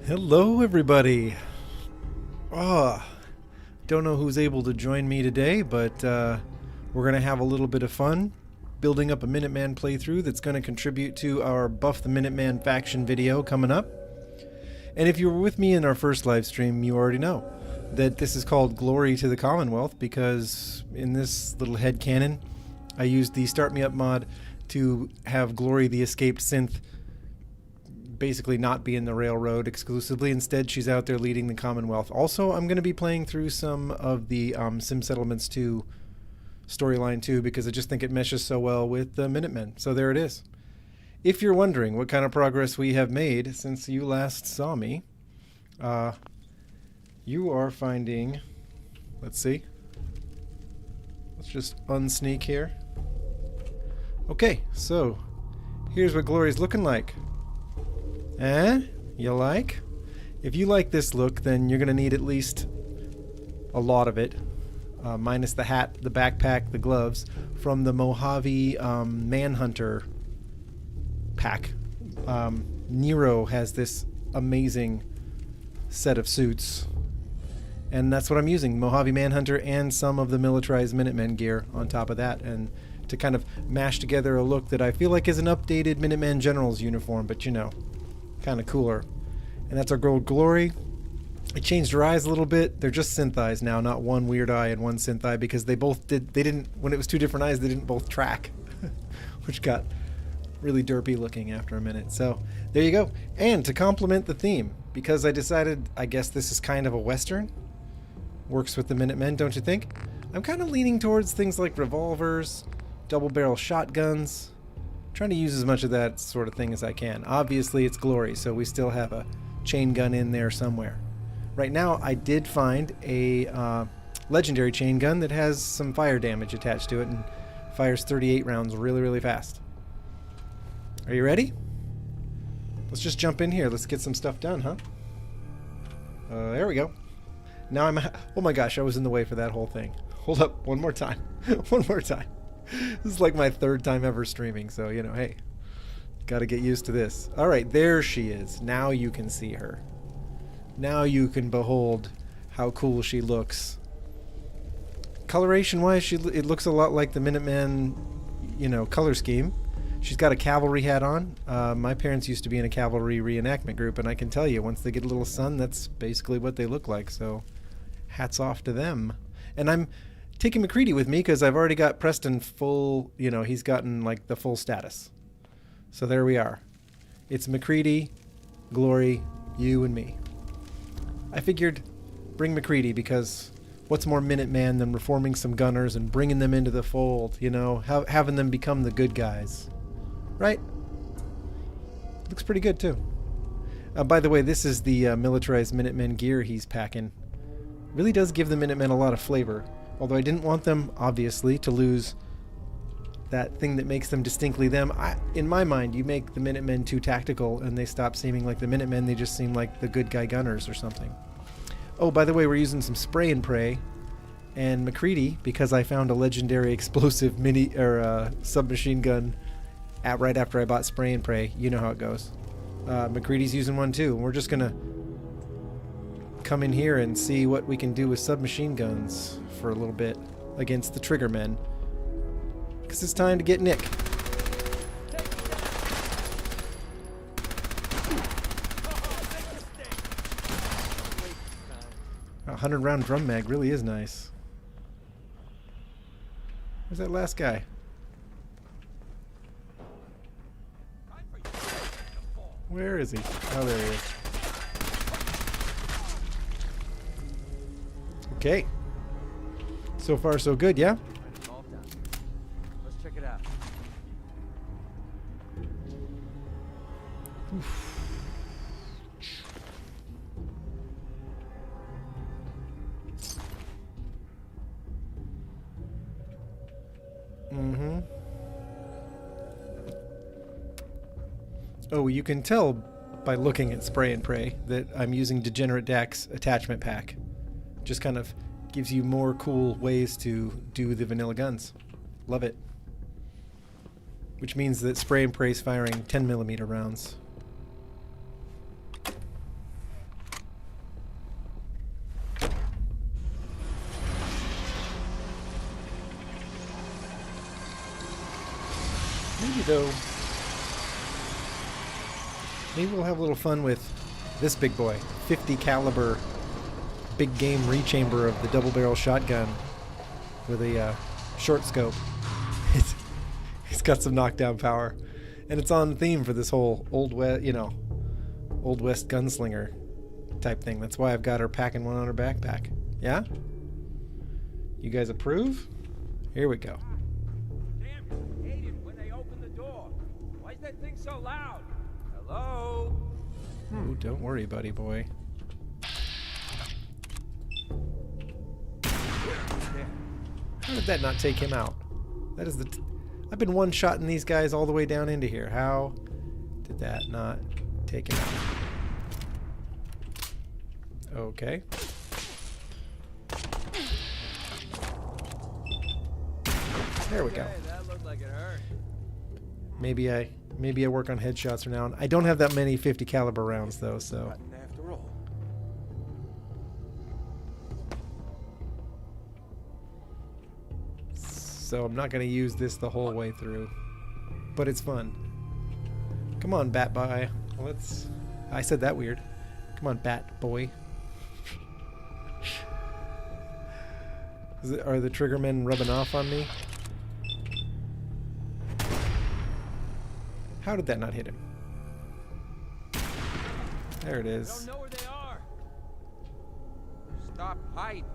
Hello, everybody. Oh, don't know who's able to join me today, but we're going to have a little bit of fun building up a Minuteman playthrough that's going to contribute to our Buff the Minuteman faction video coming up. And if you were with me in our first live stream, you already know that this is called Glory to the Commonwealth, because in this little headcanon, I used the Start Me Up mod to have Glory the escaped synth basically not be in the railroad exclusively. Instead, she's out there leading the Commonwealth. Also, I'm going to be playing through some of the Sim Settlements 2 storyline too, because I just think it meshes so well with the Minutemen. So there it is. If you're wondering what kind of progress we have made since you last saw me, you are finding, let's see, let's just unsneak here. Okay, so here's what Glory's looking like. You like? If you like this look, then you're going to need at least a lot of it, minus the hat, the backpack, the gloves, from the Mojave Manhunter pack. Nero has this amazing set of suits, and that's what I'm using, Mojave Manhunter and some of the militarized Minutemen gear on top of that, and to kind of mash together a look that I feel like is an updated Minuteman General's uniform, but you know, kind of cooler. And that's our girl Glory. I changed her eyes a little bit. They're just synth eyes now, not one weird eye and one synth eye, because they didn't, when it was two different eyes, they didn't both track, which got really derpy looking after a minute. So there you go. And to complement the theme, because I decided, I guess this is kind of a Western, works with the Minutemen, don't you think? I'm kind of leaning towards things like revolvers, double barrel shotguns, trying to use as much of that sort of thing as I can. Obviously it's Glory, so we still have a chain gun in there somewhere. Right now I did find a legendary chain gun that has some fire damage attached to it and fires 38 rounds really, really fast. Are you ready? Let's just jump in here. Let's get some stuff done, huh? There we go. Now oh my gosh, I was in the way for that whole thing. Hold up, one more time. One more time. This is like my third time ever streaming, so, you know, hey, gotta get used to this. Alright, there she is. Now you can see her. Now you can behold how cool she looks. Coloration-wise, it looks a lot like the Minuteman, you know, color scheme. She's got a cavalry hat on. My parents used to be in a cavalry reenactment group, and I can tell you, once they get a little sun, that's basically what they look like, so hats off to them. And I'm taking McCready with me because I've already got Preston full, you know, he's gotten like the full status. So there we are. It's McCready, Glory, you, and me. I figured bring McCready because what's more Minuteman than reforming some gunners and bringing them into the fold, you know, having them become the good guys. Right? Looks pretty good too. By the way, this is the militarized Minutemen gear he's packing. Really does give the Minutemen a lot of flavor. Although I didn't want them, obviously, to lose that thing that makes them distinctly them. In my mind, you make the Minutemen too tactical and they stop seeming like the Minutemen, they just seem like the good guy gunners or something. Oh, by the way, we're using some spray and pray. And McCready, because I found a legendary explosive submachine gun right after I bought spray and pray. You know how it goes. McCready's using one too. And we're just gonna come in here and see what we can do with submachine guns for a little bit against the trigger men, because it's time to get Nick. A 100-round drum mag really is nice. Where's that last guy? Where is he? Oh, there he is. Okay. So far, so good, yeah? Let's check it out. Mm-hmm. Oh, you can tell by looking at Spray and Pray that I'm using Degenerate Dax attachment pack. Just kind of gives you more cool ways to do the vanilla guns. Love it. Which means that Spray and Pray is firing 10mm rounds. Maybe though. Maybe we'll have a little fun with this big boy. 50 caliber big game rechamber of the double barrel shotgun with a short scope. It's got some knockdown power. And it's on theme for this whole Old West, Old West gunslinger type thing. That's why I've got her packing one on her backpack. Yeah? You guys approve? Here we go. Damn, I hate it when they open the door. Why is that thing so loud? Hello? Ooh, don't worry, buddy boy. How did that not take him out? That is the... I've been one-shotting these guys all the way down into here. How did that not take him out? Okay. There we go. That looked like it hurt. Maybe I work on headshots from now on. I don't have that many 50 caliber rounds though, so. After all. So I'm not going to use this the whole way through. But it's fun. Come on, Bat Boy. Let's... I said that weird. Come on, Bat Boy. Are the triggermen rubbing off on me? How did that not hit him? There it I is. don't know where they are. Stop hiding.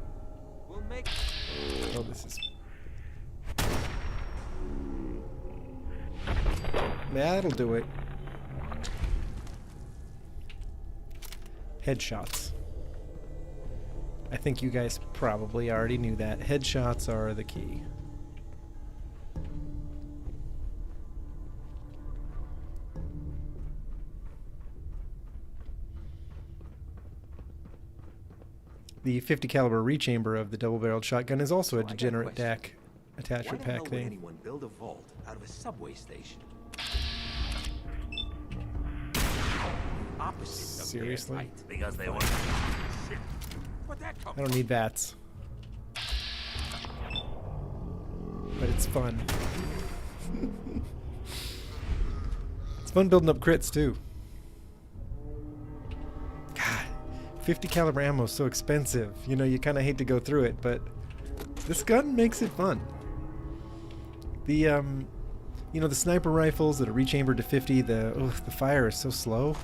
We'll make... Oh, this is... That'll do it. Headshots. I think you guys probably already knew that. Headshots are the key. The 50 caliber rechamber of the double-barreled shotgun is also a degenerate DAC attachment pack thing. Anyone build a vault out of a subway station? Opposite of Seriously? their height, because they want. Shit. Where'd that come I don't need VATS. But it's fun. It's fun building up crits too. God, 50 caliber ammo is so expensive. You know, you kind of hate to go through it, but this gun makes it fun. The the sniper rifles that are rechambered to 50, the fire is so slow.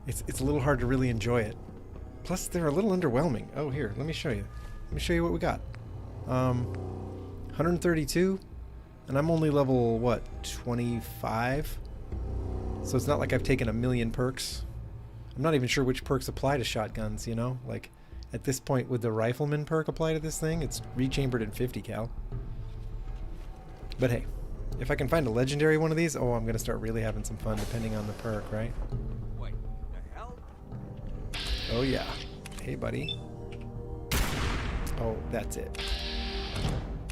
It's a little hard to really enjoy it. Plus, they're a little underwhelming. Oh, here, let me show you. Let me show you what we got. 132, and I'm only level, what, 25? So it's not like I've taken a million perks. I'm not even sure which perks apply to shotguns, you know? Like, at this point, would the rifleman perk apply to this thing? It's rechambered in 50 cal. But hey, if I can find a legendary one of these, oh, I'm going to start really having some fun depending on the perk, right? Wait, the hell? Oh yeah. Hey buddy. Oh, that's it.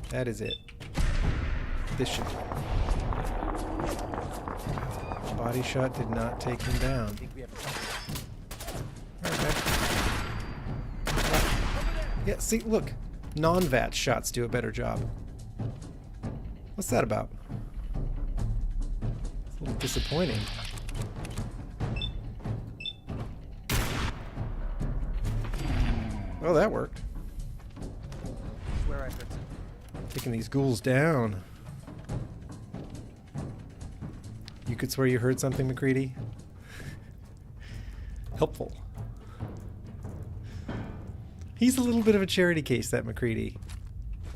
That is it. This should do it. Body shot did not take him down. I think we have a... Okay. Yeah, see, look. Non-VAT shots do a better job. What's that about? It's a little disappointing. Oh, that worked. I swear I heard something. Taking these ghouls down. You could swear you heard something, McCready? Helpful. He's a little bit of a charity case, that McCready.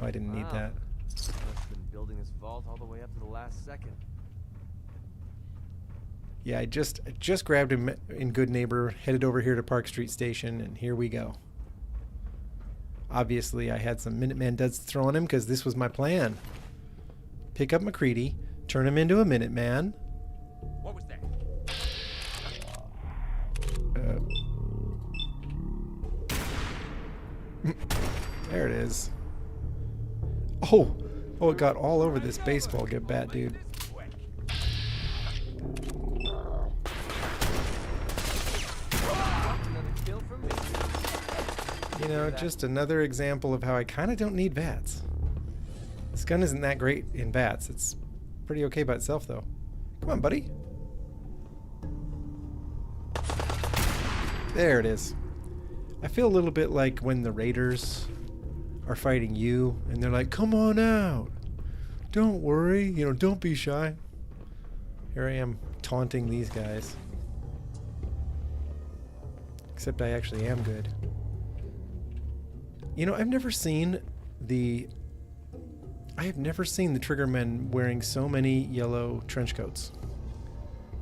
Oh, I didn't need Wow. that. Must have been building this vault all the way up to the last second. Yeah, I just grabbed him in Good Neighbor, headed over here to Park Street Station, and here we go. Obviously, I had some Minuteman duds to throw on him because this was my plan. Pick up McCready, turn him into a Minuteman. What was that? There it is. Oh, it got all over this baseball bat, dude. Another kill from me. You know, just another example of how I kind of don't need VATS. This gun isn't that great in bats. It's pretty okay by itself, though. Come on, buddy. There it is. I feel a little bit like when the raiders are fighting you, and they're like, come on out. Don't worry. You know, don't be shy. Here I am taunting these guys. Except I actually am good. You know, I have never seen the Triggermen wearing so many yellow trench coats.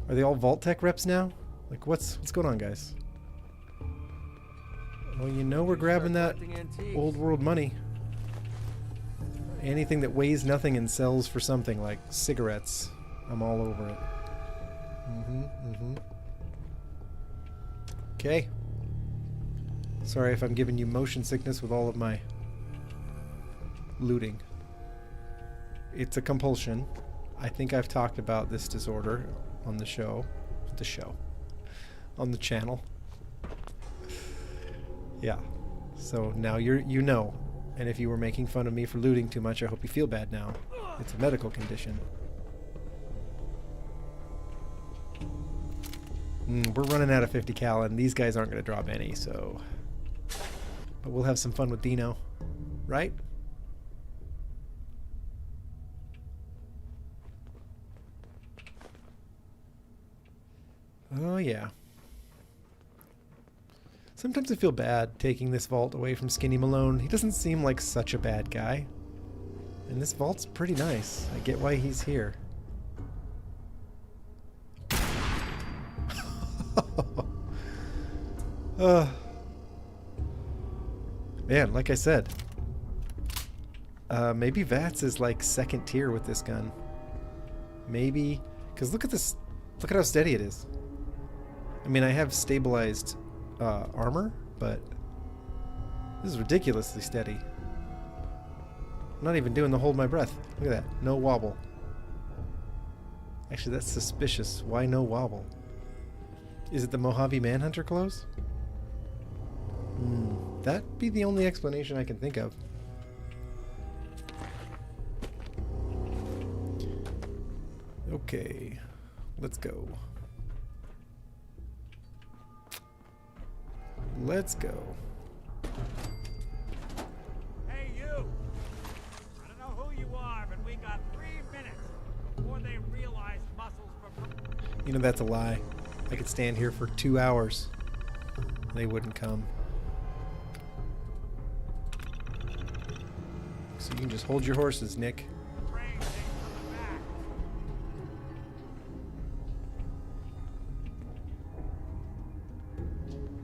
Are they all Vault Tech reps now? Like, what's going on, guys? Well, you know we're grabbing that old world money. Anything that weighs nothing and sells for something, like cigarettes. I'm all over it. Okay. Sorry if I'm giving you motion sickness with all of my looting. It's a compulsion. I think I've talked about this disorder on the show. On the channel. Yeah. So now you know. And if you were making fun of me for looting too much, I hope you feel bad now. It's a medical condition. We're running out of 50 cal, and these guys aren't going to drop any, so... But we'll have some fun with Dino. Right? Oh, yeah. Sometimes I feel bad taking this vault away from Skinny Malone. He doesn't seem like such a bad guy. And this vault's pretty nice. I get why he's here. Man, like I said, maybe VATS is like second tier with this gun. Maybe, because look at this, look at how steady it is. I mean, I have stabilized armor, but this is ridiculously steady. I'm not even doing the hold my breath. Look at that, no wobble. Actually, that's suspicious. Why no wobble? Is it the Mojave Manhunter clothes? That'd be the only explanation I can think of. Okay, let's go. Let's go. Hey, you! I don't know who you are, but we got 3 minutes before they realize muscles from... You know, that's a lie. I could stand here for 2 hours. They wouldn't come. So you can just hold your horses, Nick.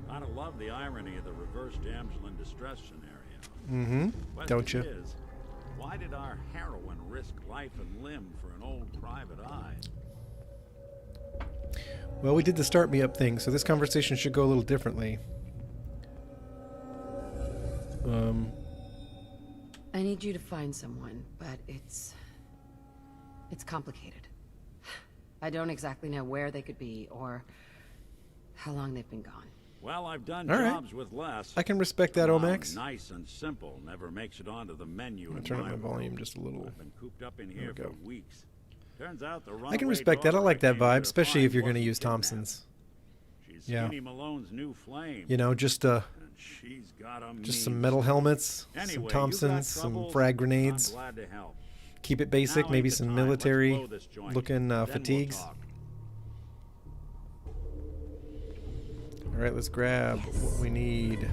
Kind of love the irony of the reverse damsel in distress scenario. Don't you? Is, why did our heroine risk life and limb for an old private eye? Well, we did the start me up thing, so this conversation should go a little differently. I need you to find someone, but it's complicated. I don't exactly know where they could be or how long they've been gone. Well, I've done All right. jobs with less. I can respect that, Omax. Nice and simple never makes it onto the menu. I'm gonna turn up my volume just a little. I've been cooped up in here There for we go. weeks. Turns out the I can respect that. I like that vibe, especially if you're going to use Thompson's. Thompsons. She's Yeah. Skinny Malone's new flame. You know, just And she's got a some metal helmets, Anyway, some you got Thompsons, some troubles? frag I'm grenades. glad to help. Keep it basic, Now maybe ain't the some time. Let's military blow this joint. looking Then we'll fatigues. talk. All right, let's grab what we need.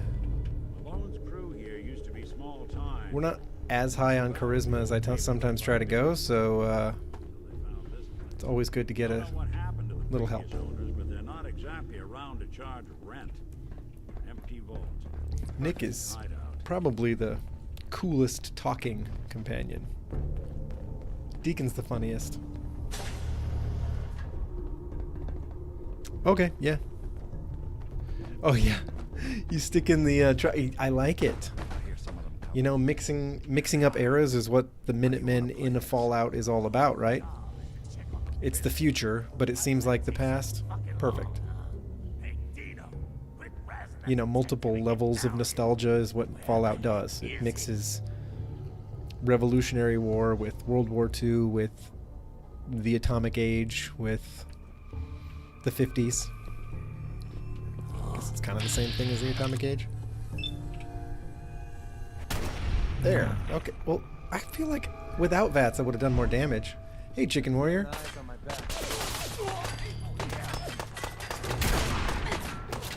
Malone's crew here used to be small time. We're not as high on charisma as I sometimes try to go, so it's always good to get I a don't know what happened to the little previous help. owners, but they're not exactly around to charge rent. Empty vault. Nick is Hideout. probably the coolest talking companion. Deacon's the funniest. Okay, yeah. Oh yeah, you stick in the. I like it. You know, mixing up eras is what the Minutemen in a Fallout is all about, right? It's the future, but it seems like the past. Perfect. You know, multiple levels of nostalgia is what Fallout does. It mixes Revolutionary War, with World War II, with the Atomic Age, with the 50s. I guess it's kind of the same thing as the Atomic Age. There. Okay. Well, I feel like without VATS I would have done more damage. Hey, Chicken Warrior.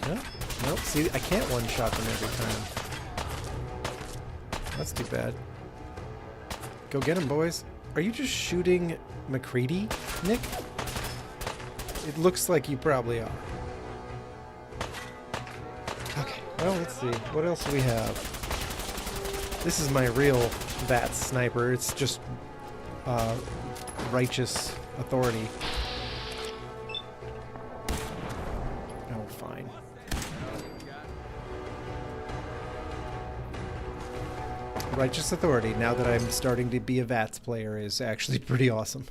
No? Nope. See, I can't one-shot them every time. That's too bad. Go get him, boys. Are you just shooting McCready, Nick? It looks like you probably are. Okay, well, let's see. What else do we have? This is my real VATS sniper. It's just righteous authority. Oh, fine. Righteous authority, now that I'm starting to be a VATS player, is actually pretty awesome.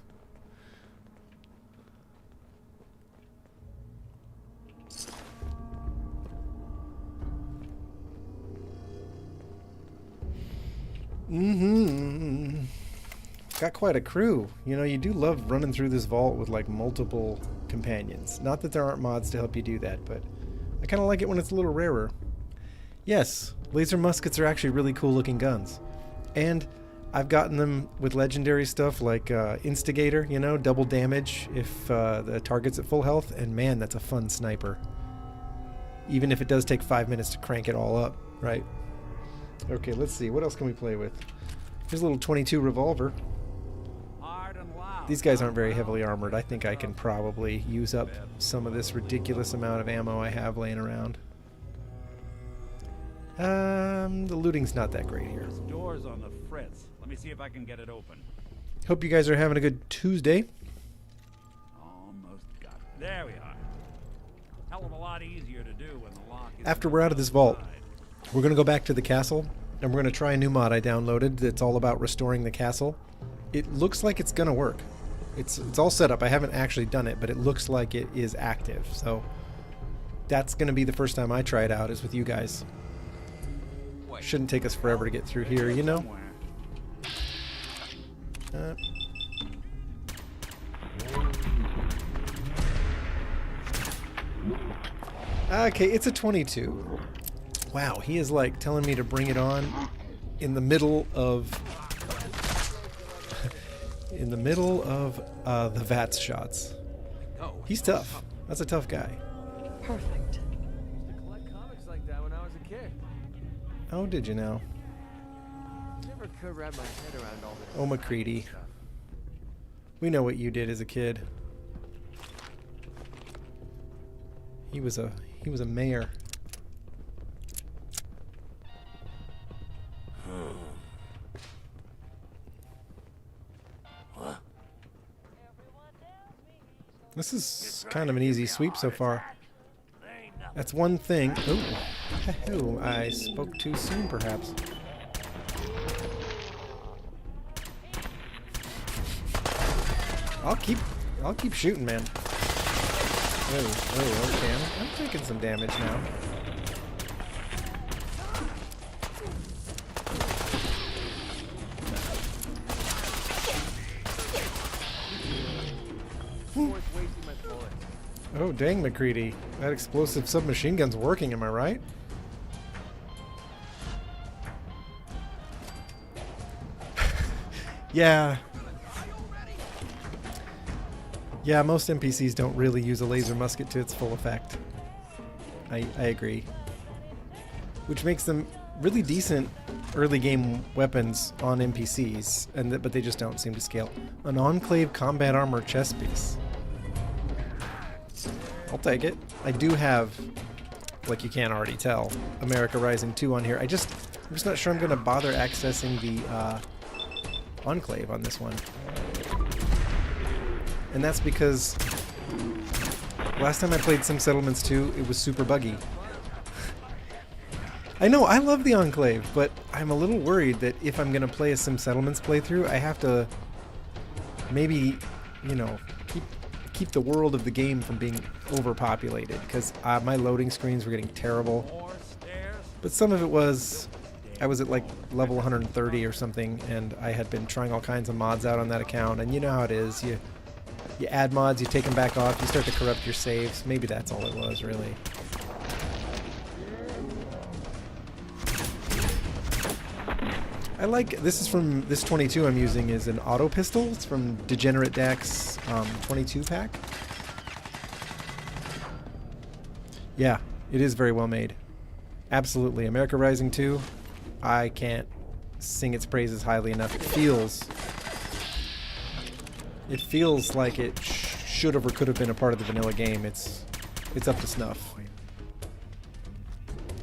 Got quite a crew. You know, you do love running through this vault with like multiple companions. Not that there aren't mods to help you do that, but I kind of like it when it's a little rarer. Yes, laser muskets are actually really cool looking guns. And I've gotten them with legendary stuff like Instigator, you know, double damage if the target's at full health. And man, that's a fun sniper. Even if it does take 5 minutes to crank it all up, right? Okay, let's see. What else can we play with? Here's a little .22 revolver. These guys aren't very heavily armored. I think I can probably use up some of this ridiculous amount of ammo I have laying around. The looting's not that great here. This door's on the fritz. Let me see if I can get it open. Hope you guys are having a good Tuesday. Almost got it. There we are. Hell of a lot easier to do when the lock is After we're out of this vault, we're going to go back to the castle, and we're going to try a new mod I downloaded that's all about restoring the castle. It looks like it's going to work. It's all set up. I haven't actually done it, but it looks like it is active. So that's going to be the first time I try it out, is with you guys. Shouldn't take us forever to get through here, you know? Okay, it's a .22. Wow, he is like telling me to bring it on in the middle of the VATS shots. He's tough. That's a tough guy. Perfect. I used to collect comics like that when I was a kid. Oh, did you now? Never could wrap my head around all this. Oh, McCready. We know what you did as a kid. He was a mayor. This is kind of an easy sweep so far. That's one thing. Ooh, I spoke too soon, perhaps. I'll keep shooting, man. Oh, okay. I'm taking some damage now. Oh, dang, McCready. That explosive submachine gun's working, am I right? Yeah. Yeah, most NPCs don't really use a laser musket to its full effect. I agree. Which makes them really decent early game weapons on NPCs, but they just don't seem to scale. An Enclave combat armor chest piece. I'll take it. I do have, like you can't already tell, America Rising 2 on here. I'm just not sure I'm going to bother accessing the Enclave on this one. And that's because last time I played Sim Settlements 2, it was super buggy. I know, I love the Enclave, but I'm a little worried that if I'm going to play a Sim Settlements playthrough, I have to maybe, you know, keep the world of the game from being overpopulated, because my loading screens were getting terrible. But some of it was I was at like level 130 or something, and I had been trying all kinds of mods out on that account, and you know how it is. You add mods, you take them back off, you start to corrupt your saves. Maybe that's all it was, really. I like, this is from, this 22 I'm using is an auto pistol. It's from Degenerate Dax 22 pack. Yeah, it is very well made. Absolutely. America Rising 2, I can't sing its praises highly enough. It feels like it should have or could have been a part of the vanilla game. It's up to snuff.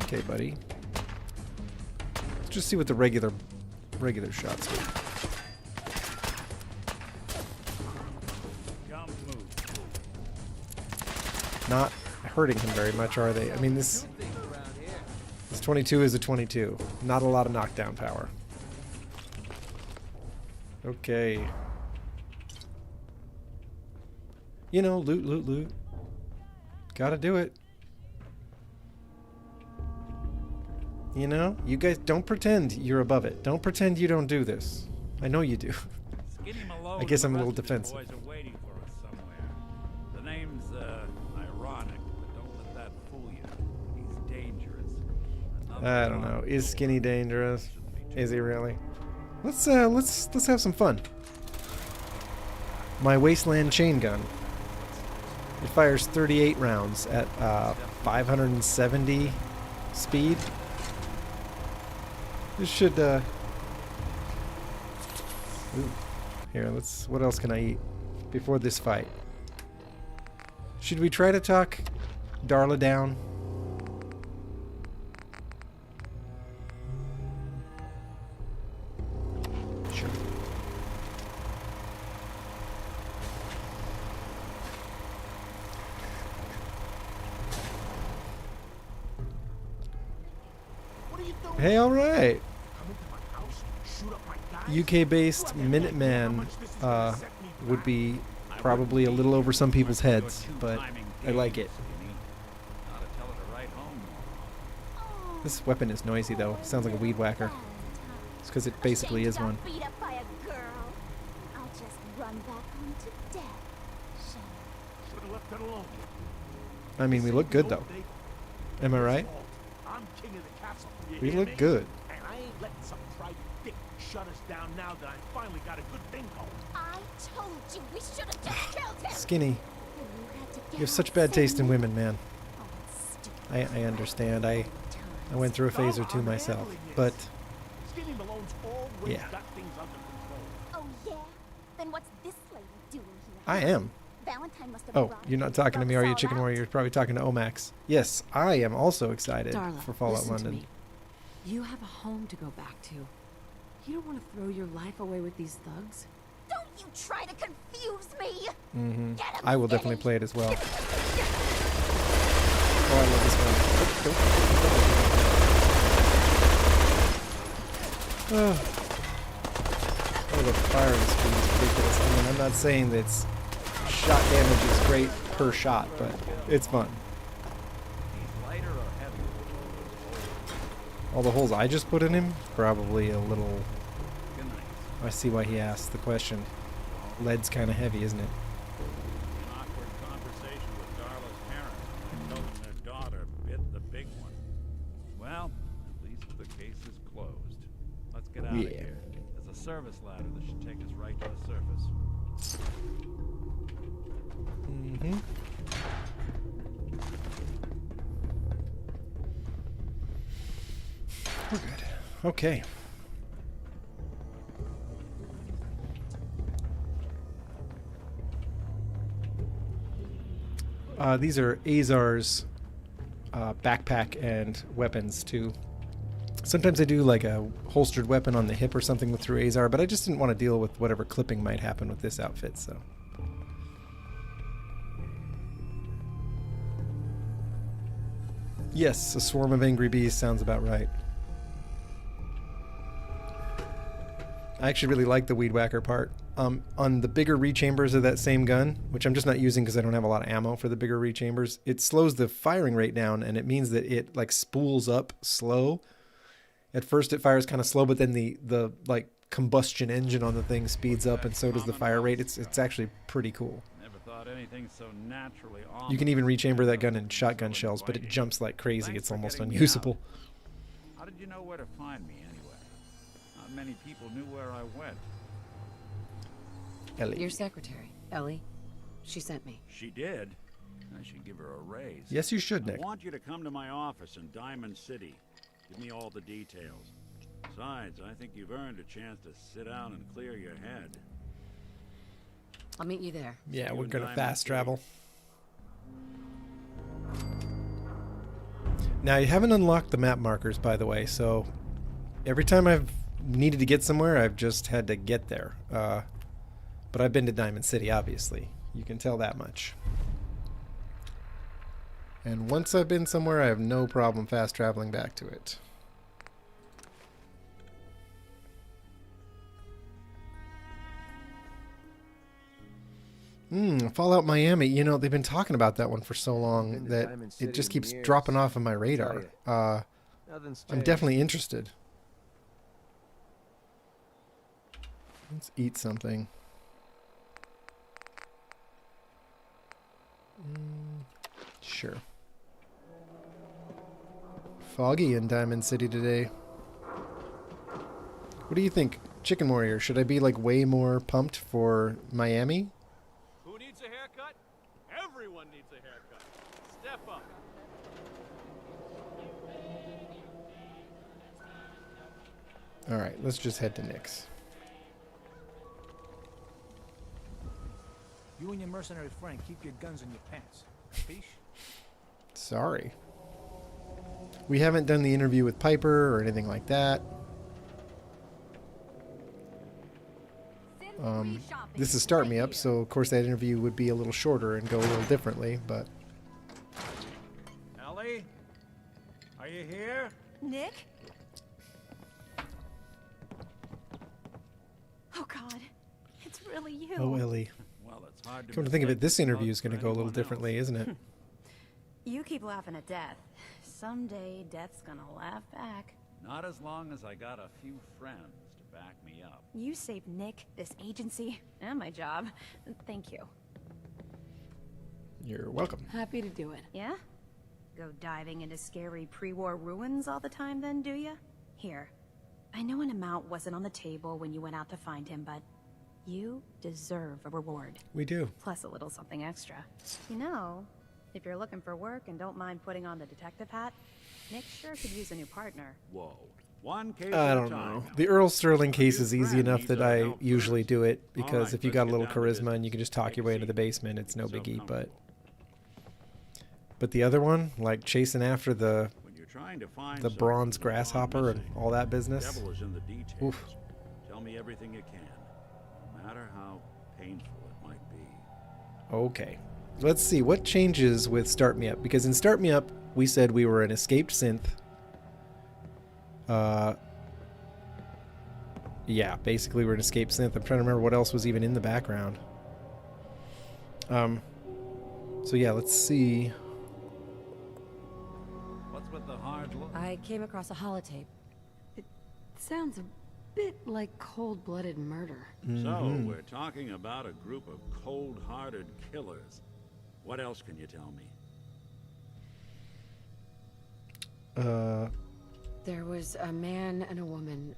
Okay, buddy. Let's just see what the regular shots do. Not hurting him very much, are they? I mean, this 22 is a 22. Not a lot of knockdown power. Okay. You know, loot, loot, loot. Gotta do it. You know, you guys don't pretend you're above it. Don't pretend you don't do this. I know you do. Skinny Malone I guess I'm a little and the rest of defensive. his boys are waiting for us somewhere. The name's ironic, but don't let that fool you. He's dangerous. I don't know. Is Skinny dangerous? Is he really? Let's have some fun. My Wasteland chain gun. It fires 38 rounds at 570 speed. This should ooh. Here, what else can I eat before this fight? Should we try to talk Darla down? Sure. Hey, all right. UK-based Minuteman would be probably a little over some people's heads, but I like it. This weapon is noisy, though. Sounds like a weed whacker. It's because it basically is one. Beat up by a girl. I'll just run back home to death. Should have left that alone. I mean, we look good, though. Am I right? I'm king of the castle. We look good. And I ain't letting some private dick shut us down now that I finally got a good thing going. I told you we should have just killed him. Skinny, You had to you get have such out bad so taste in many women, man. I understand. I went through a phase or two myself, but Skinny Malone's always yeah. got things under control. Oh yeah? Then what's this lady doing here? I am. Valentine must have Oh, arrived you're not talking to me, are you, and Chicken brought us all Warrior? You're probably talking to Omax. Yes, I am also excited Darla, for Fallout listen to London. me. You have a home to go back to. You don't want to throw your life away with these thugs. out. Don't you try to confuse me! Mm-hmm. Get him, I will definitely Skinny. play it as well. Oh, I love this one. Oh, the firing speed is ridiculous. I mean, I'm not saying that shot damage is great per shot, but it's fun. He's lighter or heavier? All the holes I just put in him, probably a little... Good night. I see why he asked the question. Lead's kind of heavy, isn't it? An awkward conversation with Darla's parents. They told them their daughter bit the big one. Well, at least the case is closed. Let's get out Yeah. of here. There's a service ladder that should take us right to the surface. Mm-hmm. We're good. Okay. These are Azar's backpack and weapons too. Sometimes I do like a holstered weapon on the hip or something with through Azar, but I just didn't want to deal with whatever clipping might happen with this outfit, so. Yes, a swarm of angry bees sounds about right. I actually really like the weed whacker part. On the bigger rechambers of that same gun, which I'm just not using because I don't have a lot of ammo for the bigger rechambers, it slows the firing rate down, and it means that it like spools up slow. At first it fires kind of slow, but then the like combustion engine on the thing speeds up, and so does the fire rate. It's actually pretty cool. Never thought anything so naturally You can even rechamber that gun in shotgun shells, but it jumps like crazy. It's almost unusable. How did you know where to find me anyway? Not many people knew where I went. Ellie. Your secretary, Ellie. She sent me. She did. I should give her a raise. Yes, you should, Nick. I want you to come to my office in Diamond City. Give me all the details. Besides, I think you've earned a chance to sit down and clear your head. I'll meet you there. Yeah, See we're you in gonna Diamond fast City. travel. Now, you haven't unlocked the map markers, by the way, so every time I've needed to get somewhere, I've just had to get there. But I've been to Diamond City, obviously. You can tell that much. And once I've been somewhere, I have no problem fast traveling back to it. Fallout Miami. You know, they've been talking about that one for so long that it just keeps dropping off of my radar. I'm definitely interested. Let's eat something. Sure. Foggy in Diamond City today. What do you think, Chicken Warrior? Should I be like way more pumped for Miami? Who needs a haircut? Everyone needs a haircut. Step up. Alright, let's just head to Nick's. You and your mercenary friend keep your guns in your pants. Peace? Sorry. We haven't done the interview with Piper or anything like that. This is Start Me Up, so of course that interview would be a little shorter and go a little differently, but... Ellie? Are you here? Nick? Oh God, it's really you. Oh, Ellie. Well, it's hard to Come to think of it, mistake this the interview is mug going to for go a little anyone differently, else. isn't it? You keep laughing at death. Someday death's gonna laugh back. Not as long as I got a few friends to back me up. You saved Nick, this agency, and my job. Thank you. You're welcome. Happy to do it. Yeah? Go diving into scary pre-war ruins all the time then, do ya? Here. I know an amount wasn't on the table when you went out to find him, but you deserve a reward. We do. Plus a little something extra. You know, if you're looking for work and don't mind putting on the detective hat, Nick sure could use a new partner. Whoa. One case I at a don't time. know. The Earl Sterling case is easy friend enough needs that our I help usually first. do it, All because right, if you let's got a get little down to charisma and business. you can just talk Take your a way into the seat. basement, it's no So biggie, comfortable. but the other one, like chasing after the When you're trying to find the something bronze that's gone grasshopper and missing, all that the business. devil is in the details. Oof. Tell me everything you can, no matter how painful it might be. Okay. Let's see, what changes with Start Me Up? Because in Start Me Up, we said we were an escaped synth. Yeah, basically we're an escaped synth. I'm trying to remember what else was even in the background. So yeah, let's see. What's with the hard look? I came across a holotape. It sounds a bit like cold-blooded murder. So, we're talking about a group of cold-hearted killers. What else can you tell me? There was a man and a woman.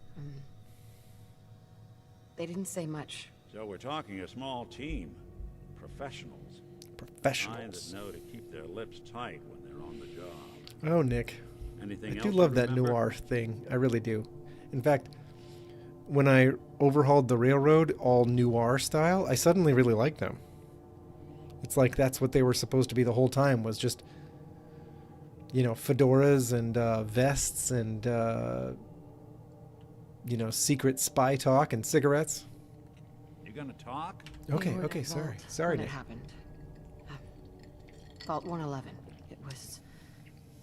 They didn't say much. So we're talking a small team. Professionals. Kind Professionals. that know to keep their lips tight when they're on the job. Oh, Nick. Anything I else do you love that remember? noir thing. I really do. In fact, when I overhauled the railroad all noir style, I suddenly really liked them. It's like that's what they were supposed to be the whole time, was just, you know, fedoras and vests and, you know, secret spy talk and cigarettes. You gonna talk? Okay, We were okay, at sorry. Vault Sorry, when it Nick. happened. Vault 111. It was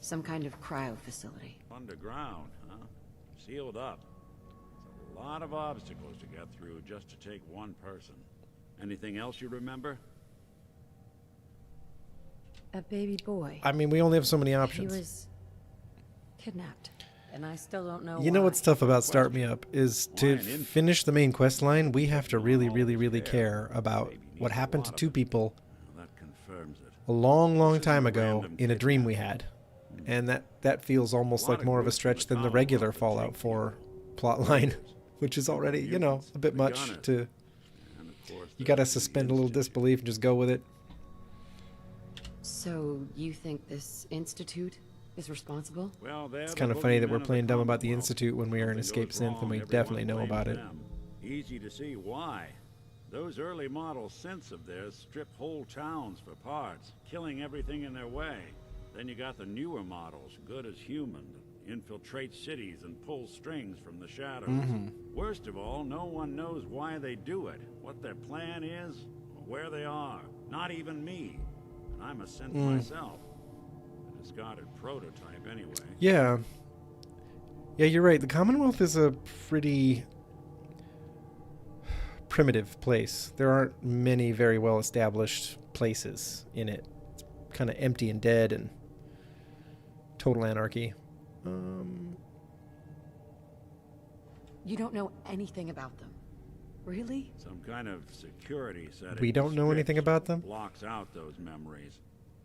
some kind of cryo facility. Underground, huh? Sealed up. It's a lot of obstacles to get through just to take one person. Anything else you remember? A baby boy. I mean, we only have so many He options. was kidnapped. and I still don't know You know why. what's tough about Start Me Up is to Why an infant? finish the main quest line, we have to really care about what happened to two people Well, that confirms it. a long This time isn't a ago random in a dream we kidnapping. had. And that feels almost A lot like of more of a groups in stretch the than the regular Commonwealth Fallout that take 4 people. plot line, which is already, you know, a bit much to... And of course, You gotta there's the suspend a little Institute. disbelief and just go with it. So, you think this institute is responsible? Well, It's kind of funny that we're playing dumb about the Institute when we are an escape Something synth, goes and we wrong, definitely everyone know about blames it. them. Easy to see why. Those early model synths of theirs strip whole towns for parts, killing everything in their way. Then you got the newer models, good as human, that infiltrate cities and pull strings from the shadows. Worst of all, no one knows why they do it, what their plan is, or where they are. Not even me. And I'm a synth myself. A discarded prototype anyway. Yeah. Yeah, you're right. The Commonwealth is a pretty primitive place. There aren't many very well established places in it. It's kind of empty and dead and total anarchy. You don't know anything about them. Really? Some kind of security setting. We don't know anything about them? Blocks out those memories.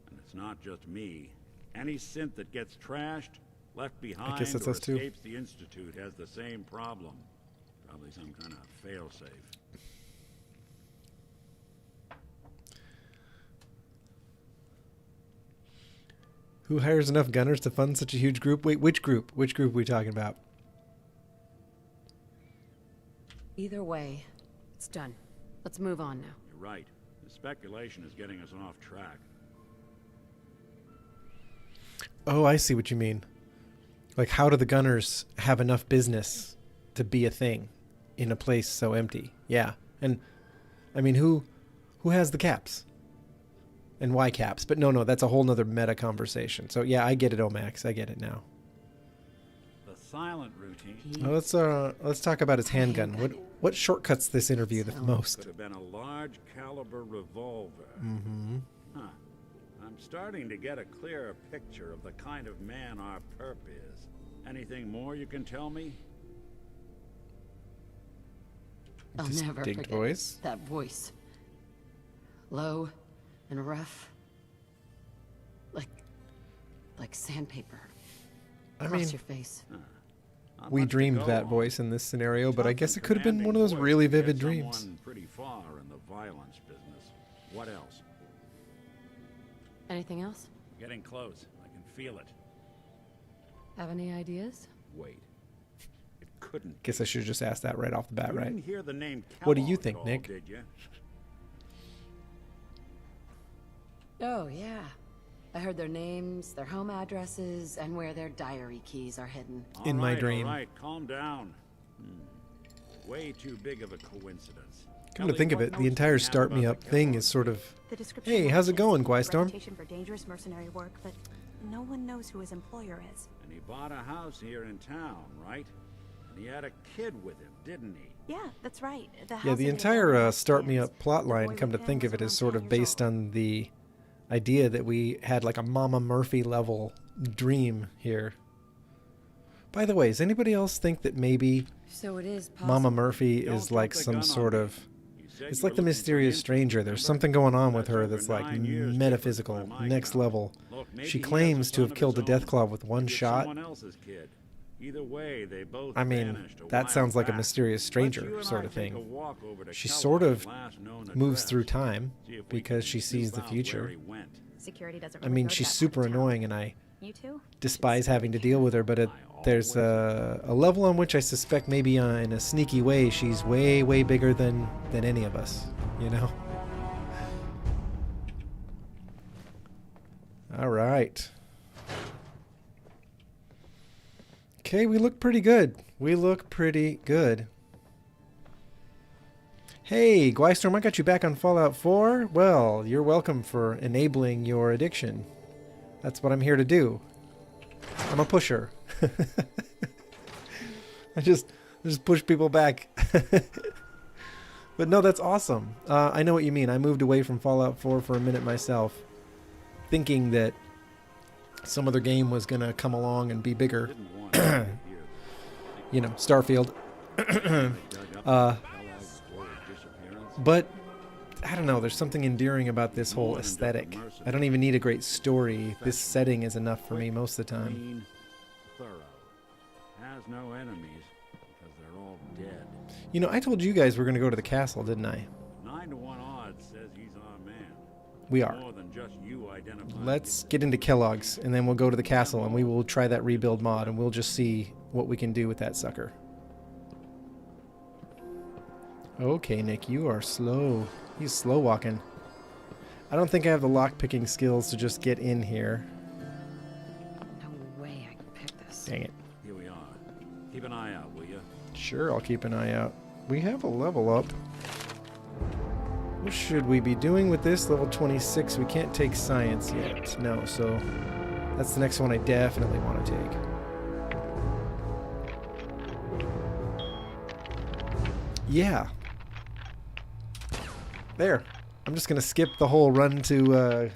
And it's not just me. Any synth that gets trashed, left behind, that's or us too. escapes the Institute has the same problem. Probably some kind of failsafe. Who hires enough gunners to fund such a huge group? Wait, which group? Which group are we talking about? Either way, it's done. Let's move on now. You're right. The speculation is getting us off track. Oh, I see what you mean. Like, how do the gunners have enough business to be a thing in a place so empty? Yeah. And, I mean, who has the caps? And why caps? But no, that's a whole nother meta conversation. So, yeah, I get it, Omax. I get it now. The silent routine Let's talk about his handgun. What shortcuts this interview the could most? have been a large caliber revolver. Mm-hmm. Huh. I'm starting to get a clearer picture of the kind of man our perp is. Anything more you can tell me? I'll never Distinct forget voice. that voice. Low and rough. Like sandpaper. I Across mean, your face. Not we much to dreamed go that on. voice in this scenario, but I Tough guess and it could have been one of those commanding really voice to vivid get dreams. someone pretty far in the violence business. What else? Anything else? Getting close. I can feel it. Have any ideas? Wait. It couldn't. Guess I should have just asked that right off the bat, You right? didn't hear the name What do you Kellogg think, called, Nick? Did you? Oh, yeah. I heard their names, their home addresses, and where their diary keys are hidden. In my dream. All right, calm down. Way too big of a coincidence. Come to Kelly, think of what it, the notes do entire you have Start Me about Up the thing Kellogg is sort of, The description hey, how's it going, mentions Gwystorm? reputation for dangerous mercenary work, but no one knows who his employer is. And he bought a house here in town, right? And he had a kid with him, didn't he? Yeah, that's right. The house Yeah, the in entire Hagen Start Me stands. Up plot The line, boy come to with think him of it, was is sort around of 10 years based old. on the idea that we had like a Mama Murphy level dream here. By the way, does anybody else think that maybe So it is possible. Mama Murphy Don't is like jump the some gun on sort me. of... You said It's you like were the looking for mysterious info, stranger. There's remember? something going on with That's her over that's like 9 years metaphysical, difference by my next count. level. Look, maybe She he has a claims to son have of killed a his death own. claw with one Maybe it's shot. Someone else's kid. Either way, they both I mean, vanished a that while sounds like a back. mysterious Let's stranger you and sort I of take a thing. walk over to She Kellogg's sort of last known moves address. through time See if we because can she sees snoop the out future. where he went. Security doesn't I really mean, go to she's that part super of town. annoying, and I You too? despise having to deal with her, but there's a level on which I suspect maybe in a sneaky way she's way, way bigger than any of us, you know? All right. Okay, we look pretty good. We look pretty good. Hey, Gwystorm, I got you back on Fallout 4. Well, you're welcome for enabling your addiction. That's what I'm here to do. I'm a pusher. I just push people back. But no, that's awesome. I know what you mean. I moved away from Fallout 4 for a minute myself, thinking that some other game was going to come along and be bigger. Didn't want to hear You know, Starfield. Kellogg story disappearance. But I don't know, there's something endearing about this whole aesthetic. I don't even need a great story. This setting is enough for me most of the time. Clean, thorough. Has no enemies because they're all dead. You know, I told you guys we're going to go to the castle, didn't I? 9 to 1 odds says he's our man. We are. More than just you identifying. Let's get into Kellogg's, and then we'll go to the castle, and we will try that rebuild mod, and we'll just see what we can do with that sucker. Okay, Nick, you are slow. He's slow walking. I don't think I have the lock-picking skills to just get in here. No way I can pick this. Dang it. Here we are. Keep an eye out, will you? Sure, I'll keep an eye out. We have a level up. What should we be doing with this? Level 26. We can't take science yet. No, so that's the next one I definitely want to take. Yeah. There. I'm just going to skip the whole run to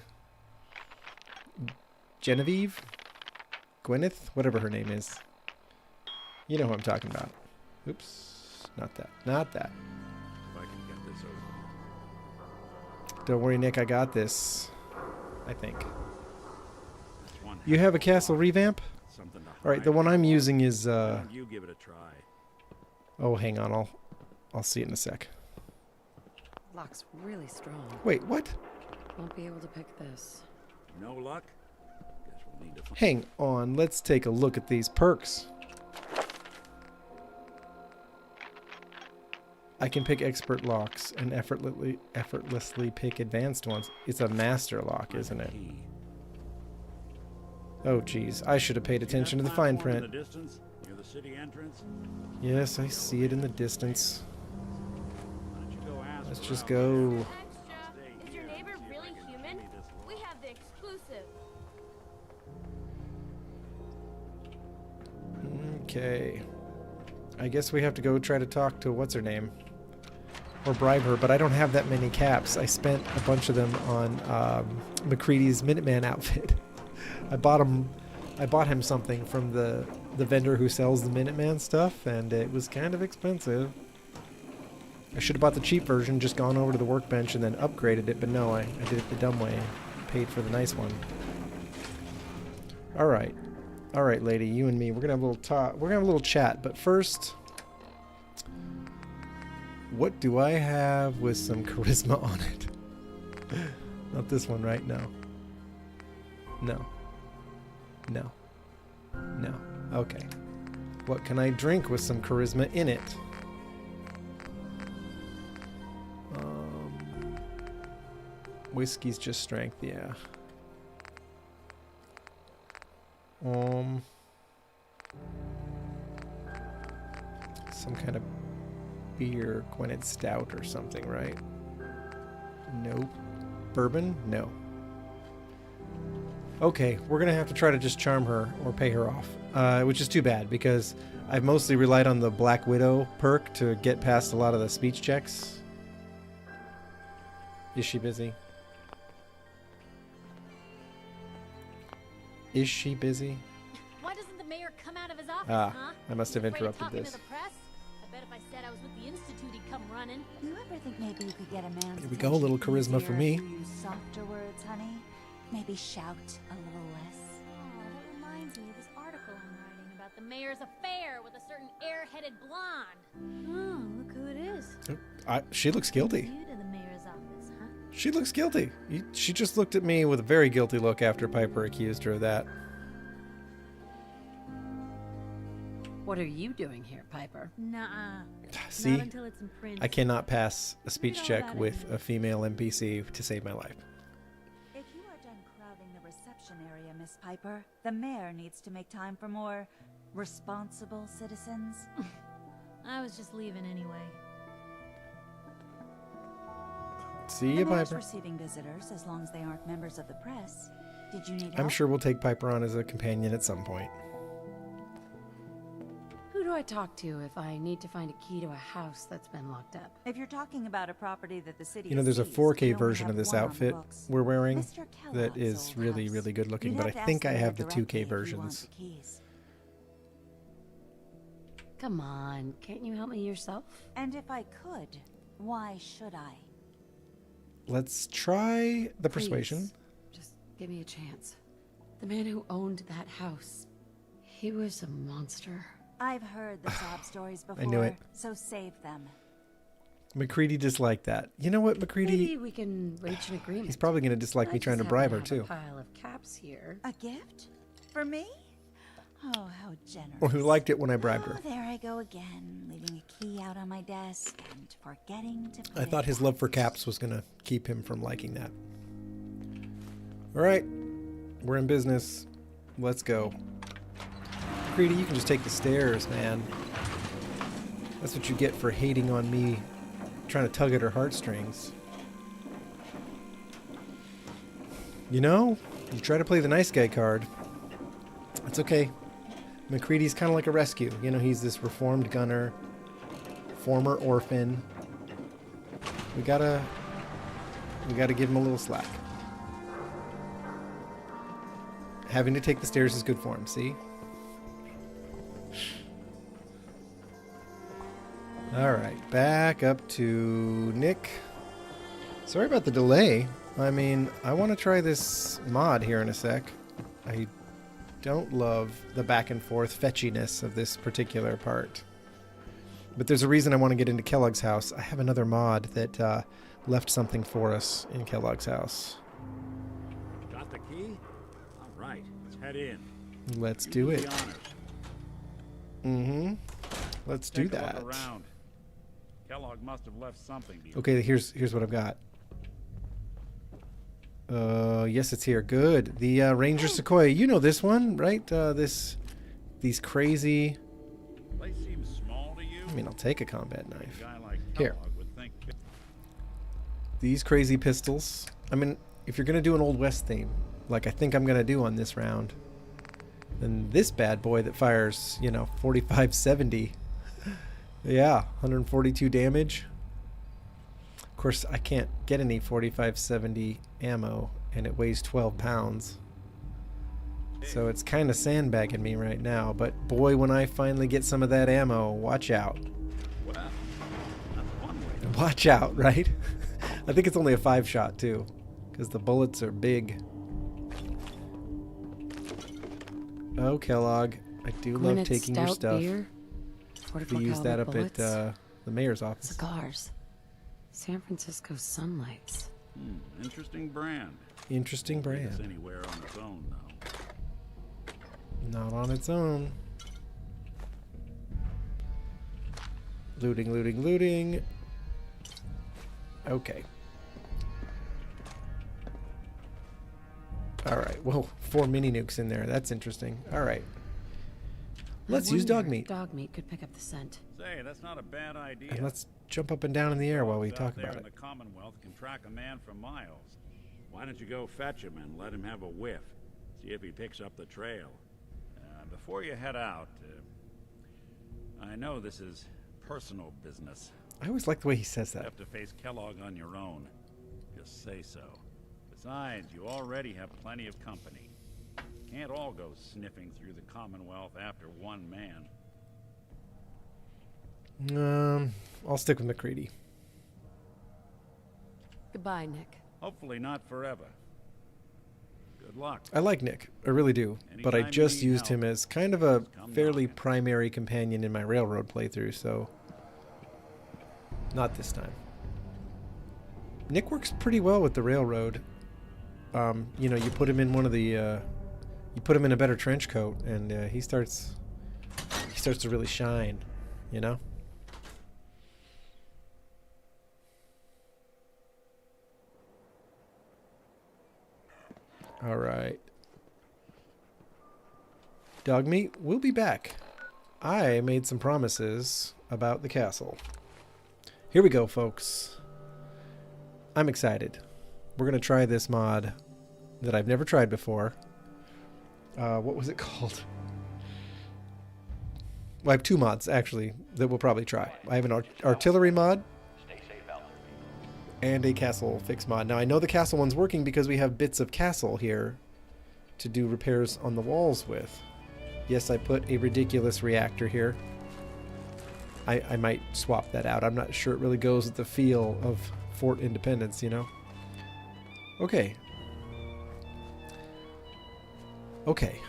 Genevieve? Gwyneth? Whatever her name is. You know who I'm talking about. Oops. Not that. Not that. If I can get this over. Don't worry, Nick. I got this. I think. That's one You have a castle revamp? something to Alright, the hide. one I'm using is... Why don't you give it a try. Oh, hang on. I'll see it in a sec. Lock's really strong. Wait, what? Won't be able to pick this. No luck? Guess we'll need to find. Hang on. Let's take a look at these perks. I can pick expert locks and effortlessly pick advanced ones. It's a master lock, isn't it? Key. Oh, geez. I should have paid attention to the That fine platform in print. the distance, near the city entrance. Yes, I see it in the distance. Why don't you go ask Let's her just out go. there? Extra, is your neighbor really human? We have the exclusive. Okay. I guess we have to go try to talk to what's her name. Or bribe her, but I don't have that many caps. I spent a bunch of them on McCready's Minuteman outfit. I bought him something from the vendor who sells the Minuteman stuff, and it was kind of expensive. I should have bought the cheap version, just gone over to the workbench and then upgraded it, but no, I did it the dumb way. Paid for the nice one. Alright. Alright, lady, you and me, we're gonna have a little talk. We're gonna have a little chat, but first, what do I have with some charisma on it? Not this one, right? No. No. No. No. Okay. What can I drink with some charisma in it? Whiskey's just strength, yeah. Some kind of beer, Gwyneth Stout or something, right? Nope. Bourbon? No. Okay, we're gonna have to try to just charm her or pay her off, which is too bad because I've mostly relied on the Black Widow perk to get past a lot of the speech checks. Is she busy? Is she busy? Why doesn't the mayor come out of his office, Ah, huh? I must have Afraid of interrupted talking this. To the press? I bet if I said I was with the institute, he'd come running. Do you ever think maybe you could get a man's Here we go, a little attention charisma for easier me. if you use softer words, honey? Maybe shout a little less. Oh, that reminds me of this article I'm writing about the mayor's affair with a certain air-headed blonde. Oh, look who it is. She looks guilty. You to the mayor's office, huh? She looks guilty. She just looked at me with a very guilty look after Piper accused her of that. What are you doing here, Piper? Nuh-uh. See, Not until it's in print. I cannot pass a speech Read all check about it. with a female NPC to save my life. If you are done crowding the reception area, Miss Piper, the mayor needs to make time for more responsible citizens. I was just leaving anyway. See The you, mayor's Piper. receiving visitors as long as they aren't members of the press. Did you need help? I'm sure we'll take Piper on as a companion at some point. Who do I talk to if I need to find a key to a house that's been locked up? If you're talking about a property that the city You know, there's a seized, 4K we only version have of this one on the outfit books. we're wearing Mr. that Kellogg's is old really, house. really good looking, You'd but I have to think ask I him have the directly 2K if you want versions. the keys. Come on, can't you help me yourself? And if I could, why should I? Let's try the persuasion. Please, just give me a chance. The man who owned that house, he was a monster. I've heard the sob stories before, knew it. so save them. McCready disliked that. You know what, McCready? Maybe we can reach an agreement. He's probably going to dislike I me just trying to happen bribe her, have too. A pile of caps here. A gift? For me? Oh, how generous. Or who liked it when I bribed her. Oh, there I go again, leaving a key out on my desk and forgetting to put I thought it his love for caps was going to keep him from liking that. All right. We're in business. Let's go. McCready, you can just take the stairs, man. That's what you get for hating on me, trying to tug at her heartstrings. You know, you try to play the nice guy card. It's okay. McCready's kind of like a rescue. You know, he's this reformed gunner, former orphan. We gotta give him a little slack. Having to take the stairs is good for him, see? Alright, back up to Nick. Sorry about the delay. I mean, I want to try this mod here in a sec. I don't love the back and forth fetchiness of this particular part. But there's a reason I want to get into Kellogg's house. I have another mod that left something for us in Kellogg's house. Got the key? All right, let's head in. Let's You do the it. honors. Mm-hmm. Let's do Take a look that. around. Kellogg must have left something behind. Okay, here's what I've got. Yes, it's here. Good. The Ranger Sequoia. You know this one, right? These crazy. Place seems small to you. I mean, I'll take a combat knife. A guy like Here. Kellogg would think. These crazy pistols. I mean, if you're gonna do an Old West theme, like I think I'm gonna do on this round, then this bad boy that fires, you know, 45-70. Yeah, 142 damage. Of course, I can't get any 45-70 ammo, and it weighs 12 pounds. So it's kind of sandbagging me right now. But boy, when I finally get some of that ammo, watch out. Well, that's one way to Watch out, right? I think it's only a 5-shot too, because the bullets are big. Oh, Kellogg, I do love Gwyneth's taking your stout stuff. Beer, We 44 use that caliber up at bullets, the mayor's office. cigars, San Francisco sunlights. Interesting brand. Interesting Won't lead us brand. anywhere on its own, though. Not on its own. Looting, looting, looting. Okay. Alright, whoa, 4 mini nukes in there. That's interesting. Alright. Let's use dog meat. Dog meat could pick up the scent. Say, that's not a bad idea. And let's jump up and down in the air while we Dogs out talk there about in it. The Commonwealth can track a man for miles. Why don't you go fetch him and let him have a whiff? See if he picks up the trail. Before you head out, I know this is personal business. I always like the way he says You that. have to face Kellogg on your own. Just say so. Besides, you already have plenty of company. Can't all go sniffing through the Commonwealth after one man. I'll stick with McCready. Goodbye, Nick. Hopefully not forever. Good luck. I like Nick. I really do. But I Anytime you just need used him help, as kind of a come fairly knocking. primary companion in my railroad playthrough, so not this time. Nick works pretty well with the railroad. You know, you put him in one of the you put him in a better trench coat and he starts to really shine, you know? All right. Dog meat, we'll be back. I made some promises about the castle. Here we go, folks. I'm excited. We're going to try this mod that I've never tried before. What was it called? Well, I have 2 mods, actually, that we'll probably try. I have an artillery mod and a castle fix mod. Now, I know the castle one's working because we have bits of castle here to do repairs on the walls with. Yes, I put a ridiculous reactor here. I might swap that out. I'm not sure it really goes with the feel of Fort Independence, you know? Okay. Okay.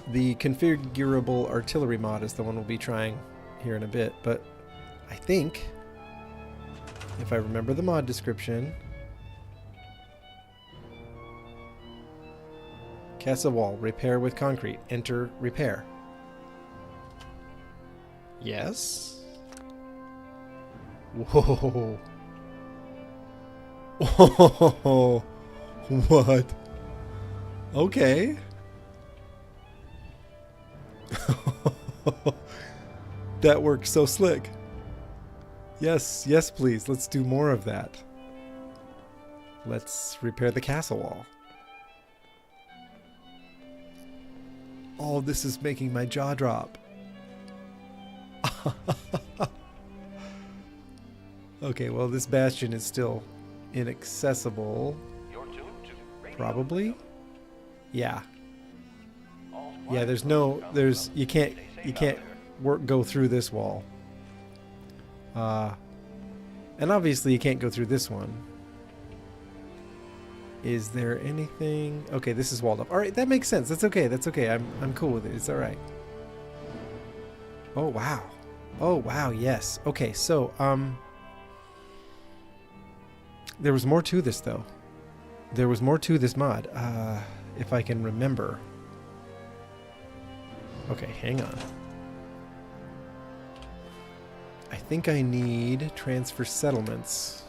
The configurable artillery mod is the one we'll be trying here in a bit, but I think, if I remember the mod description, castle wall, repair with concrete, enter repair. Yes? Whoa. Whoa. What? Okay. That worked so slick. Yes, yes, please. Let's do more of that. Let's repair the castle wall. Oh, this is making my jaw drop. Okay, well, this bastion is still inaccessible. Probably. Yeah. Yeah, you can't go through this wall. And obviously you can't go through this one. Is there anything? Okay, this is walled up. All right, that makes sense. That's okay. That's okay. I'm cool with it. It's all right. Oh, wow. Oh, wow. Yes. Okay, so there was more to this though. There was more to this mod. If I can remember. Okay, hang on. I think I need transfer settlements.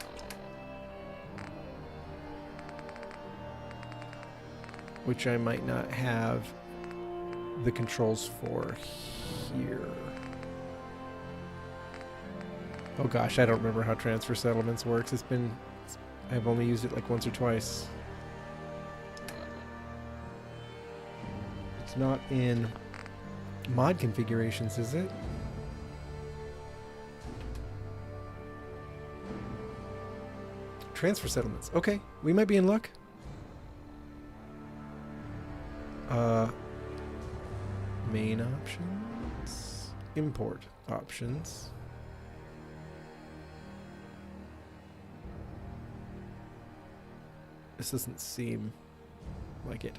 Which I might not have the controls for here. Oh gosh, I don't remember how transfer settlements works. I've only used it like once or twice. It's not in mod configurations, is it? Transfer settlements. Okay, we might be in luck. Main options. Import options. This doesn't seem like it.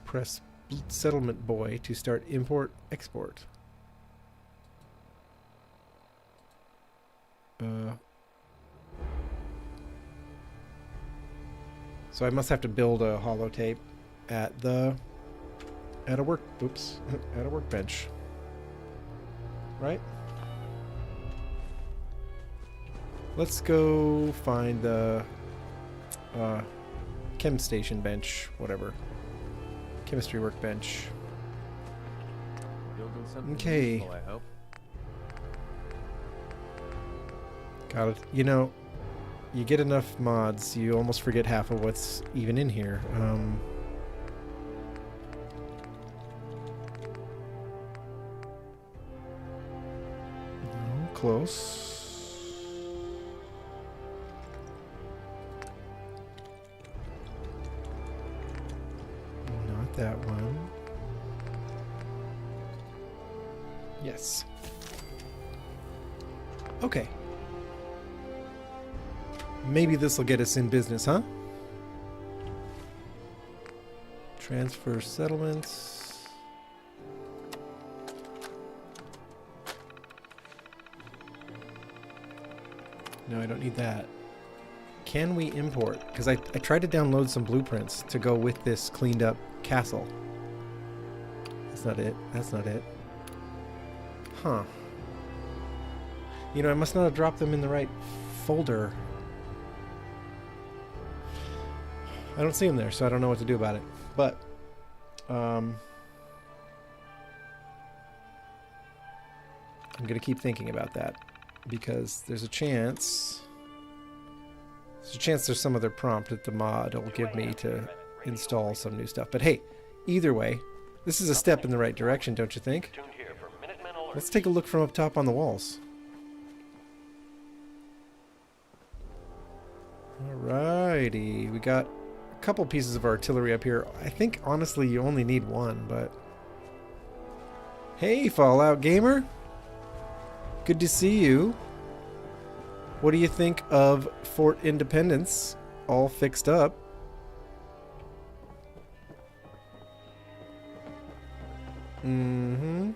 Press settlement boy to start import export. So I must have to build a holotape at a workbench. Right? Let's go find the chem station bench, whatever. Chemistry workbench. Okay. Useful, I hope. Got it. You know, you get enough mods, you almost forget half of what's even in here. No, close. Not that one. Yes. Okay. Maybe this will get us in business, huh? Transfer settlements. No, I don't need that. Can we import? Because I tried to download some blueprints to go with this cleaned up castle. That's not it. That's not it. Huh. You know, I must not have dropped them in the right folder. I don't see them there, so I don't know what to do about it. But, I'm going to keep thinking about that because there's a chance There's a chance there's some other prompt that the mod will give me to install some new stuff. But hey, either way, this is a step in the right direction, don't you think? Let's take a look from up top on the walls. Alrighty, we got a couple pieces of artillery up here. I think, honestly, you only need one, but... Hey, Fallout Gamer! Good to see you. What do you think of Fort Independence? All fixed up. Mm-hmm.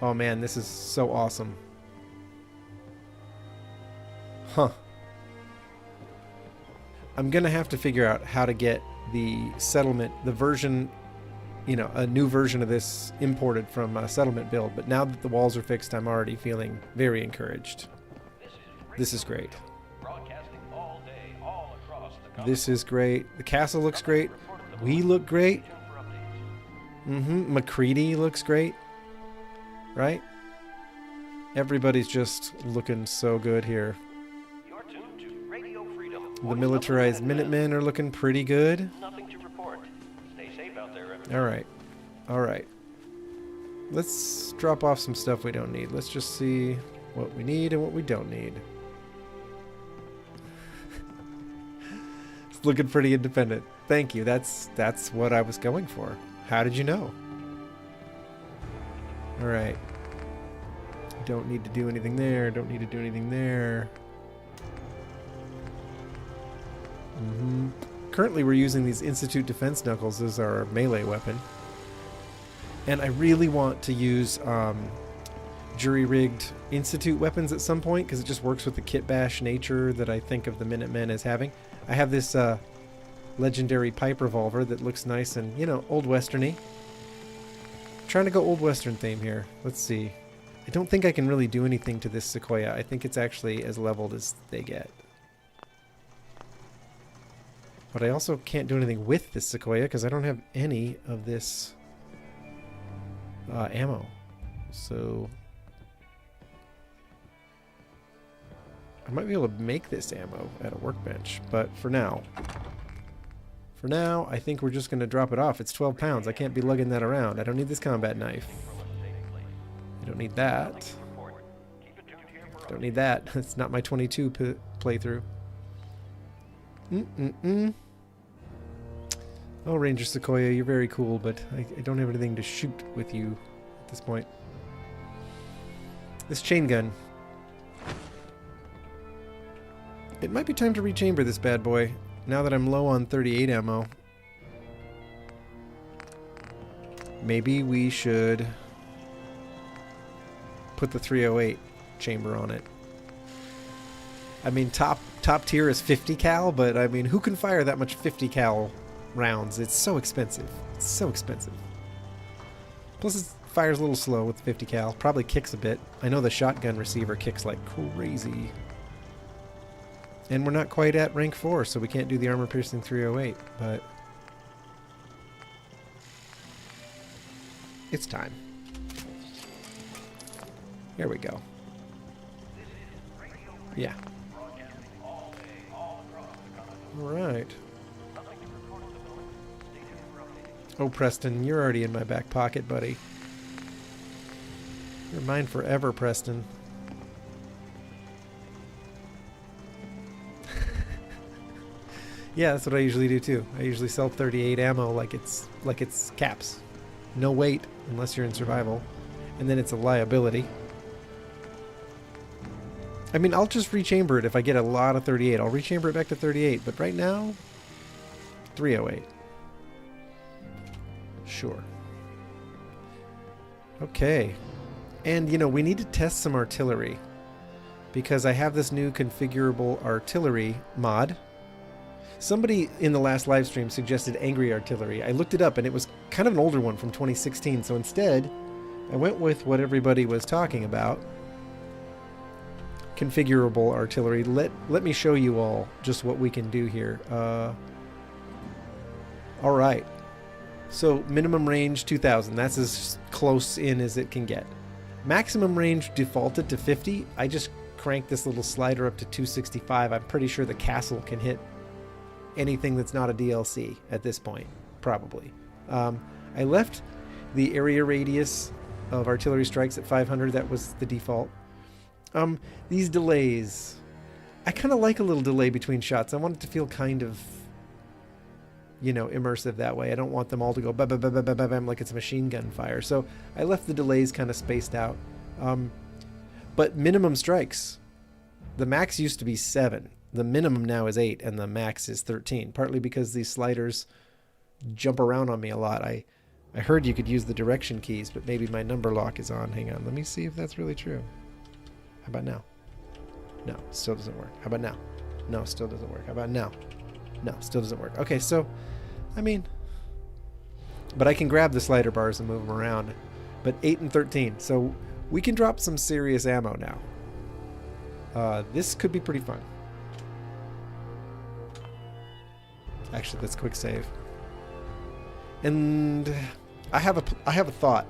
Oh man, this is so awesome. Huh. I'm gonna have to figure out how to get the settlement, the version, you know, a new version of this imported from a settlement build. But now that the walls are fixed, I'm already feeling very encouraged. This is great. This is great. The castle looks great. We look great. McCready looks great. Right? Everybody's just looking so good here. The militarized Minutemen are looking pretty good. Alright. Alright. Let's drop off some stuff we don't need. Let's just see what we need and what we don't need. It's looking pretty independent. Thank you. That's what I was going for. How did you know? Alright. Don't need to do anything there. Don't need to do anything there. Currently we're using these Institute Defense Knuckles as our melee weapon. And I really want to use jury-rigged Institute weapons at some point, because it just works with the kit bash nature that I think of the Minutemen as having. I have this legendary pipe revolver that looks nice and, you know, old westerny. Trying to go old western theme here. Let's see. I don't think I can really do anything to this Sequoia. I think it's actually as leveled as they get. But I also can't do anything with this Sequoia because I don't have any of this ammo. So I might be able to make this ammo at a workbench, but for now, I think we're just going to drop it off. It's 12 pounds. I can't be lugging that around. I don't need this combat knife. I don't need that. Don't need that. It's not my 22 playthrough. Oh, Ranger Sequoia, you're very cool, but I don't have anything to shoot with you at this point. This chain gun. It might be time to rechamber this bad boy, now that I'm low on 38 ammo. Maybe we should put the 308 chamber on it. I mean, top tier is 50 cal, but I mean, who can fire that much 50 cal rounds? It's so expensive. It's so expensive. Plus it fires a little slow with 50 cal. Probably kicks a bit. I know the shotgun receiver kicks like crazy. And we're not quite at rank 4, so we can't do the armor-piercing 308, but it's time. Here we go. Yeah. Alright. Oh, Preston, you're already in my back pocket, buddy. You're mine forever, Preston. Yeah, that's what I usually do too. I usually sell 38 ammo like it's caps. No weight unless you're in survival. And then it's a liability. I mean, I'll just rechamber it if I get a lot of 38. I'll rechamber it back to 38, but right now 308. Sure. Okay. And you know, we need to test some artillery because I have this new configurable artillery mod. Somebody in the last live stream suggested angry artillery. I looked it up and it was kind of an older one from 2016. So instead, I went with what everybody was talking about. Configurable artillery. Let me show you all just what we can do here. All right. So minimum range 2000. That's as close in as it can get. Maximum range defaulted to 50. I just crank this little slider up to 265, I'm pretty sure the castle can hit anything that's not a DLC at this point, probably. I left the area radius of artillery strikes at 500. That was the default. These delays, I kind of like a little delay between shots. I want it to feel kind of, you know, immersive that way. I don't want them all to go bam, bam, bam, bam, bam, bam, like it's a machine gun fire. So I left the delays kind of spaced out. But minimum strikes, the max used to be 7. The minimum now is 8, and the max is 13. Partly because these sliders jump around on me a lot. I heard you could use the direction keys, but maybe my number lock is on. Hang on, let me see if that's really true. How about now? No, still doesn't work. How about now? No, still doesn't work. How about now? No, still doesn't work. Okay, so, I mean, but I can grab the slider bars and move them around. But 8 and 13, so we can drop some serious ammo now. This could be pretty fun. Actually, let's quick save. And I have a thought.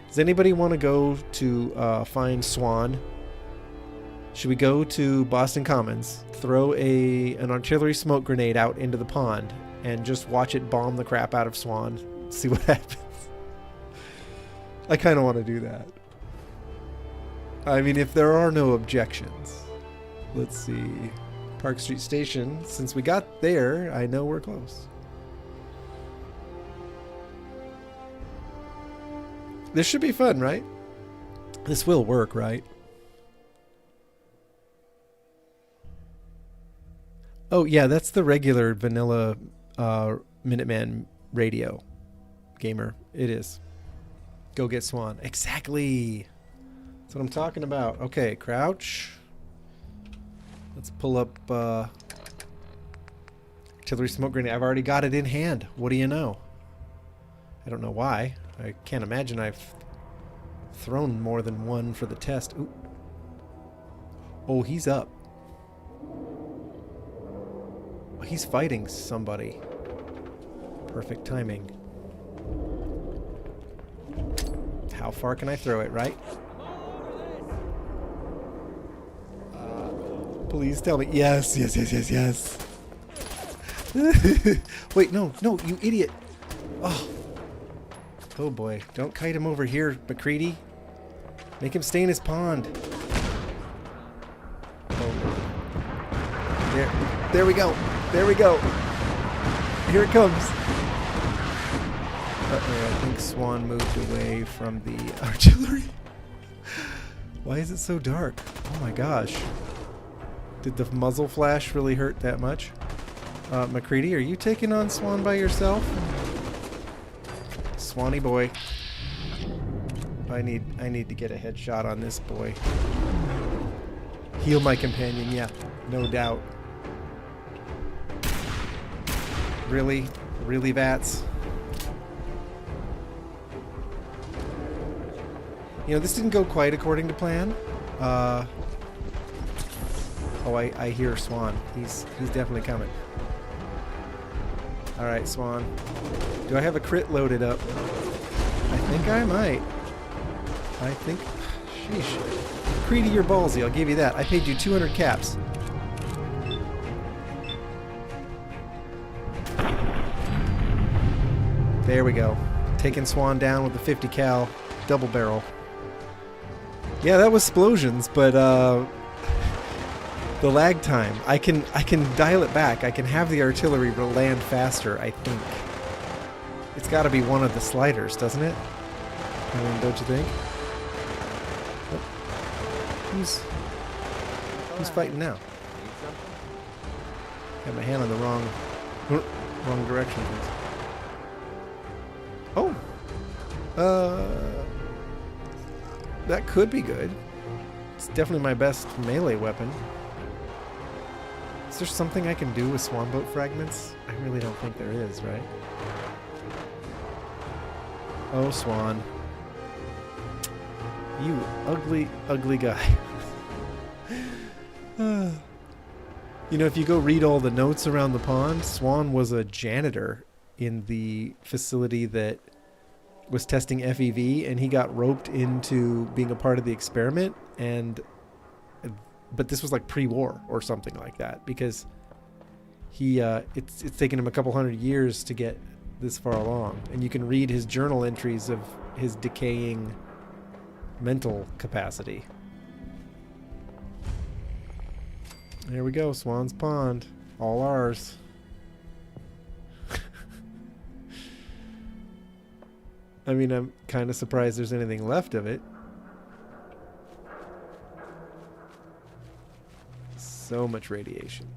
Does anybody want to go to find Swan? Should we go to Boston Commons, throw an artillery smoke grenade out into the pond, and just watch it bomb the crap out of Swan? See what happens. I kind of want to do that. I mean, if there are no objections. Let's see. Park Street Station. Since we got there, I know we're close. This should be fun, right? This will work, right? Oh, yeah, that's the regular vanilla Minuteman radio. Gamer. It is. Go get Swan. Exactly. That's what I'm talking about. Okay, crouch. Let's pull up artillery smoke grenade. I've already got it in hand. What do you know? I don't know why. I can't imagine I've thrown more than one for the test. Ooh. Oh, he's up. He's fighting somebody. Perfect timing. How far can I throw it, right? Please tell me. Yes, yes, yes, yes, yes. Wait, no, no, you idiot. Oh. Oh boy. Don't kite him over here, McCready. Make him stay in his pond. Oh. There we go. There we go. Here it comes. Uh-oh, I think Swan moved away from the artillery. Why is it so dark? Oh my gosh. Did the muzzle flash really hurt that much? McCready, are you taking on Swan by yourself? Swanee boy. I need to get a headshot on this boy. Heal my companion, yeah, no doubt. Really? Really, Vats? You know, this didn't go quite according to plan. Oh, I hear Swan. He's definitely coming. Alright, Swan. Do I have a crit loaded up? I think I might. I think... Sheesh. Creedy, you're ballsy. I'll give you that. I paid you 200 caps. There we go. Taking Swan down with a 50 cal double barrel. Yeah, that was explosions, but the lag time. I can dial it back. I can have the artillery land faster, I think. It's got to be one of the sliders, doesn't it? I mean, don't you think? Oh. Who's fighting now? Have my hand on the wrong direction. Oh. That could be good. It's definitely my best melee weapon. Is there something I can do with swan boat fragments? I really don't think there is, right? Oh, Swan. You ugly, ugly guy. You know, if you go read all the notes around the pond, Swan was a janitor in the facility that was testing FEV, and he got roped into being a part of the experiment, and but this was like pre-war or something like that, because he it's taken him a couple hundred years to get this far along, and you can read his journal entries of his decaying mental capacity. There we go, Swan's Pond, all ours. I mean, I'm kind of surprised there's anything left of it. So much radiation.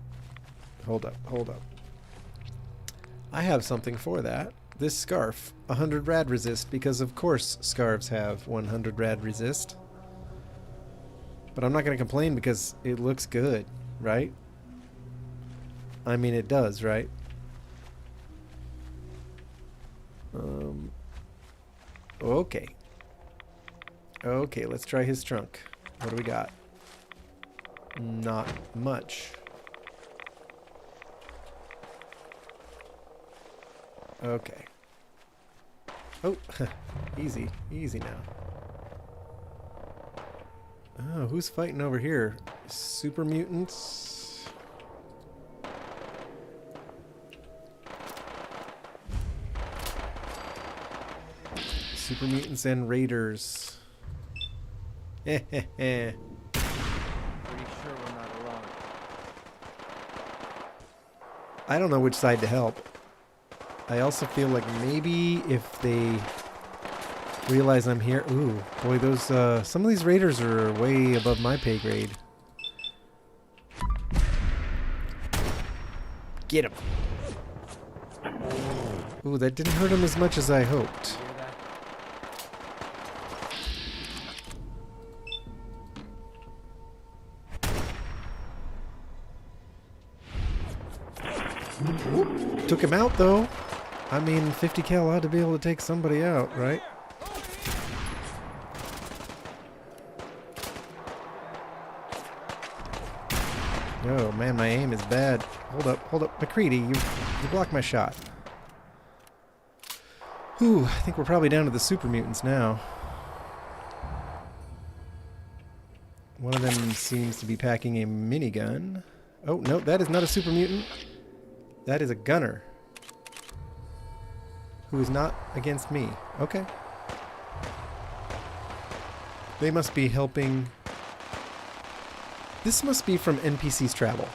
Hold up, hold up. I have something for that. This scarf, 100 rad resist, because of course scarves have 100 rad resist. But I'm not going to complain because it looks good, right? I mean, it does, right? Okay. Okay, let's try his trunk. What do we got? Not much. Okay. Oh, easy. Easy now. Oh, who's fighting over here? Super mutants? Super mutants and raiders. Pretty sure we're not alone. I don't know which side to help. I also feel like maybe if they realize I'm here... Ooh, boy, those... some of these raiders are way above my pay grade. Get him! Ooh, that didn't hurt him as much as I hoped. Oop, took him out, though. I mean, 50 cal ought to be able to take somebody out, right? Oh, man, my aim is bad. Hold up. McCready, you blocked my shot. Whew, I think we're probably down to the super mutants now. One of them seems to be packing a minigun. Oh, no, that is not a super mutant. That is a gunner. Who is not against me. Okay. They must be helping. This must be from NPC's Travel.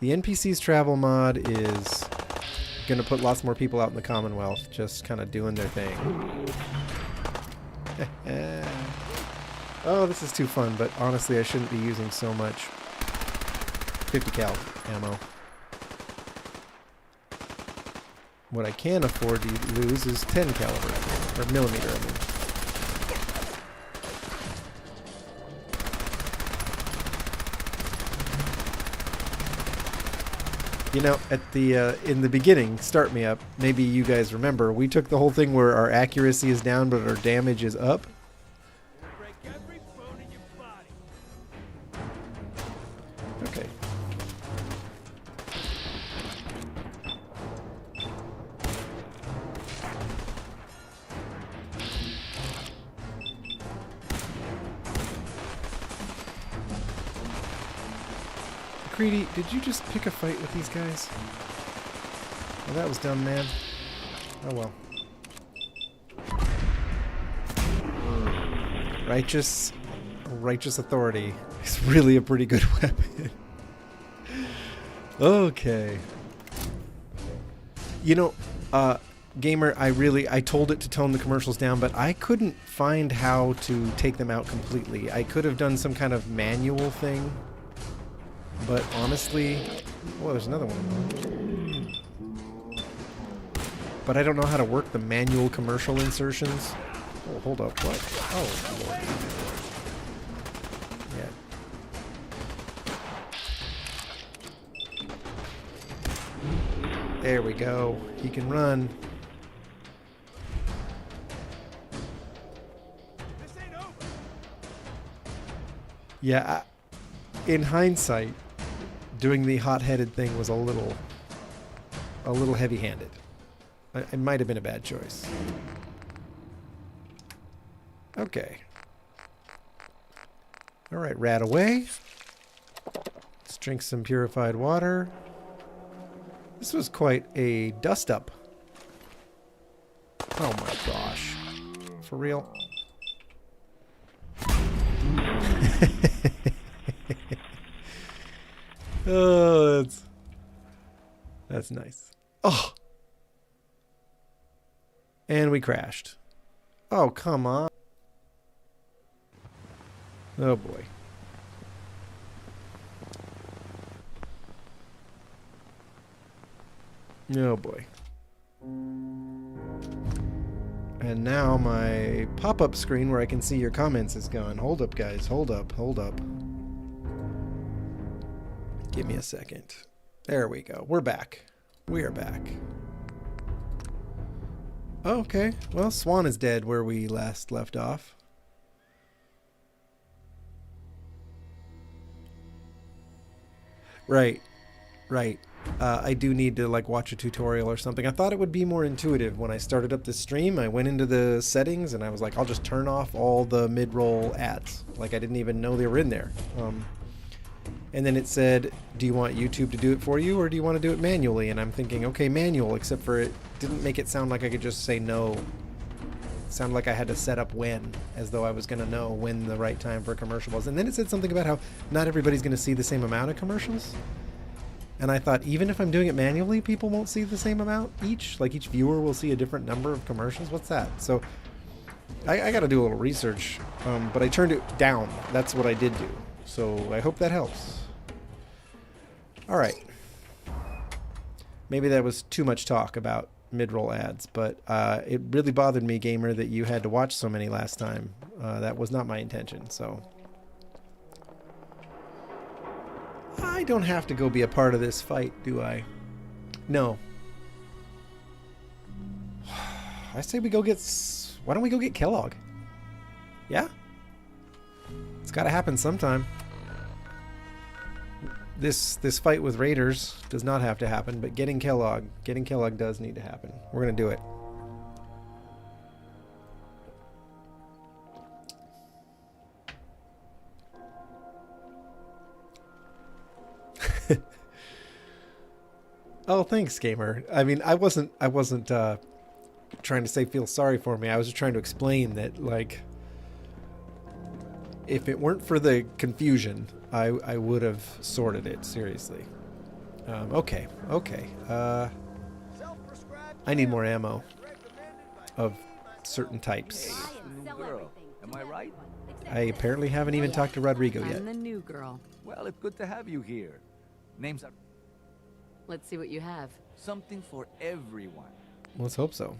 The NPC's Travel mod is going to put lots more people out in the Commonwealth just kind of doing their thing. Oh, this is too fun, but honestly I shouldn't be using so much 50 cal ammo. What I can afford to lose is 10 caliber, or millimeter, I mean. You know, at the in the beginning, Start Me Up, maybe you guys remember, we took the whole thing where our accuracy is down but our damage is up. Break every bone in your body. Okay. McCready, did you just pick a fight with these guys? Well, that was dumb, man. Oh well. Righteous authority is really a pretty good weapon. Okay. You know, Gamer, I told it to tone the commercials down, but I couldn't find how to take them out completely. I could have done some kind of manual thing. But honestly, well, there's another one. But I don't know how to work the manual commercial insertions. Oh, hold up, what? Oh, Lord. Yeah. There we go. He can run. This ain't over. Yeah, in hindsight, doing the hot-headed thing was a little heavy-handed. It might have been a bad choice. Okay. All right, rat away. Let's drink some purified water. This was quite a dust-up. Oh my gosh. For real? Oh, that's nice. Oh! And we crashed. Oh, come on. Oh boy. Oh boy. And now my pop-up screen where I can see your comments is gone. Hold up, guys. Hold up. Hold up. Give me a second. There we go. We're back. We're back. Okay. Well, Swan is dead where we last left off. Right. Right. I do need to like watch a tutorial or something. I thought it would be more intuitive when I started up this stream. I went into the settings and I was like, I'll just turn off all the mid-roll ads. Like I didn't even know they were in there. And then it said, do you want YouTube to do it for you or do you want to do it manually? And I'm thinking, okay, manual, except for it didn't make it sound like I could just say no. It sounded like I had to set up when, as though I was going to know when the right time for a commercial was. And then it said something about how not everybody's going to see the same amount of commercials. And I thought, even if I'm doing it manually, people won't see the same amount each? Like each viewer will see a different number of commercials? What's that? So I got to do a little research, but I turned it down. That's what I did do. So I hope that helps. All right. Maybe that was too much talk about mid-roll ads, but it really bothered me, gamer, that you had to watch so many last time. That was not my intention, so... I don't have to go be a part of this fight, do I? No. I say we go get... Why don't we go get Kellogg? Yeah? It's got to happen sometime. This fight with Raiders does not have to happen, but getting Kellogg does need to happen. We're going to do it. Oh, thanks, gamer. I mean, I wasn't trying to say feel sorry for me. I was just trying to explain that, like, if it weren't for the confusion, I would have sorted it, seriously. Okay. I need more ammo of certain types. Girl, am I right? I apparently haven't even talked to Rodrigo yet. I'm the new girl. Well, it's good to have you here. Names are Let's see what you have. something for everyone. Let's hope so.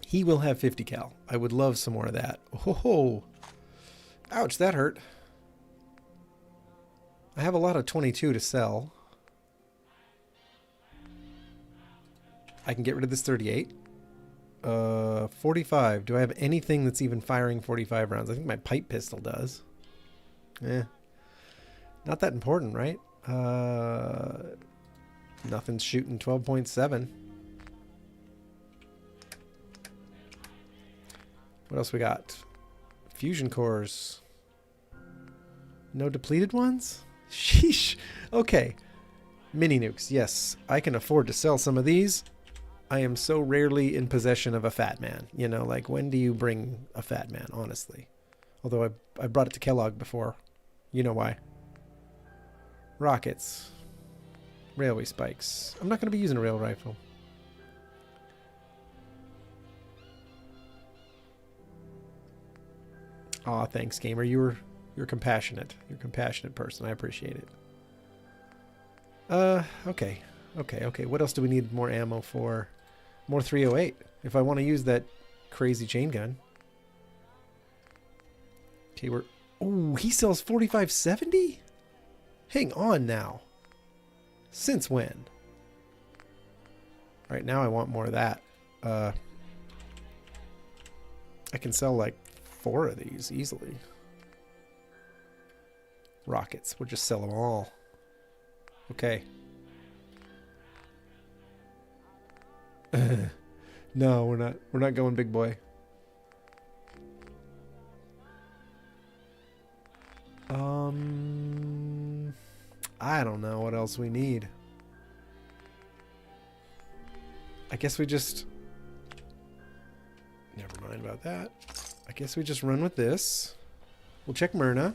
He will have 50 cal. I would love some more of that. Oh, ouch, that hurt. I have a lot of 22 to sell. I can get rid of this 38. 45. Do I have anything that's even firing 45 rounds? I think my pipe pistol does. Not that important, right? Nothing's shooting 12.7. What else we got? Fusion cores. No depleted ones? Sheesh. Okay. Mini nukes. Yes, I can afford to sell some of these. I am so rarely in possession of a fat man. You know, like, when do you bring a fat man, honestly? Although I brought it to Kellogg before. You know why. Rockets. Railway spikes. I'm not going to be using a rail rifle. Aw, thanks, gamer. You're compassionate. You're a compassionate person. I appreciate it. Okay. What else do we need more ammo for? More 308. If I want to use that crazy chain gun. Okay, ooh, he sells 4570? Hang on now. Since when? Alright, now I want more of that. I can sell like 4 of these easily. Rockets. We'll just sell them all. Okay. No, we're not going big boy. I don't know what else we need. I guess we just... Never mind about that. I guess we just run with this. We'll check Myrna.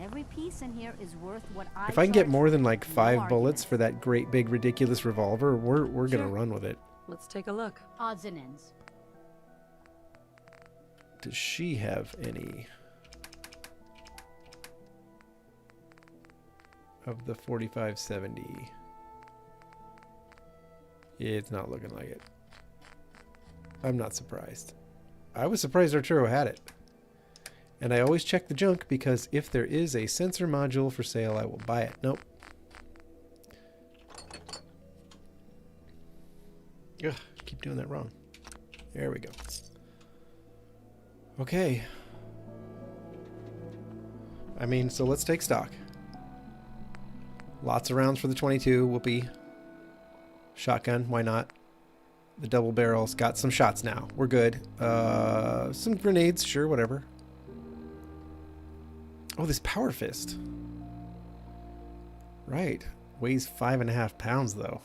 Every piece in here is worth what I If I can get charge more than for. like No 5 bullets arguments. for that great big ridiculous revolver, we're gonna run with it. Let's take a look. Odds and ends. Does she have any of the 4570? It's not looking like it. I'm not surprised. I was surprised Arturo had it. And I always check the junk because if there is a sensor module for sale, I will buy it. Nope. Ugh, keep doing that wrong. There we go. Okay. I mean, so let's take stock. Lots of rounds for the 22. Whoopee. Shotgun, why not? The double barrels. Got some shots now. We're good. Some grenades, sure, whatever. Oh, this power fist. Right. Weighs 5.5 pounds, though.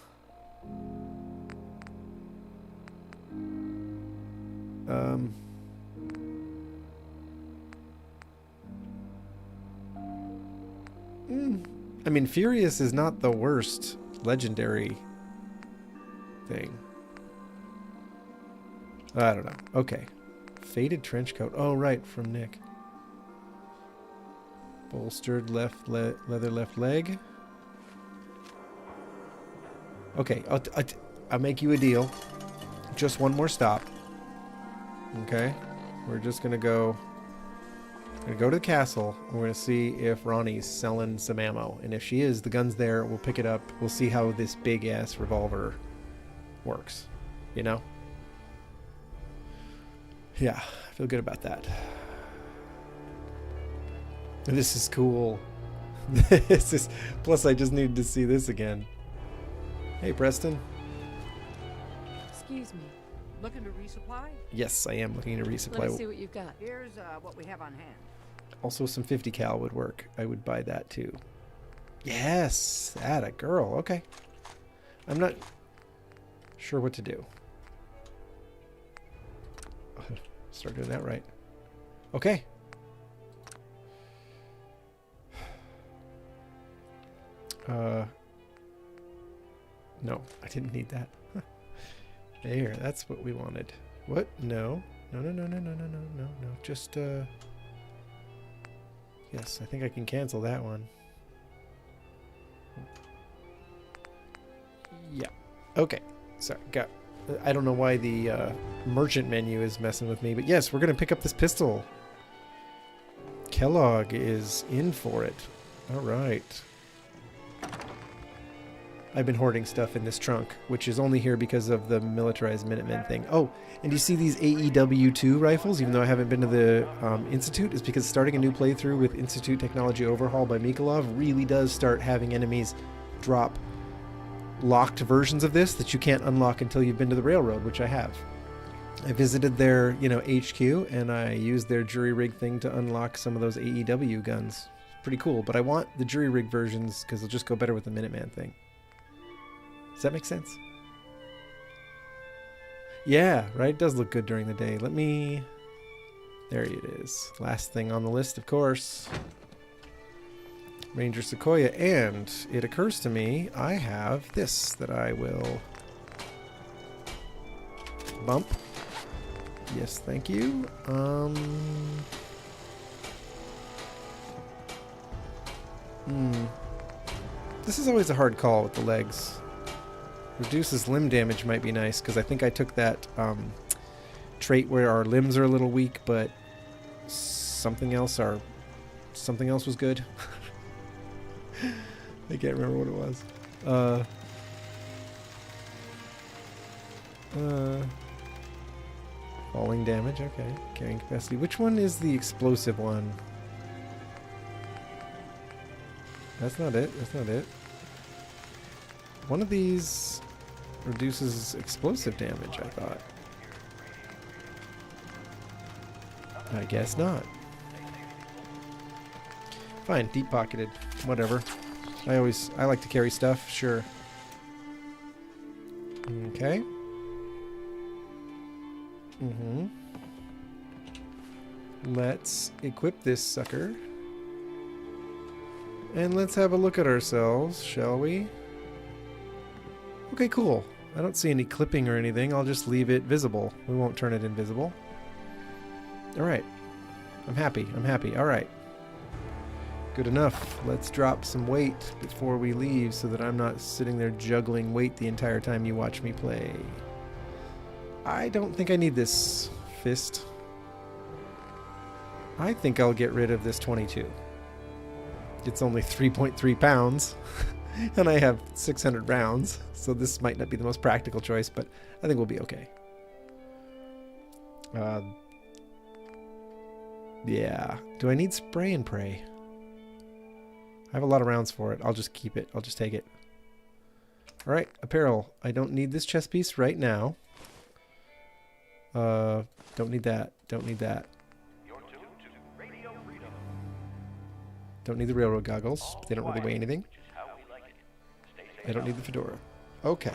I mean, Furious is not the worst legendary thing. I don't know. Okay. Faded trench coat. Oh, right, from Nick. Bolstered leather left leg. Okay, I'll make you a deal. Just one more stop. Okay? We're just gonna go... We're gonna go to the castle, and we're gonna see if Ronnie's selling some ammo. And if she is, the gun's there, we'll pick it up. We'll see how this big-ass revolver works. You know? Yeah, I feel good about that. This is cool. This is... Plus, I just needed to see this again. Hey, Preston. Excuse me. Looking to resupply? Yes, I am looking to resupply. Let me see what you've got. Here's what we have on hand. Also, some 50 cal would work. I would buy that too. Yes, that a girl. Okay. I'm not sure what to do. Start doing that right. Okay. No, I didn't need that. There, that's what we wanted. What? No. No. Just, yes, I think I can cancel that one. Yeah. Okay. Sorry, I don't know why the merchant menu is messing with me, but yes, we're going to pick up this pistol. Kellogg is in for it. All right. I've been hoarding stuff in this trunk, which is only here because of the militarized Minutemen thing. Oh, and you see these AEW2 rifles, even though I haven't been to the Institute, is because starting a new playthrough with Institute Technology Overhaul by Mikolov really does start having enemies drop locked versions of this that you can't unlock until you've been to the railroad, which I have. I visited their, HQ, and I used their jury rig thing to unlock some of those AEW guns. Pretty cool, but I want the jury rig versions because they'll just go better with the Minuteman thing. Does that make sense? Yeah, right? It does look good during the day. Let me... There it is. Last thing on the list, of course. Ranger Sequoia. And it occurs to me I have this that I will... bump. Yes, thank you. This is always a hard call with the legs. Reduces limb damage might be nice, because I think I took that trait where our limbs are a little weak, but something else was good. I can't remember what it was. Falling damage, okay. Carrying capacity. Which one is the explosive one? That's not it. One of these reduces explosive damage, I thought. I guess not. Fine, deep pocketed. Whatever. I like to carry stuff, sure. Okay. Let's equip this sucker. And let's have a look at ourselves, shall we? Okay, cool. I don't see any clipping or anything. I'll just leave it visible. We won't turn it invisible. Alright. I'm happy. I'm happy. Alright. Good enough. Let's drop some weight before we leave so that I'm not sitting there juggling weight the entire time you watch me play. I don't think I need this fist. I think I'll get rid of this 22. It's only 3.3 pounds, and I have 600 rounds, so this might not be the most practical choice, but I think we'll be okay. Yeah. Do I need spray and pray? I have a lot of rounds for it. I'll just keep it. I'll just take it. Alright, apparel. I don't need this chest piece right now. Don't need that. Don't need that. Don't need the railroad goggles. They don't really weigh anything. I don't need the fedora. Okay.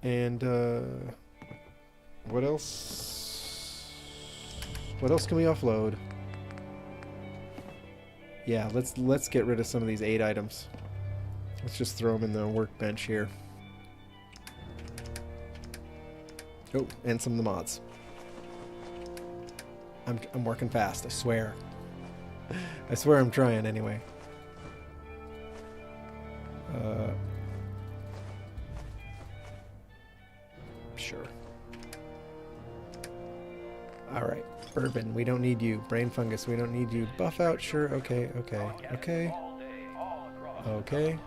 And, what else? What else can we offload? Yeah, let's get rid of some of these 8 items. Let's just throw them in the workbench here. Oh, and some of the mods. I'm working fast, I swear. I swear I'm trying anyway. Sure. Alright. Bourbon, we don't need you. Brain fungus, we don't need you. Buff out, sure. Okay, okay, okay. Okay.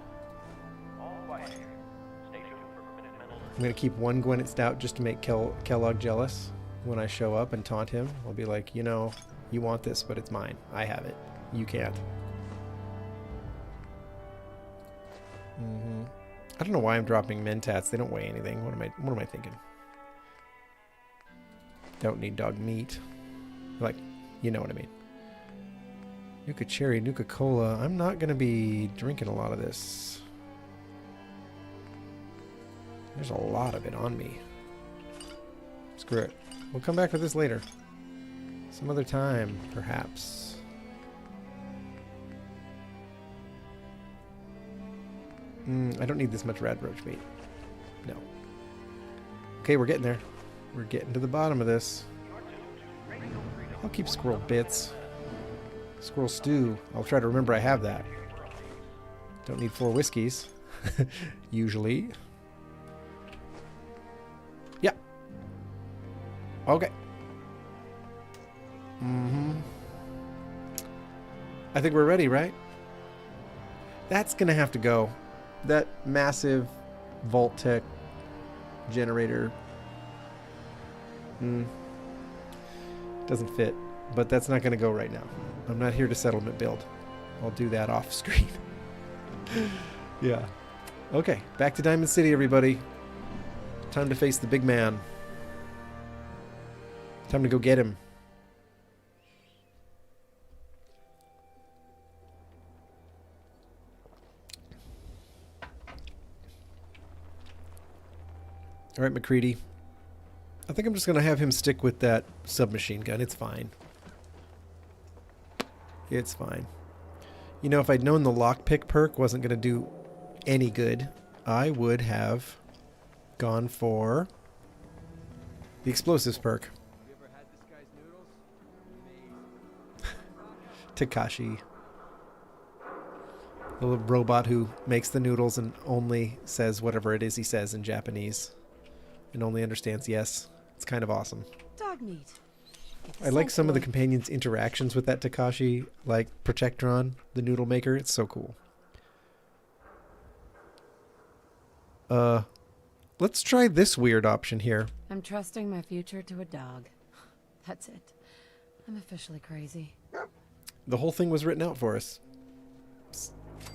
I'm going to keep one Gwinnett Stout just to make Kellogg jealous when I show up and taunt him. I'll be like, you know, you want this, but it's mine. I have it. You can't. I don't know why I'm dropping mentats. They don't weigh anything. What am I thinking? Don't need dog meat. Like, you know what I mean. Nuka Cherry, Nuka Cola. I'm not going to be drinking a lot of this. There's a lot of it on me. Screw it. We'll come back for this later. Some other time, perhaps. I don't need this much rad roach meat. No. Okay, we're getting there. We're getting to the bottom of this. I'll keep squirrel bits. Squirrel stew. I'll try to remember I have that. Don't need 4 whiskeys. Usually. Yeah. Okay. I think we're ready, right? That's gonna have to go. That massive Vault-Tec generator doesn't fit, but that's not gonna go right now. I'm not here to settlement build. I'll do that off screen. Yeah. Okay, back to Diamond City, everybody. Time to face the big man. Time to go get him. All right, McCready. I think I'm just going to have him stick with that submachine gun. It's fine. It's fine. You know, if I'd known the lockpick perk wasn't going to do any good, I would have gone for the explosives perk. Have you ever had this guy's noodles? Takashi. The little robot who makes the noodles and only says whatever it is he says in Japanese. And only understands yes. It's kind of awesome. Dog meat. I like some of the companions' interactions with that Takashi, like Protectron, the noodle maker. It's so cool. Let's try this weird option here. I'm trusting my future to a dog. That's it. I'm officially crazy. The whole thing was written out for us.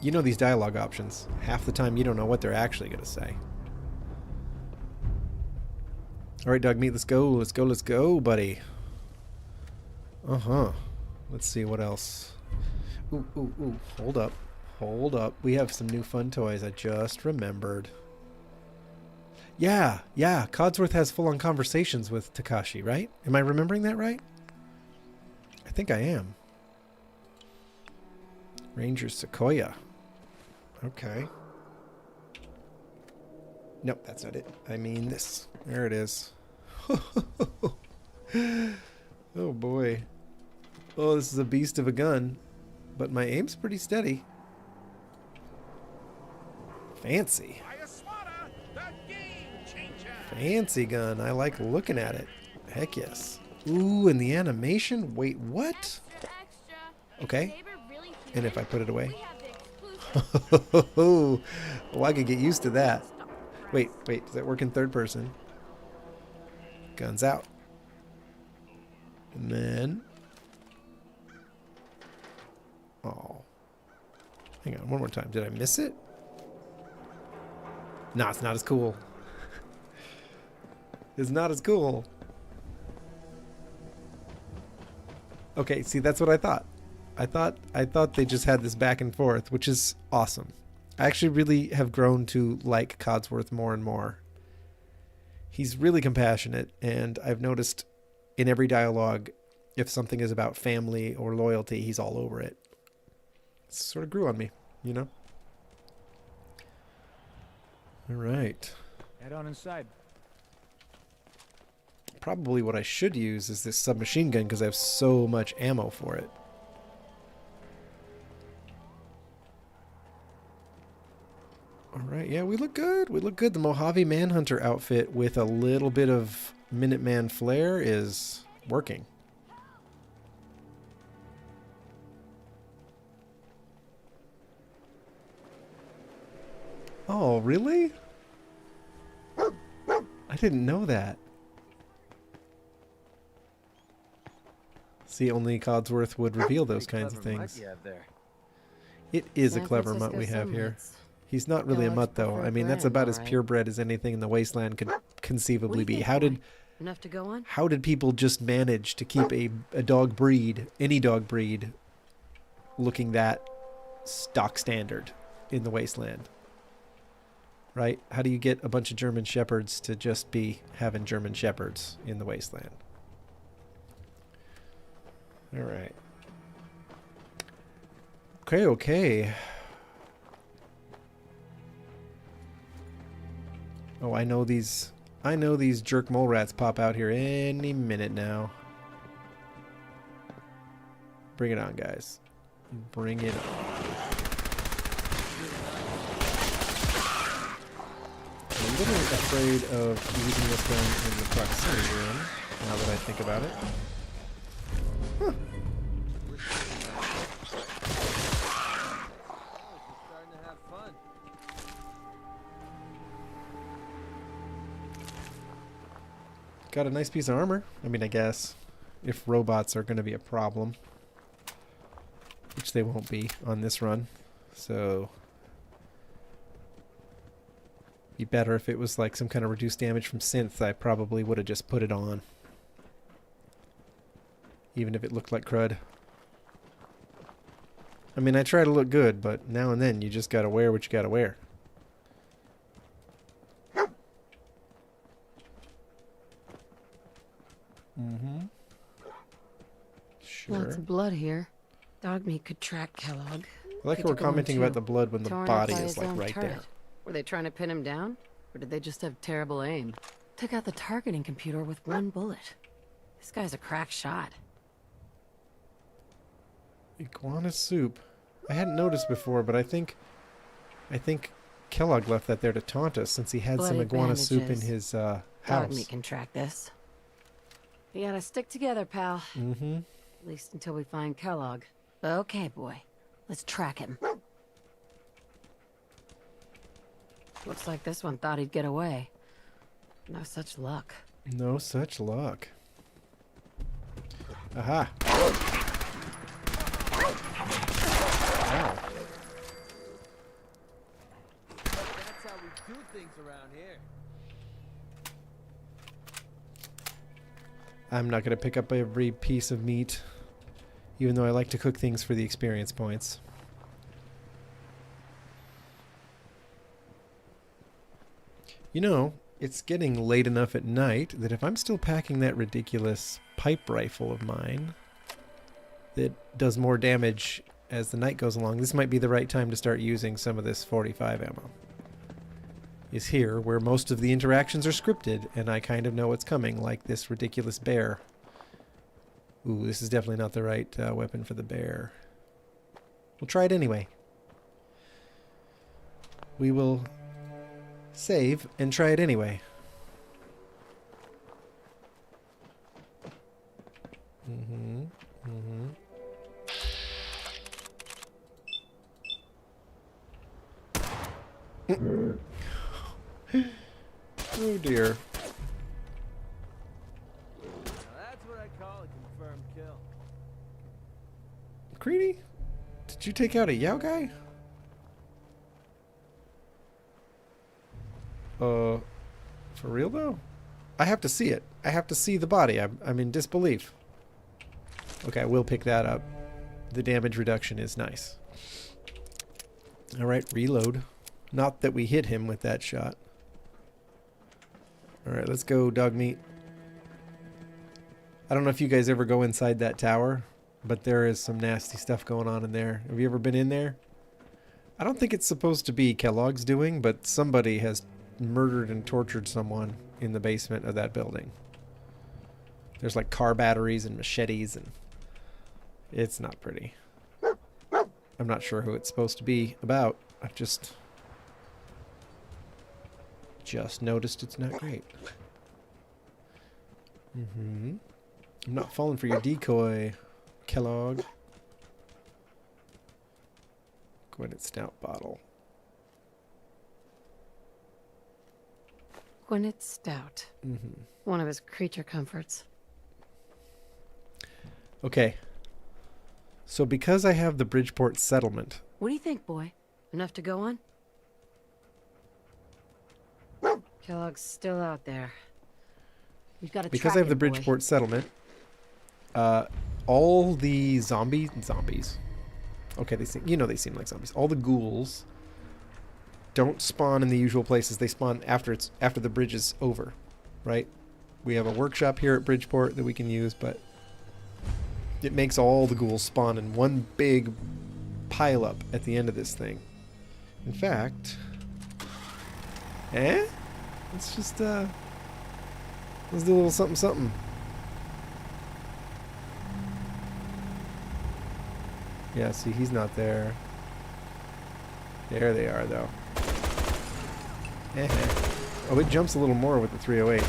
You know these dialogue options. Half the time you don't know what they're actually going to say. Alright, dog meat, let's go. Let's go, let's go, buddy. Uh-huh. Let's see what else. Ooh, ooh, ooh. Hold up. Hold up. We have some new fun toys. I just remembered. Yeah, yeah. Codsworth has full-on conversations with Takashi, right? Am I remembering that right? I think I am. Ranger Sequoia. Okay. Nope, that's not it. I mean this. There it is. Oh boy. Oh, this is a beast of a gun. But my aim's pretty steady. Fancy. Fancy gun. I like looking at it. Heck yes. Ooh, and the animation? Wait, what? Okay. And if I put it away? Oh, I could get used to that. Wait, does that work in third person? Guns out. And then... Oh. Hang on, one more time. Did I miss it? No, it's not as cool. It's not as cool. Okay, see, that's what I thought. I thought they just had this back and forth, which is awesome. I actually really have grown to like Codsworth more and more. He's really compassionate, and I've noticed in every dialogue, if something is about family or loyalty, he's all over it. It sort of grew on me, you know? All right. Head on inside. Probably what I should use is this submachine gun because I have so much ammo for it. Alright, yeah, we look good. We look good. The Mojave Manhunter outfit with a little bit of Minuteman flair is working. Oh, really? I didn't know that. See, only Codsworth would reveal those kinds of things. It is a clever mutt we have here. He's not really a mutt, though. I mean, that's about as purebred as anything in the wasteland could conceivably be. How did people just manage to keep a dog breed, any dog breed, looking that stock standard in the wasteland? Right? How do you get a bunch of German Shepherds to just be having German Shepherds in the wasteland? All right. Okay. Oh, I know these jerk mole rats pop out here any minute now. Bring it on, guys. Bring it on. I'm a little afraid of using this gun in the proximity room, now that I think about it. Huh. Got a nice piece of armor. I mean, I guess if robots are going to be a problem, which they won't be on this run, so be better if it was like some kind of reduced damage from synth. I probably would have just put it on, even if it looked like crud. I mean, I try to look good, but now and then you just gotta wear what you gotta wear. Mm-hmm. Sure. Lots of blood here. Dog meat could track Kellogg. I like how we're commenting about the blood when the body is like right there. Were they trying to pin him down? Or did they just have terrible aim? Took out the targeting computer with one bullet. This guy's a crack shot. Iguana soup. I hadn't noticed before, but I think Kellogg left that there to taunt us since he had some iguana soup in his house. Dog meat can track this. You gotta stick together, pal. Mm-hmm. At least until we find Kellogg. Okay, boy. Let's track him. Looks like this one thought he'd get away. No such luck. No such luck. Aha. Wow. That's how we do things around here. I'm not going to pick up every piece of meat. Even though I like to cook things for the experience points. You know, it's getting late enough at night that if I'm still packing that ridiculous pipe rifle of mine that does more damage as the night goes along, this might be the right time to start using some of this 45 ammo. Is here where most of the interactions are scripted and I kind of know what's coming, like this ridiculous bear. Ooh, this is definitely not the right weapon for the bear. We'll try it anyway. We will save and try it anyway. Oh dear. That's what I call a confirmed kill. Creedy? Did you take out a Yao guy? For real though? I have to see it. I have to see the body. I'm in disbelief. Okay, I will pick that up. The damage reduction is nice. Alright, reload. Not that we hit him with that shot. Alright, let's go, dog meat. I don't know if you guys ever go inside that tower, but there is some nasty stuff going on in there. Have you ever been in there? I don't think it's supposed to be Kellogg's doing, but somebody has murdered and tortured someone in the basement of that building. There's like car batteries and machetes, and it's not pretty. I'm not sure who it's supposed to be about. I've just noticed it's not great. I'm not falling for your decoy, Kellogg. Gwinnett Stout bottle. Gwinnett Stout. One of his creature comforts. Okay. So because I have the Bridgeport settlement... What do you think, boy? Enough to go on? Kellogg's still out there. We've got to Because I have the Bridgeport settlement, all the zombies... Okay, they seem like zombies. All the ghouls don't spawn in the usual places. They spawn after the bridge is over, right? We have a workshop here at Bridgeport that we can use, but it makes all the ghouls spawn in one big pile up at the end of this thing. In fact, let's just let's do a little something. Yeah, see, he's not there. There they are, though. Oh, it jumps a little more with the 308.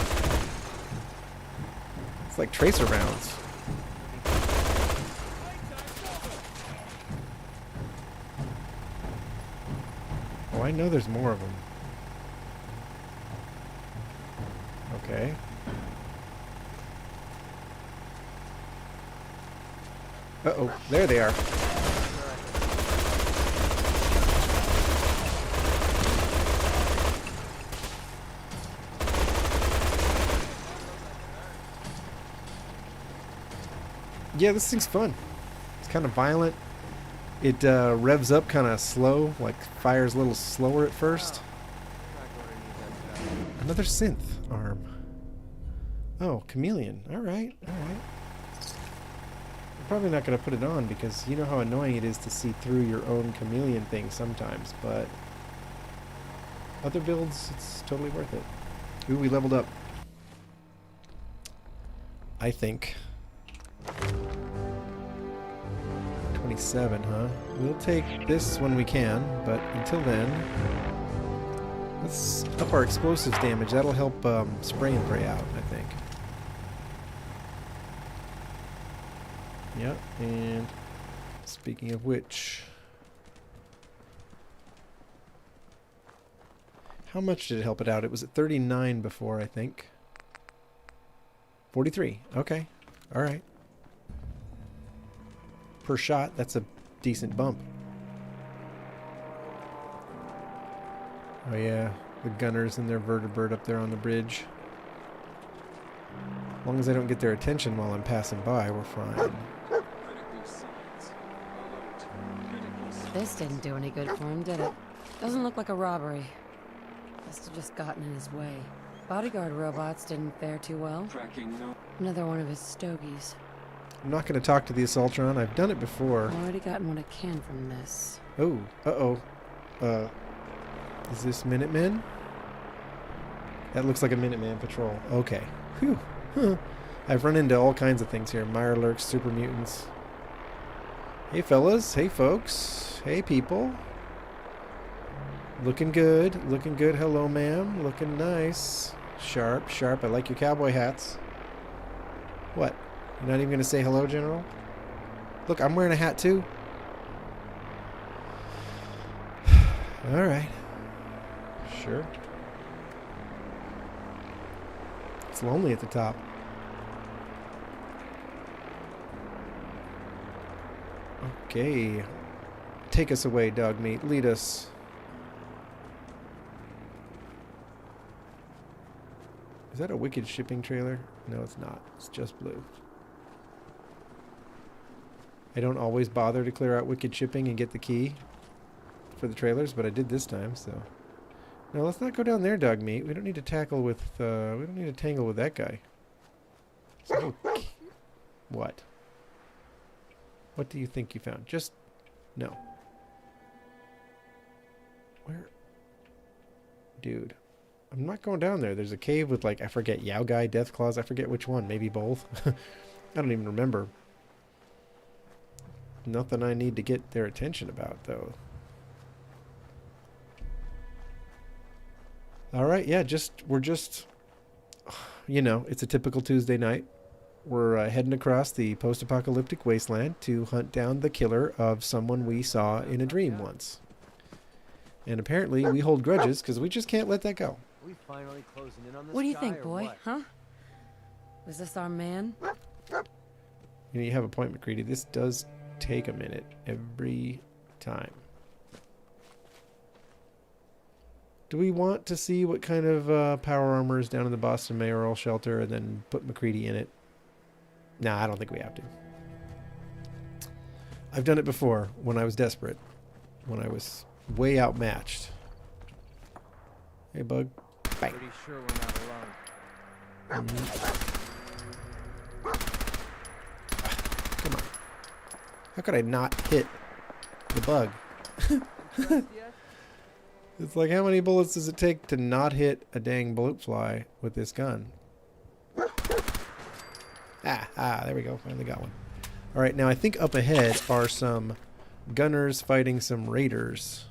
It's like tracer rounds. Oh, I know there's more of them. Okay. Uh-oh, there they are. Yeah, this thing's fun. It's kind of violent. It revs up kind of slow, like fires a little slower at first. Another synth arm. Oh, chameleon. Alright, alright. I'm probably not going to put it on because you know how annoying it is to see through your own chameleon thing sometimes, but other builds, it's totally worth it. Ooh, we leveled up. I think. 27, huh? We'll take this when we can, but until then, let's up our explosives damage. That'll help spray and pray out, I think. Yep, and speaking of which, how much did it help it out? It was at 39 before, I think. 43. Okay. All right. Per shot, that's a decent bump. Oh yeah, the gunners and their vertibird up there on the bridge. As long as I don't get their attention while I'm passing by, we're fine. This didn't do any good for him, did it? Doesn't look like a robbery. Must have just gotten in his way. Bodyguard robots didn't fare too well. Another one of his stogies. I'm not going to talk to the Assaultron. I've done it before. I've already gotten what I can from this. Oh, uh-oh. Is this Minutemen? That looks like a Minuteman patrol. Okay. Whew. Huh. I've run into all kinds of things here. Mirelurks, super mutants. Hey, fellas. Hey, folks. Hey, people. Looking good. Looking good. Hello, ma'am. Looking nice. Sharp, sharp. I like your cowboy hats. What? You're not even going to say hello, General? Look, I'm wearing a hat, too. All right. Sure. It's lonely at the top. Okay. Take us away, dog meat. Lead us. Is that a Wicked shipping trailer? No, it's not. It's just blue. I don't always bother to clear out Wicked shipping and get the key for the trailers, but I did this time, so. No, let's not go down there, dog meat. We don't need to tackle with, we don't need to tangle with that guy. So, what? What do you think you found? Just, no. Where? Dude. I'm not going down there. There's a cave with, like, I forget, Yao Guy, Death Claws. I forget which one. Maybe both. I don't even remember. Nothing I need to get their attention about, though. Alright, yeah, we're just, you know, it's a typical Tuesday night. We're heading across the post-apocalyptic wasteland to hunt down the killer of someone we saw in a dream once. And apparently we hold grudges because we just can't let that go. We finally closing in on this What do you guy think, or boy? what? Huh? Was this our man? You know, you have a point, McCready. This does take a minute every time. Do we want to see what kind of power armor is down in the Boston mayoral shelter and then put McCready in it? Nah, I don't think we have to. I've done it before when I was desperate. When I was way outmatched. Hey, bug. Bang. Pretty sure we're not alone. Come on. How could I not hit the bug? It's like, how many bullets does it take to not hit a dang bloat fly with this gun? There we go. Finally got one. All right, now I think up ahead are some gunners fighting some raiders.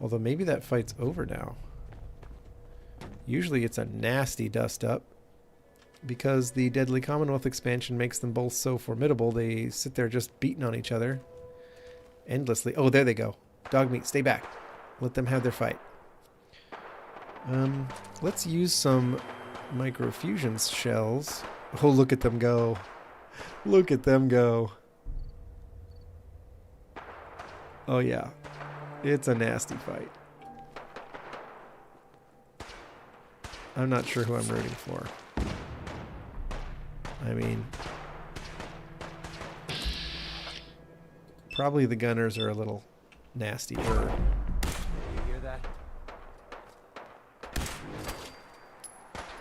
Although maybe that fight's over now. Usually it's a nasty dust-up because the Deadly Commonwealth expansion makes them both so formidable they sit there just beating on each other endlessly. Oh, there they go. Dog meat, stay back. Let them have their fight. Let's use some microfusion shells. Oh, look at them go. Look at them go. Oh, yeah. It's a nasty fight. I'm not sure who I'm rooting for. I mean, probably the gunners are a little nastier. You hear that?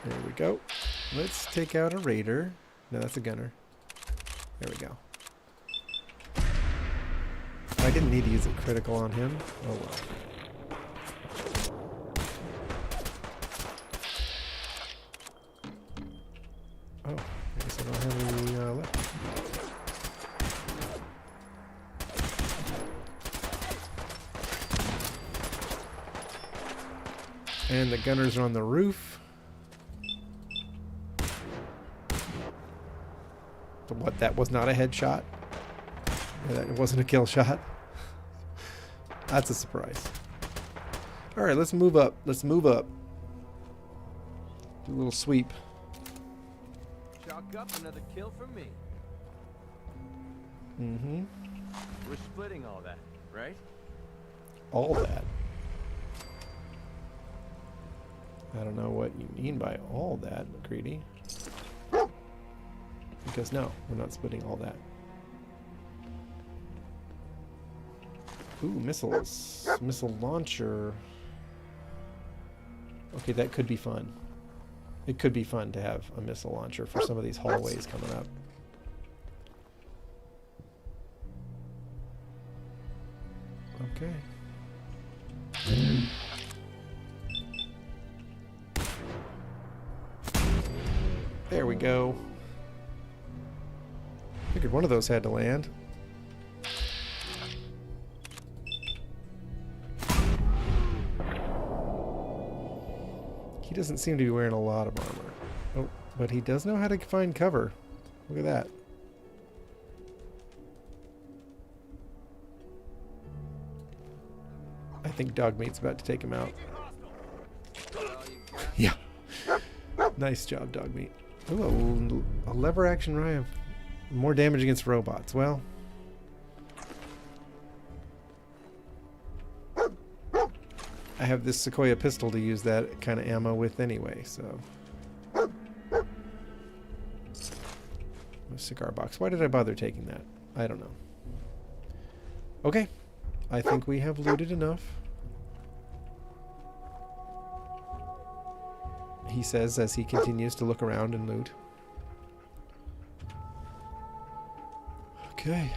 There we go. Let's take out a raider. No, that's a gunner. There we go. I didn't need to use a critical on him. Oh well. Oh, I guess I don't have any left. And the gunners are on the roof. What, that was not a headshot? That wasn't a kill shot? That's a surprise. Alright, let's move up. Let's move up. Do a little sweep. Chalk up another kill for me. Mm-hmm. We're splitting all that, right? All that. I don't know what you mean by all that, McCready. Because no, we're not splitting all that. Ooh, missiles. Missile launcher. Okay, that could be fun. It could be fun to have a missile launcher for some of these hallways coming up. Okay. There we go. Figured one of those had to land. He doesn't seem to be wearing a lot of armor. Oh, but he does know how to find cover. Look at that. I think Dogmeat's about to take him out. Yeah. Nice job, Dogmeat. Ooh, a lever action rifle. More damage against robots. Well, I have this Sequoia pistol to use that kind of ammo with anyway, so. A cigar box. Why did I bother taking that? I don't know. Okay. I think we have looted enough. He says as he continues to look around and loot. Okay.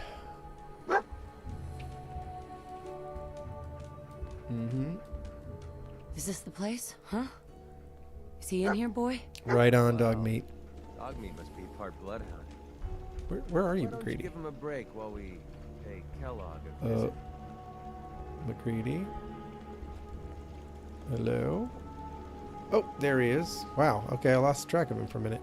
Mm-hmm. Is this the place? Huh? Is he in here, boy? Right on, Dogmeat. Dogmeat must be part bloodhound. Where are you, Why don't McCready? give him a break while we pay Kellogg a visit? McCready? Hello? Oh, there he is. Wow, okay, I lost track of him for a minute.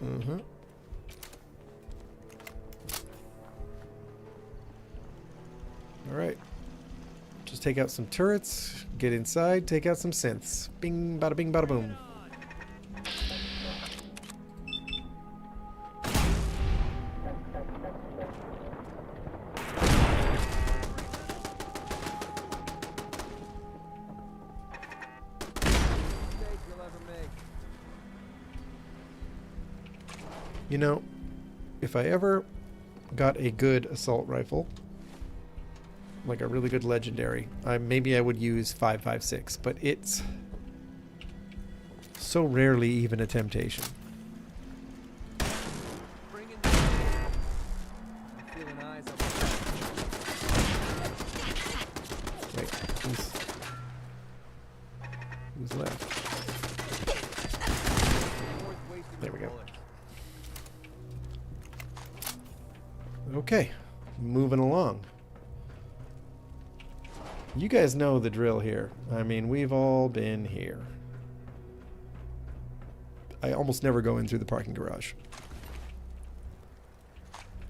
Mm-hmm. Alright. Just take out some turrets, get inside, take out some synths. Bing, bada bing, bada boom. You know, if I ever got a good assault rifle, like a really good legendary, maybe I would use 5.56, but it's so rarely even a temptation. Wait, who's left? There we go. Okay, moving along. You guys know the drill here. I mean, we've all been here. I almost never go in through the parking garage.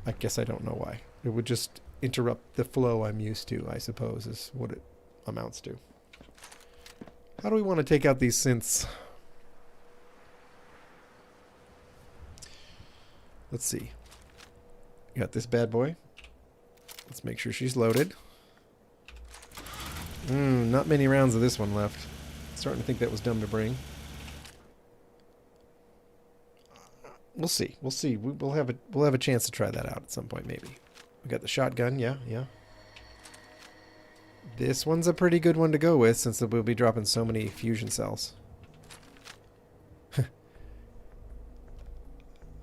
I guess I don't know why. It would just interrupt the flow I'm used to, I suppose, is what it amounts to. How do we want to take out these synths? Let's see. Got this bad boy. Let's make sure she's loaded. Not many rounds of this one left. Starting to think that was dumb to bring. We'll see. We'll see. We'll have a chance to try that out at some point, maybe. We got the shotgun. Yeah. This one's a pretty good one to go with since we'll be dropping so many fusion cells.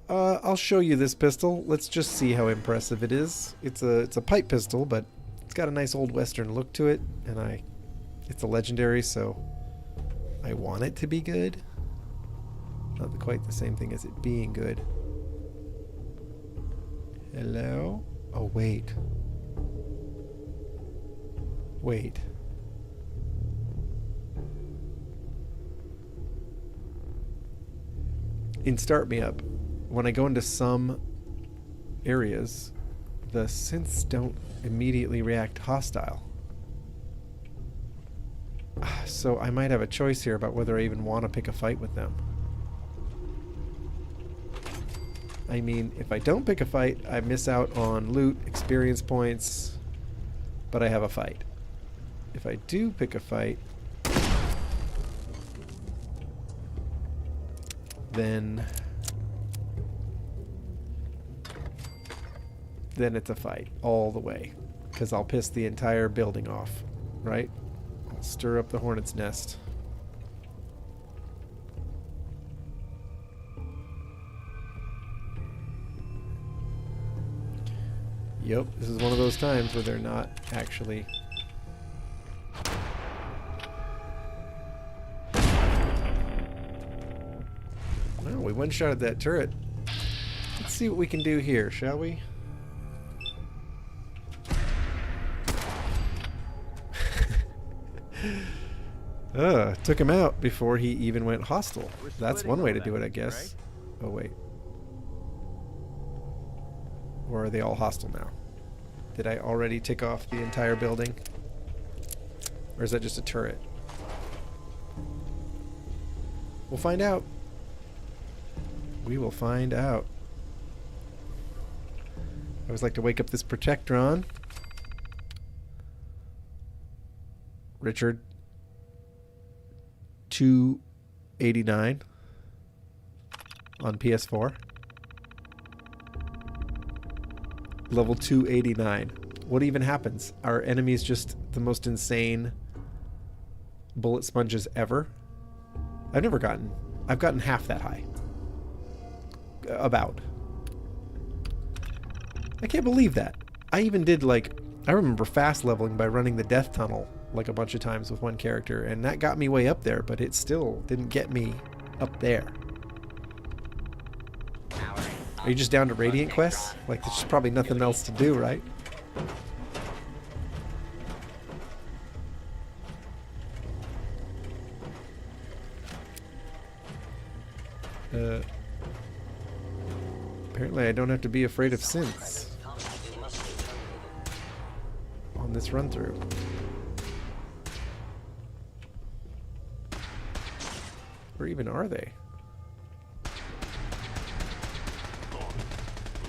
I'll show you this pistol. Let's just see how impressive it is. It's a pipe pistol, but it's got a nice old western look to it, and it's a legendary, so I want it to be good. Not quite the same thing as it being good. Hello? Oh, wait. Wait. In Start Me Up, when I go into some areas, the synths don't immediately react hostile. So I might have a choice here about whether I even want to pick a fight with them. I mean, if I don't pick a fight, I miss out on loot, experience points, but I have a fight. If I do pick a fight, then then it's a fight all the way. Because I'll piss the entire building off, right? I'll stir up the hornet's nest. Yep, this is one of those times where they're not actually... Well, we one-shotted that turret. Let's see what we can do here, shall we? Took him out before he even went hostile. That's one way to do it, I guess. Oh, wait. Or are they all hostile now? Did I already tick off the entire building? Or is that just a turret? We'll find out. We will find out. I always like to wake up this Protectron. Richard. 289 on PS4. Level 289. What even happens? Are enemies just the most insane bullet sponges ever? I've gotten half that high. About. I can't believe that. I even did, like, I remember fast leveling by running the death tunnel like a bunch of times with one character, and that got me way up there, but it still didn't get me up there. Are you just down to Radiant quests? Like, there's probably nothing else to do, right? Apparently I don't have to be afraid of synths on this run-through. Or even are they?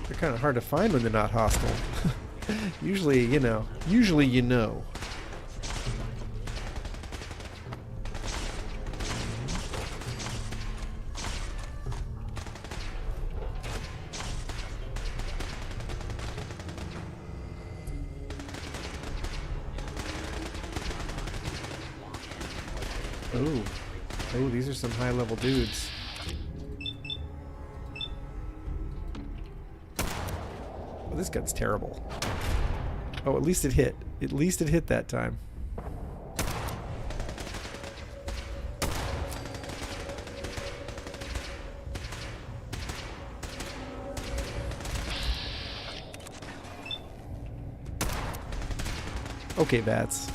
They're kind of hard to find when they're not hostile. Usually, you know. Oh, these are some high-level dudes. Oh, this gun's terrible. Oh, at least it hit. At least it hit that time. Okay, Bats.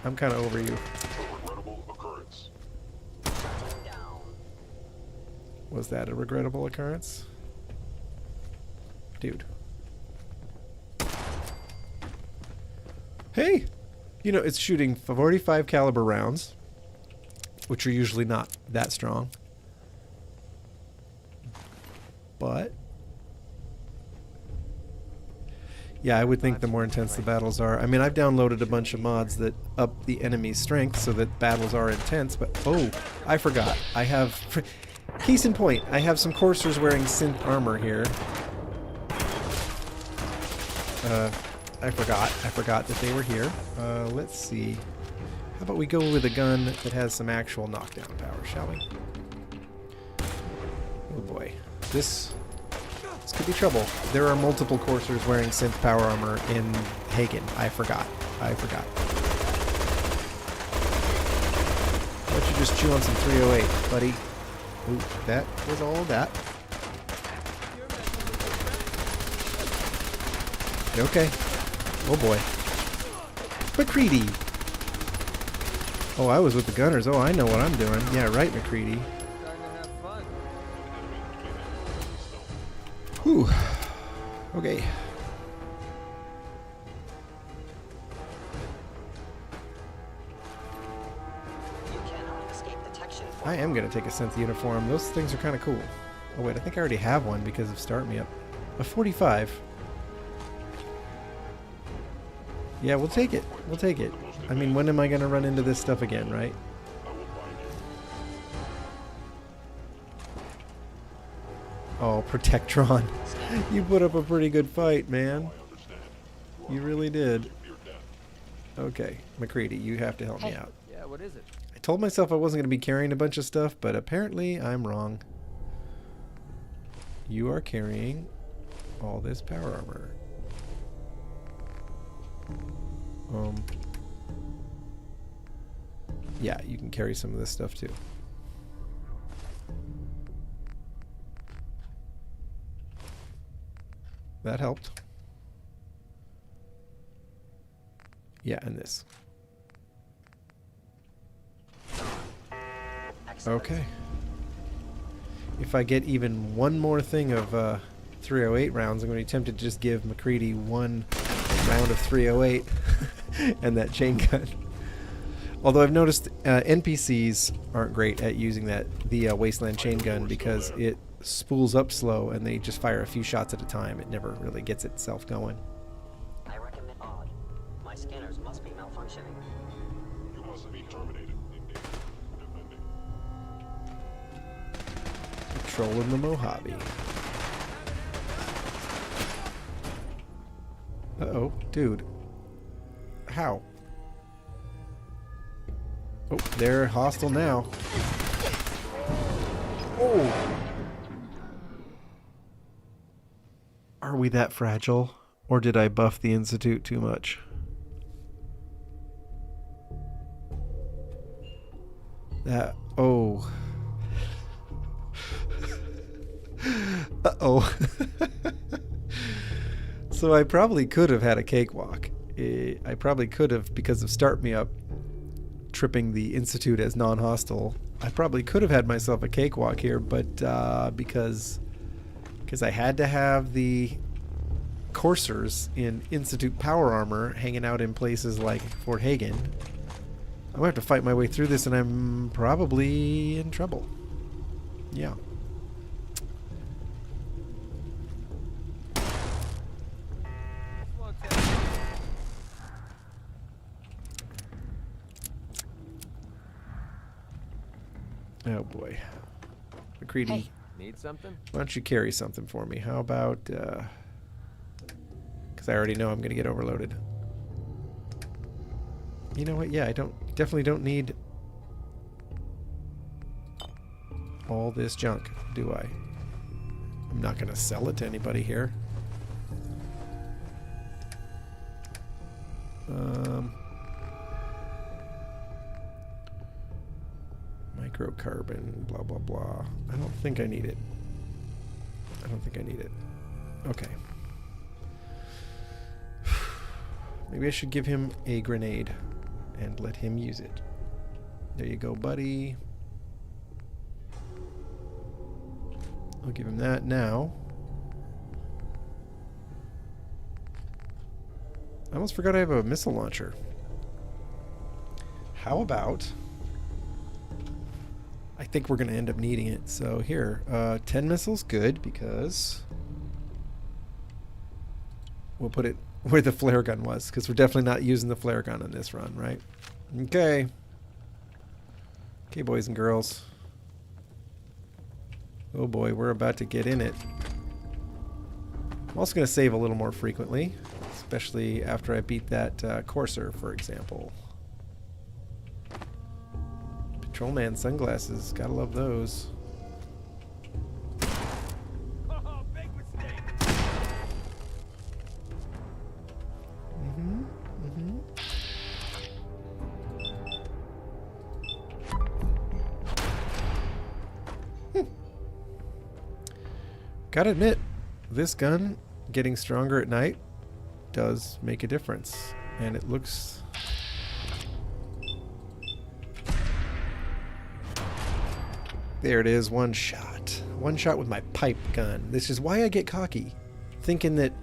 I'm kind of over you. Was that a regrettable occurrence? Dude. Hey! You know, it's shooting 45 caliber rounds, which are usually not that strong. But yeah, I would think the more intense the battles are. I mean, I've downloaded a bunch of mods that up the enemy's strength so that battles are intense, but oh, I forgot. I have... Case in point, I have some coursers wearing synth armor here. I forgot that they were here. Let's see. How about we go with a gun that has some actual knockdown power, shall we? Oh boy. This could be trouble. There are multiple coursers wearing synth power armor in Hagen. I forgot. Why don't you just chew on some 308, buddy? Ooh, that was all that. Okay. Oh boy. McCready! Oh, I was with the gunners. Oh, I know what I'm doing. Yeah, right, McCready. Whew. Okay. I am going to take a synth uniform. Those things are kind of cool. Oh wait, I think I already have one because of Start Me Up. A 45. Yeah, we'll take it. We'll take it. I mean, when am I going to run into this stuff again, right? Oh, Protectron. You put up a pretty good fight, man. You really did. Okay, McCready, you have to help me out. Yeah, what is it? I told myself I wasn't going to be carrying a bunch of stuff, but apparently I'm wrong. You are carrying all this power armor. Yeah, you can carry some of this stuff too. That helped. Yeah, and this. Okay. If I get even one more thing of 308 rounds, I'm going to be tempted to just give McCready one round of 308 and that chain gun. Although I've noticed NPCs aren't great at using the Wasteland chain gun because it spools up slow and they just fire a few shots at a time. It never really gets itself going. I recommend odd. My scanners must be malfunctioning. You must be terminated. Patrolling the Mojave. Uh-oh, dude. How? Oh, they're hostile now. Oh! Are we that fragile? Or did I buff the Institute too much? Oh. Uh-oh. So I probably could have had a cakewalk. I probably could have, because of Start Me Up, tripping the Institute as non-hostile. I probably could have had myself a cakewalk here, but because I had to have the coursers in Institute power armor hanging out in places like Fort Hagen, I'm going to have to fight my way through this, and I'm probably in trouble. Yeah. Oh boy. McCready. Hey. Need something? Why don't you carry something for me? How about, because I already know I'm going to get overloaded. You know what? Yeah, I definitely don't need all this junk, do I? I'm not going to sell it to anybody here. Microcarbon, blah, blah, blah. I don't think I need it. I don't think I need it. Okay. Maybe I should give him a grenade and let him use it. There you go, buddy. I'll give him that now. I almost forgot I have a missile launcher. How about... I think we're going to end up needing it. So here, 10 missiles, good, because we'll put it where the flare gun was, because we're definitely not using the flare gun on this run, right? Okay. Okay, boys and girls. Oh boy, we're about to get in it. I'm also going to save a little more frequently, especially after I beat that Courser, for example. Patrolman sunglasses, gotta love those. Oh, big mistake. Gotta admit, this gun getting stronger at night does make a difference, and it looks... There it is, one shot. One shot with my pipe gun. This is why I get cocky, thinking that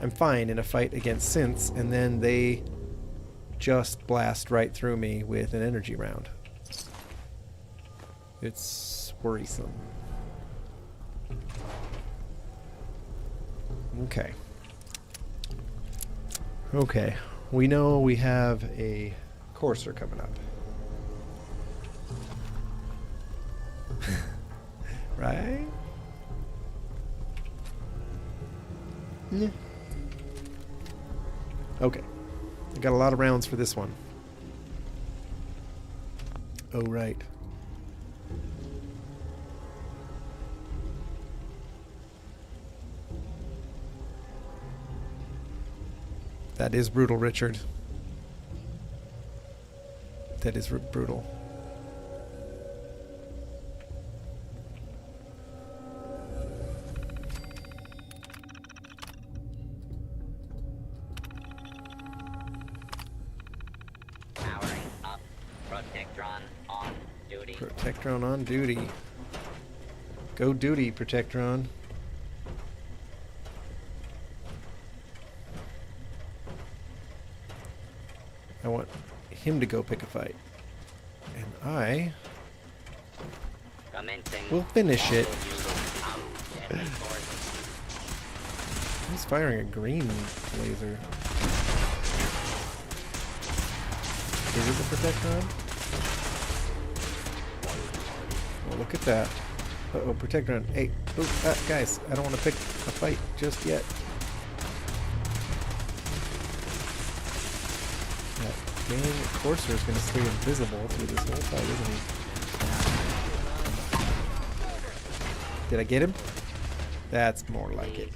I'm fine in a fight against synths, and then they just blast right through me with an energy round. It's worrisome. Okay. Okay. We know we have a courser coming up. Right? Yeah. Okay. I got a lot of rounds for this one. Oh, right. That is brutal, Richard. That is brutal. Powering up. Protectron on duty. Protectron on duty. Go duty, Protectron. I want him to go pick a fight. And I will finish it. He's firing a green laser. Is it the Protectron? Oh, look at that. Uh-oh, Protectron. Hey, guys, I don't want to pick a fight just yet. That dang Courser is going to stay invisible through this whole fight, isn't he? Did I get him? That's more like it.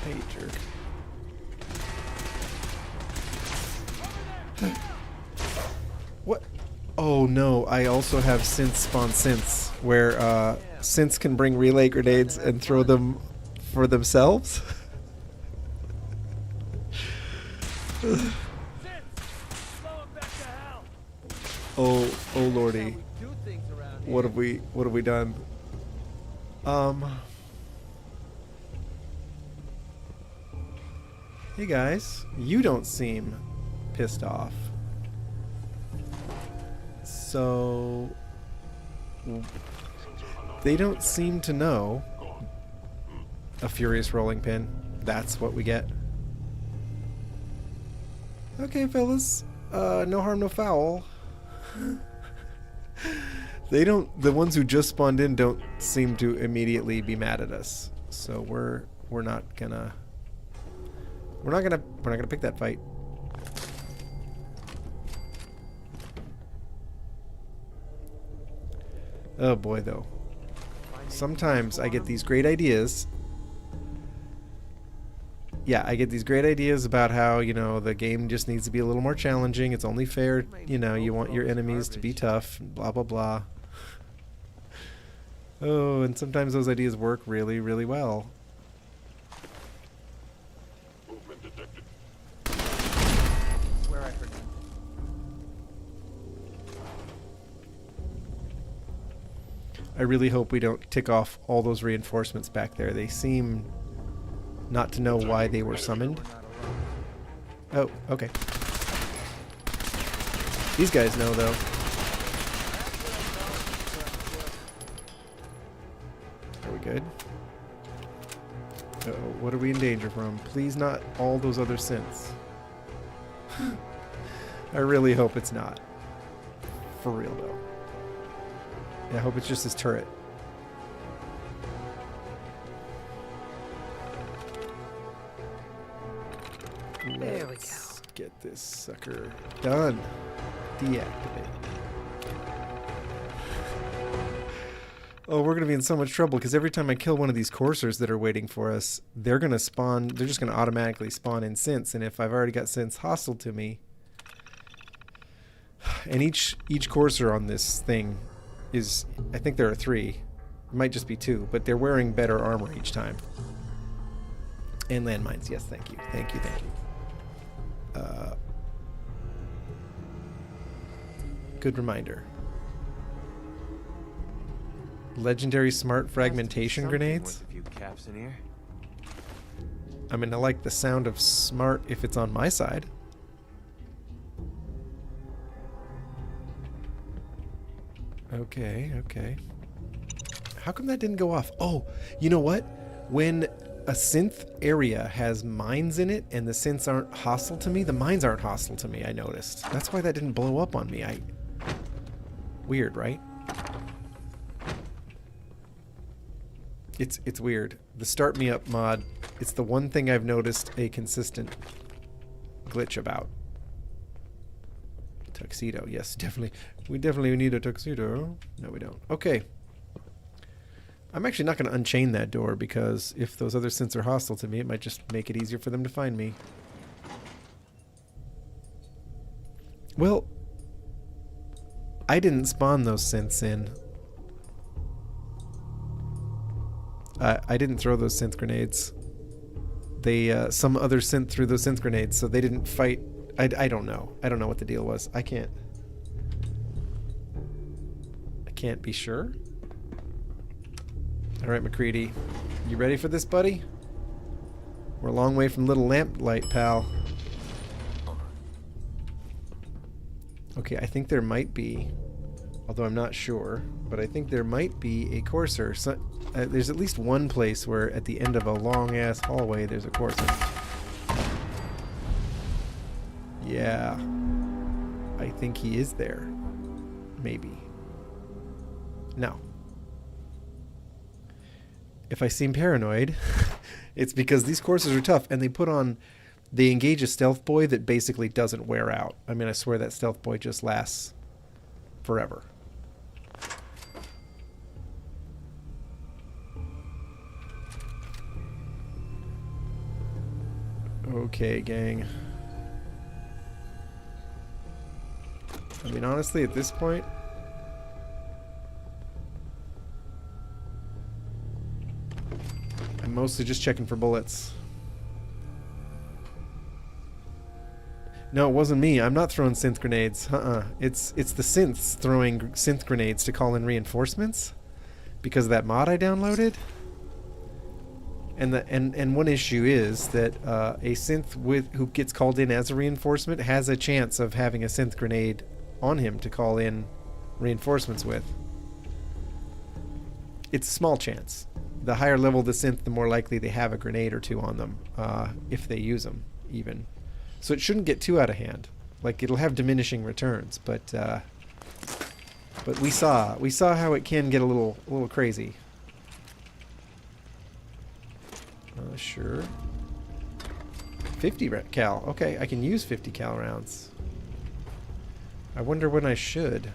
Hey, jerk. What? Oh no, I also have synths spawn synths, where synths can bring relay grenades and throw them for themselves. Oh lordy. What have we done? Hey guys, you don't seem pissed off. So they don't seem to know. A furious rolling pin. That's what we get. Okay, fellas. No harm, no foul. They don't. The ones who just spawned in don't seem to immediately be mad at us. So we're not gonna. We're not gonna pick that fight. Oh boy, though. Sometimes I get these great ideas. Yeah, I get these great ideas about how, you know, the game just needs to be a little more challenging. It's only fair, you know, you want your enemies to be tough, blah, blah, blah. Oh, and sometimes those ideas work really, really well. Movement detected. Where I heard. I really hope we don't tick off all those reinforcements back there. They seem not to know why they were summoned. Oh, okay. These guys know, though. Are we good? Uh-oh, what are we in danger from? Please not all those other synths. I really hope it's not. For real, though. Yeah, I hope it's just his turret. There we go. Let's get this sucker done. Deactivate. Oh, we're going to be in so much trouble because every time I kill one of these coursers that are waiting for us, they're going to spawn, they're just going to automatically spawn in synths. And if I've already got synths hostile to me, and each courser on this thing is, I think there are 3. It might just be 2, but they're wearing better armor each time. And landmines, yes, thank you. Thank you, thank you. Good reminder. Legendary smart fragmentation grenades. With a few caps in here. I mean, I like the sound of smart if it's on my side. Okay, okay. How come that didn't go off? Oh, you know what? When a synth area has mines in it and the synths aren't hostile to me, the mines aren't hostile to me, I noticed. That's why that didn't blow up on me. Weird, right? It's weird. The Start Me Up mod, it's the one thing I've noticed a consistent glitch about. Tuxedo, yes, definitely. We definitely need a tuxedo. No, we don't. Okay. I'm actually not going to unchain that door because if those other synths are hostile to me, it might just make it easier for them to find me. Well, I didn't spawn those synths in. I didn't throw those synth grenades. They, some other synth threw those synth grenades, so they didn't fight. I don't know. I don't know what the deal was. I can't be sure. Alright, McCready. You ready for this, buddy? We're a long way from Little Lamplight, pal. Okay, I think there might be, although I'm not sure, but I think there might be a courser. So, there's at least one place where at the end of a long-ass hallway there's a courser. Yeah. I think he is there. Maybe. No. If I seem paranoid, it's because these courses are tough, and they engage a stealth boy that basically doesn't wear out. I mean, I swear that stealth boy just lasts forever. Okay, gang. I mean, honestly, at this point, I'm mostly just checking for bullets. No, it wasn't me. I'm not throwing synth grenades. It's the synths throwing synth grenades to call in reinforcements because of that mod I downloaded. And one issue is that a synth who gets called in as a reinforcement has a chance of having a synth grenade on him to call in reinforcements with. It's a small chance. The higher level the synth, the more likely they have a grenade or two on them, if they use them, even. So it shouldn't get too out of hand. Like, it'll have diminishing returns, but we saw how it can get a little crazy. Sure. 50 cal. Okay, I can use 50 cal rounds. I wonder when I should.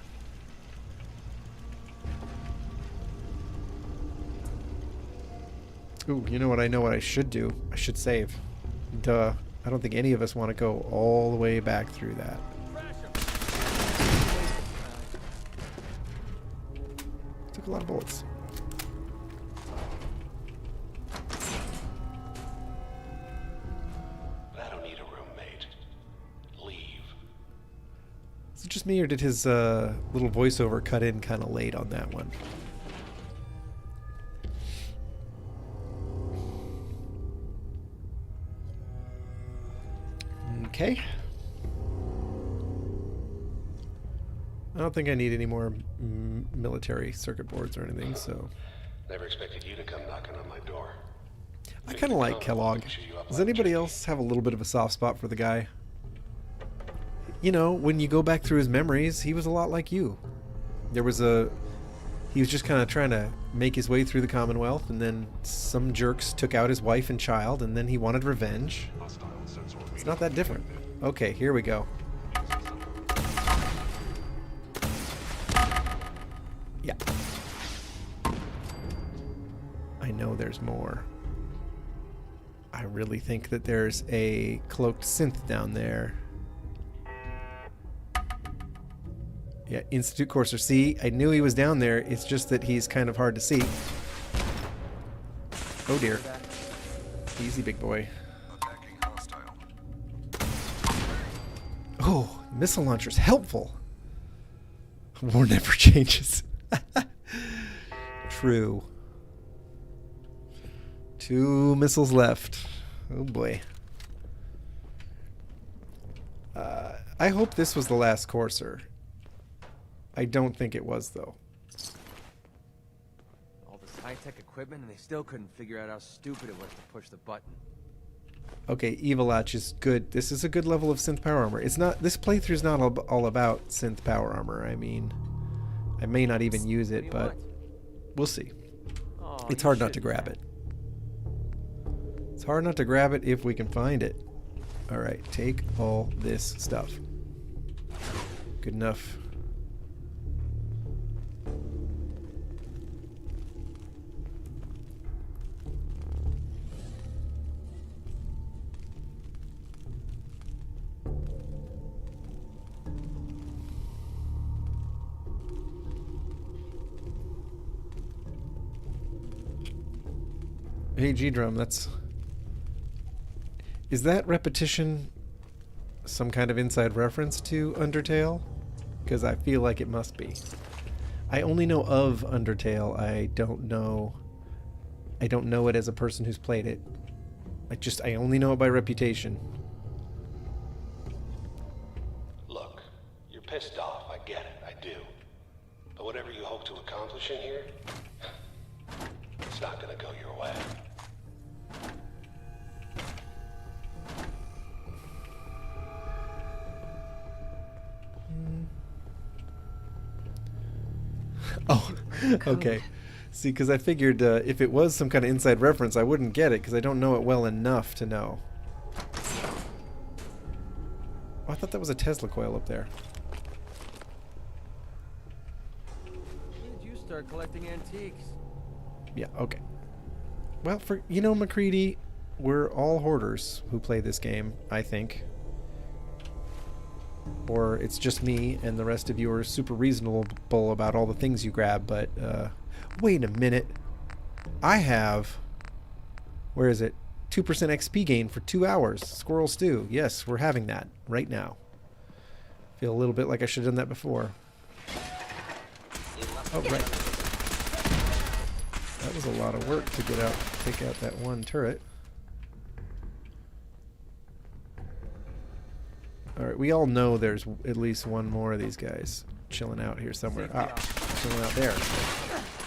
Ooh, you know what? I know what I should do. I should save. Duh. I don't think any of us want to go all the way back through that. Took a lot of bullets. I don't need a roommate. Leave. Is it just me, or did his little voiceover cut in kind of late on that one? Okay. I don't think I need any more military circuit boards or anything, so... Never expected you to come knocking on my door. I kind of like Kellogg. Does anybody else have a little bit of a soft spot for the guy? You know, when you go back through his memories, he was a lot like you. He was just kind of trying to make his way through the Commonwealth, and then some jerks took out his wife and child, and then he wanted revenge. It's not that different. Okay, here we go. Yeah. I know there's more. I really think that there's a cloaked synth down there. Yeah, Institute Courser. See, I knew he was down there. It's just that he's kind of hard to see. Oh dear. Easy, big boy. Oh, missile launcher's helpful. War never changes. True. 2 missiles left. Oh boy. I hope this was the last courser. I don't think it was, though. All this high-tech equipment, and they still couldn't figure out how stupid it was to push the button. Okay, Evilach is good. This is a good level of synth power armor. It's not. This playthrough's not all about synth power armor. I mean, I may not even use it, but we'll see. Oh, It's hard not to grab it. It's hard not to grab it if we can find it. Alright, take all this stuff. Good enough. Hey, G-Drum, that's... Is that repetition some kind of inside reference to Undertale? Because I feel like it must be. I only know of Undertale. I don't know it as a person who's played it. I only know it by reputation. Look, you're pissed off, I get it, I do. But whatever you hope to accomplish in here, it's not gonna go your way. Oh, okay. See, because I figured if it was some kind of inside reference, I wouldn't get it, because I don't know it well enough to know. Oh, I thought that was a Tesla coil up there. When did you start collecting antiques? Yeah, okay. Well, you know, McCready, we're all hoarders who play this game, I think. Or it's just me and the rest of you are super reasonable about all the things you grab, but wait a minute. I have, where is it? 2% XP gain for 2 hours. Squirrel stew. Yes, we're having that right now. Feel a little bit like I should have done that before. Oh, right. That was a lot of work to take out that one turret. Alright, we all know there's at least one more of these guys chilling out here somewhere. Ah, chilling out there.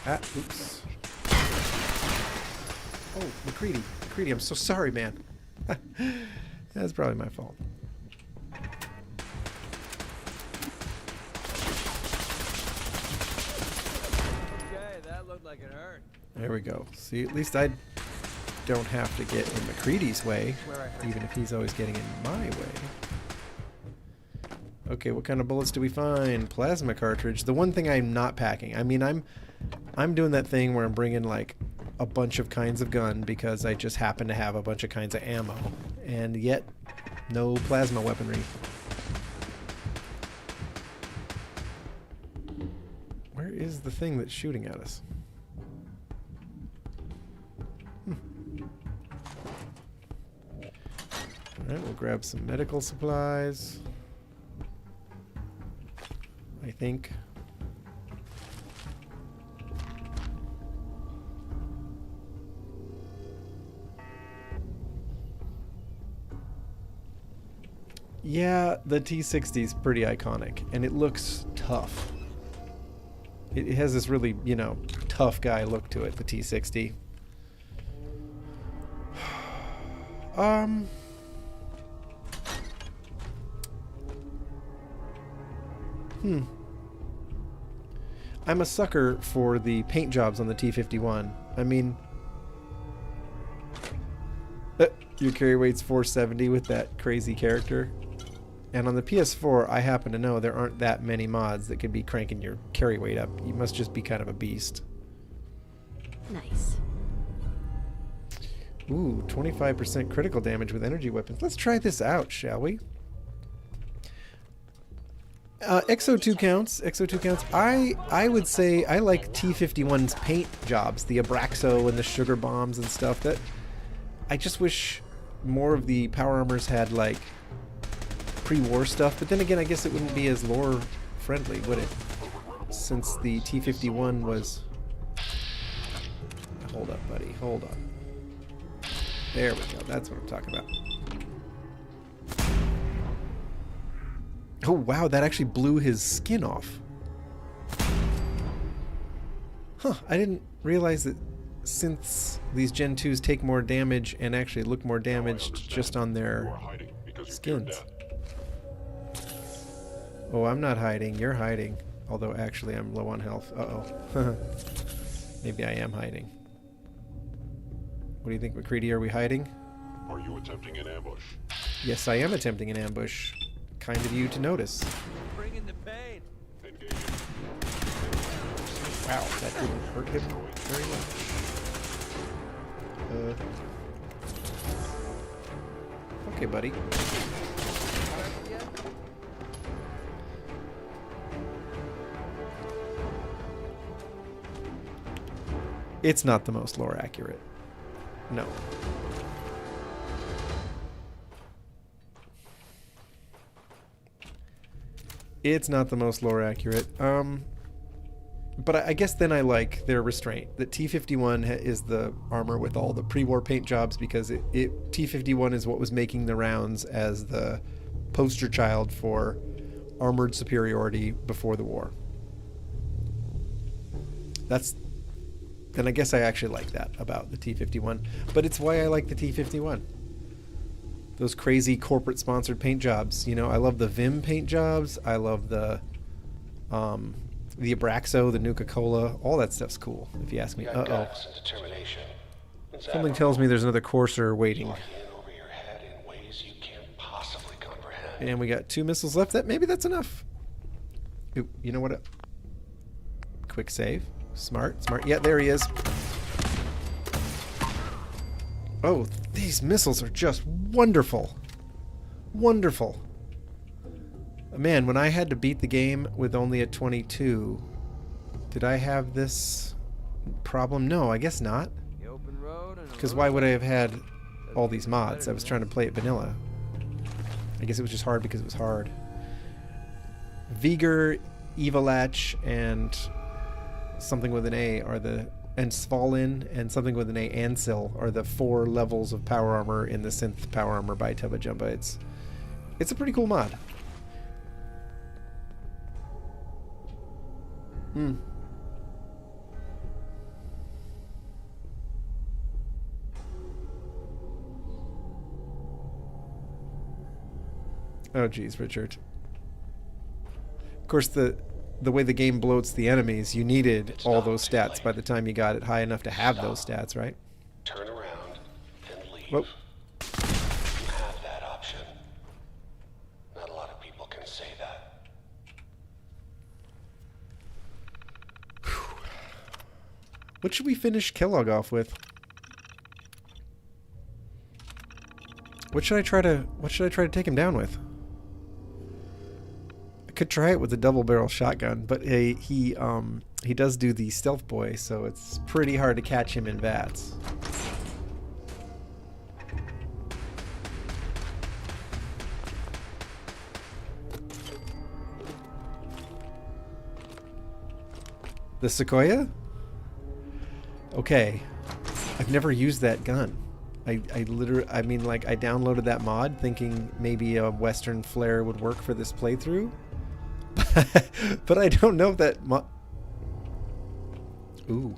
Ah, oops. Oh, McCready, I'm so sorry, man. That's probably my fault. Okay, that looked like it hurt. There we go. See, at least I don't have to get in McCready's way, even if he's always getting in my way. Okay, what kind of bullets do we find? Plasma cartridge. The one thing I'm not packing. I mean, I'm doing that thing where I'm bringing like a bunch of kinds of gun because I just happen to have a bunch of kinds of ammo, and yet no plasma weaponry. Where is the thing that's shooting at us? Alright, we'll grab some medical supplies. I think. Yeah, the T60 is pretty iconic, and it looks tough. It has this really, you know, tough guy look to it, the T60. I'm a sucker for the paint jobs on the T51. I mean, your carry weight's 470 with that crazy character. And on the PS4, I happen to know there aren't that many mods that could be cranking your carry weight up. You must just be kind of a beast. Nice. Ooh, 25% critical damage with energy weapons. Let's try this out, shall we? XO2 counts. XO2 counts. I would say I like T51's paint jobs, the Abraxo and the sugar bombs and stuff. That I just wish more of the power armors had like pre-war stuff. But then again, I guess it wouldn't be as lore friendly, would it? Since the T51 was. Hold up, buddy. Hold on. There we go. That's what I'm talking about. Oh wow, that actually blew his skin off. Huh, I didn't realize that since these Gen 2s take more damage and actually look more damaged just on their skins. Oh, I'm not hiding, you're hiding. Although actually I'm low on health. Uh-oh. Maybe I am hiding. What do you think, McCready? Are we hiding? Are you attempting an ambush? Yes, I am attempting an ambush. Kind of you to notice. Bring in the pain. Engage. Wow, that didn't hurt him very much. Okay, buddy. It's not the most lore accurate. No. It's not the most lore accurate. But I guess then I like their restraint. That T-51 is the armor with all the pre-war paint jobs because T-51 is what was making the rounds as the poster child for armored superiority before the war. Then I guess I actually like that about the T-51. But it's why I like the T-51. Those crazy corporate sponsored paint jobs. You know, I love the Vim paint jobs. I love the Abraxo, the Nuka-Cola. All that stuff's cool, if you ask me. Uh-oh. Something tells me there's another courser waiting. And we got 2 missiles left. Maybe that's enough. Ooh, you know what? Quick save. Smart. Yeah, there he is. Oh, these missiles are just wonderful. Wonderful. Man, when I had to beat the game with only a 22, did I have this problem? No, I guess not. Because why would I have had all these mods? I was trying to play it vanilla. I guess it was just hard because it was hard. Vigor, Evilach, and something with an A are and Svalin and something with an A, Ansil, are the 4 levels of power armor in the synth power armor by Tubba Jumba. It's a pretty cool mod. Oh geez, Richard. Of course, the way the game bloats the enemies, you needed all those stats by the time you got it high enough to have those stats, right? Turn around and leave. Whoa. You have that option. Not a lot of people can say that. What should we finish Kellogg off with? What should I try to take him down with? I could try it with a double barrel shotgun, but he does do the stealth boy, so it's pretty hard to catch him in VATS. The Sequoia? Okay. I've never used that gun. I downloaded that mod thinking maybe a Western flare would work for this playthrough. But I don't know if that Ooh.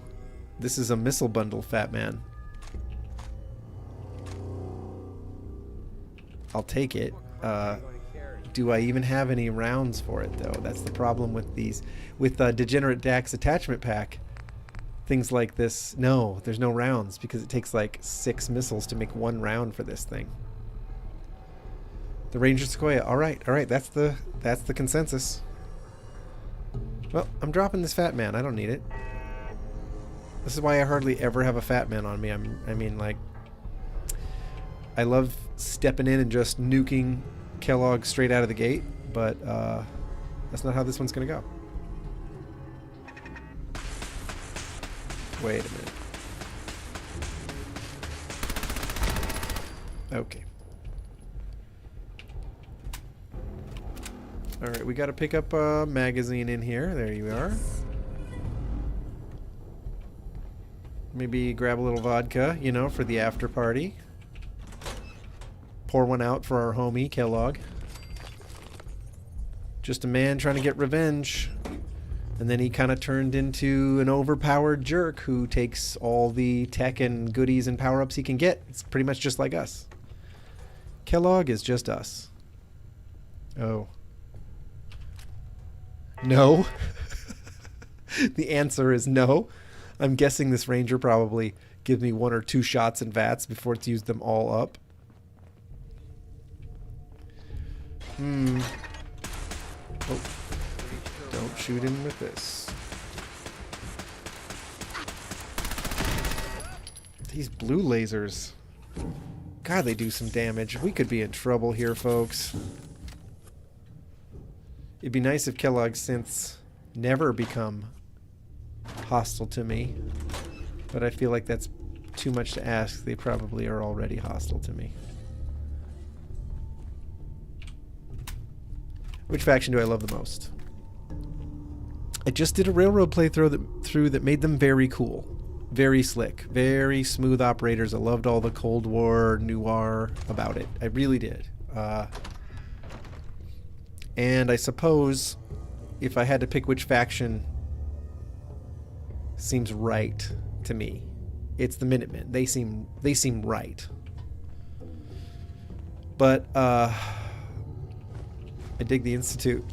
This is a missile bundle, Fat Man. I'll take it. Do I even have any rounds for it, though? That's the problem with these. With Degenerate Dax attachment pack. Things like this. No, there's no rounds because it takes like 6 missiles to make 1 round for this thing. The Ranger Sequoia. Alright, that's the consensus. Well, I'm dropping this Fat Man. I don't need it. This is why I hardly ever have a Fat Man on me. I love stepping in and just nuking Kellogg straight out of the gate, but that's not how this one's gonna go. Wait a minute. Okay. Alright, we gotta pick up a magazine in here. There you are. Maybe grab a little vodka, you know, for the after party. Pour one out for our homie, Kellogg. Just a man trying to get revenge. And then he kind of turned into an overpowered jerk who takes all the tech and goodies and power-ups he can get. It's pretty much just like us. Kellogg is just us. Oh. No. The answer is no. I'm guessing this ranger probably Give me 1 or 2 shots in VATS before it's used them all up. Oh. Don't shoot him with this. These blue lasers. God, they do some damage. We could be in trouble here, folks. It'd be nice if Kellogg synths never become hostile to me. But I feel like that's too much to ask. They probably are already hostile to me. Which faction do I love the most? I just did a railroad playthrough that made them very cool. Very slick. Very smooth operators. I loved all the Cold War noir about it. I really did. And I suppose if I had to pick which faction seems right to me, it's the Minutemen. They seem right. But I dig the Institute.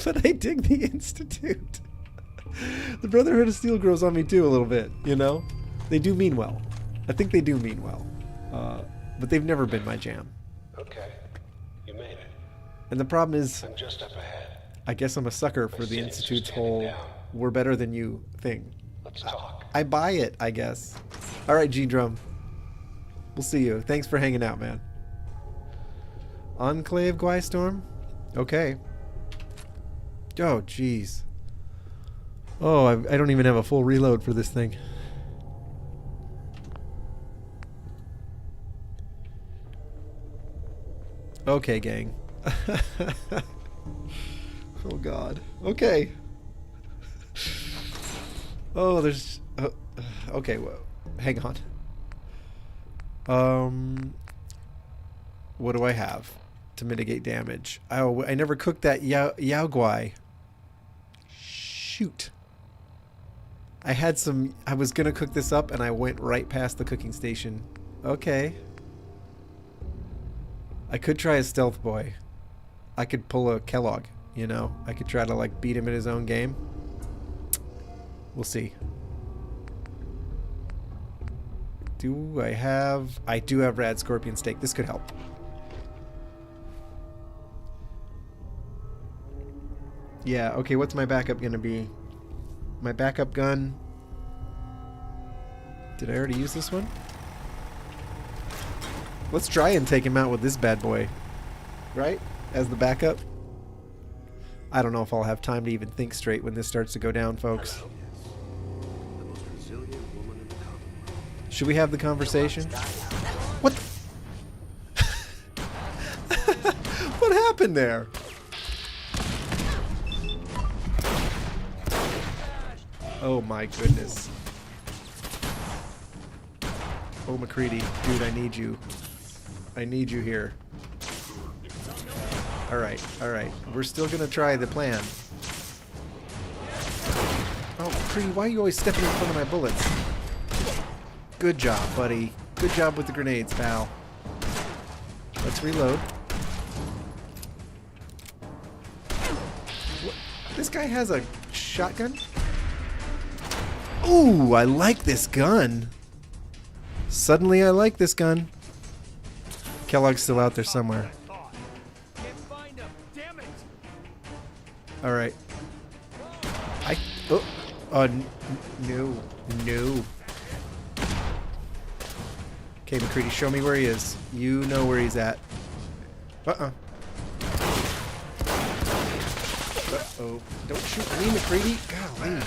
But I dig the Institute. The Brotherhood of Steel grows on me too a little bit, you know? They do mean well. I think they do mean well. But they've never been my jam. Okay. You made it. And the problem is, I'm just up ahead. I guess I'm a sucker for the Institute's whole "we're better than you" thing. Let's talk. I buy it, I guess. Alright, G-Drum. We'll see you. Thanks for hanging out, man. Enclave Gwystorm? Okay. Oh, jeez. Oh, I don't even have a full reload for this thing. Okay, gang. Oh, God. Okay. Oh, there's... okay, well, hang on. What do I have to mitigate damage? Oh, I never cooked that Yao Guai. Shoot. I had some... I was going to cook this up, and I went right past the cooking station. Okay. I could try a stealth boy. I could pull a Kellogg, you know? I could try to, like, beat him in his own game. We'll see. Do I have... I do have Rad Scorpion Steak. This could help. Yeah, okay, what's my backup gonna be? My backup gun... Did I already use this one? Let's try and take him out with this bad boy. Right? As the backup? I don't know if I'll have time to even think straight when this starts to go down, folks. Should we have the conversation? What? What happened there? Oh my goodness. Oh, McCready. Dude, I need you. I need you here. Alright, alright. We're still gonna try the plan. Oh, McCready, why are you always stepping in front of my bullets? Good job, buddy. Good job with the grenades, pal. Let's reload. What? This guy has a shotgun? Ooh, I like this gun. Suddenly I like this gun. Kellogg's still out there somewhere. Alright. No. No. Okay, McCready, show me where he is. You know where he's at. Uh-oh. Uh-oh. Don't shoot me, McCready. Golly.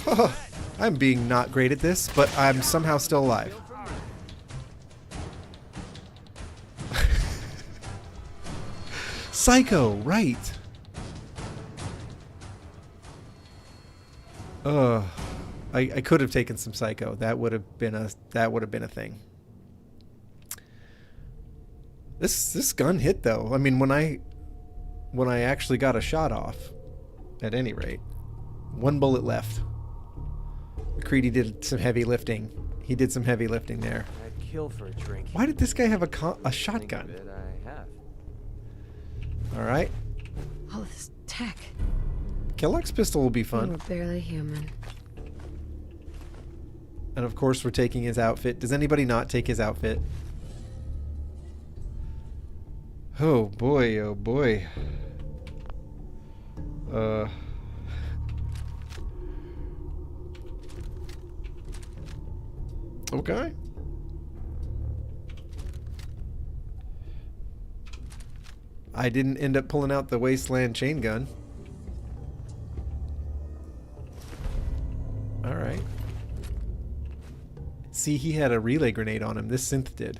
Oh, I'm being not great at this, but I'm somehow still alive. Psycho, right. I could have taken some Psycho. That would have been a thing. This gun hit though. I mean, when I actually got a shot off, at any rate, 1 bullet left. McCready did some heavy lifting. He did some heavy lifting there. I'd kill for a drink. Why did this guy have a shotgun? I have. All right. All this tech. Kellogg's pistol will be fun. We're barely human. And of course we're taking his outfit. Does anybody not take his outfit? Oh boy, oh boy. Okay. I didn't end up pulling out the Wasteland chain gun. Alright. See, he had a relay grenade on him. This synth did.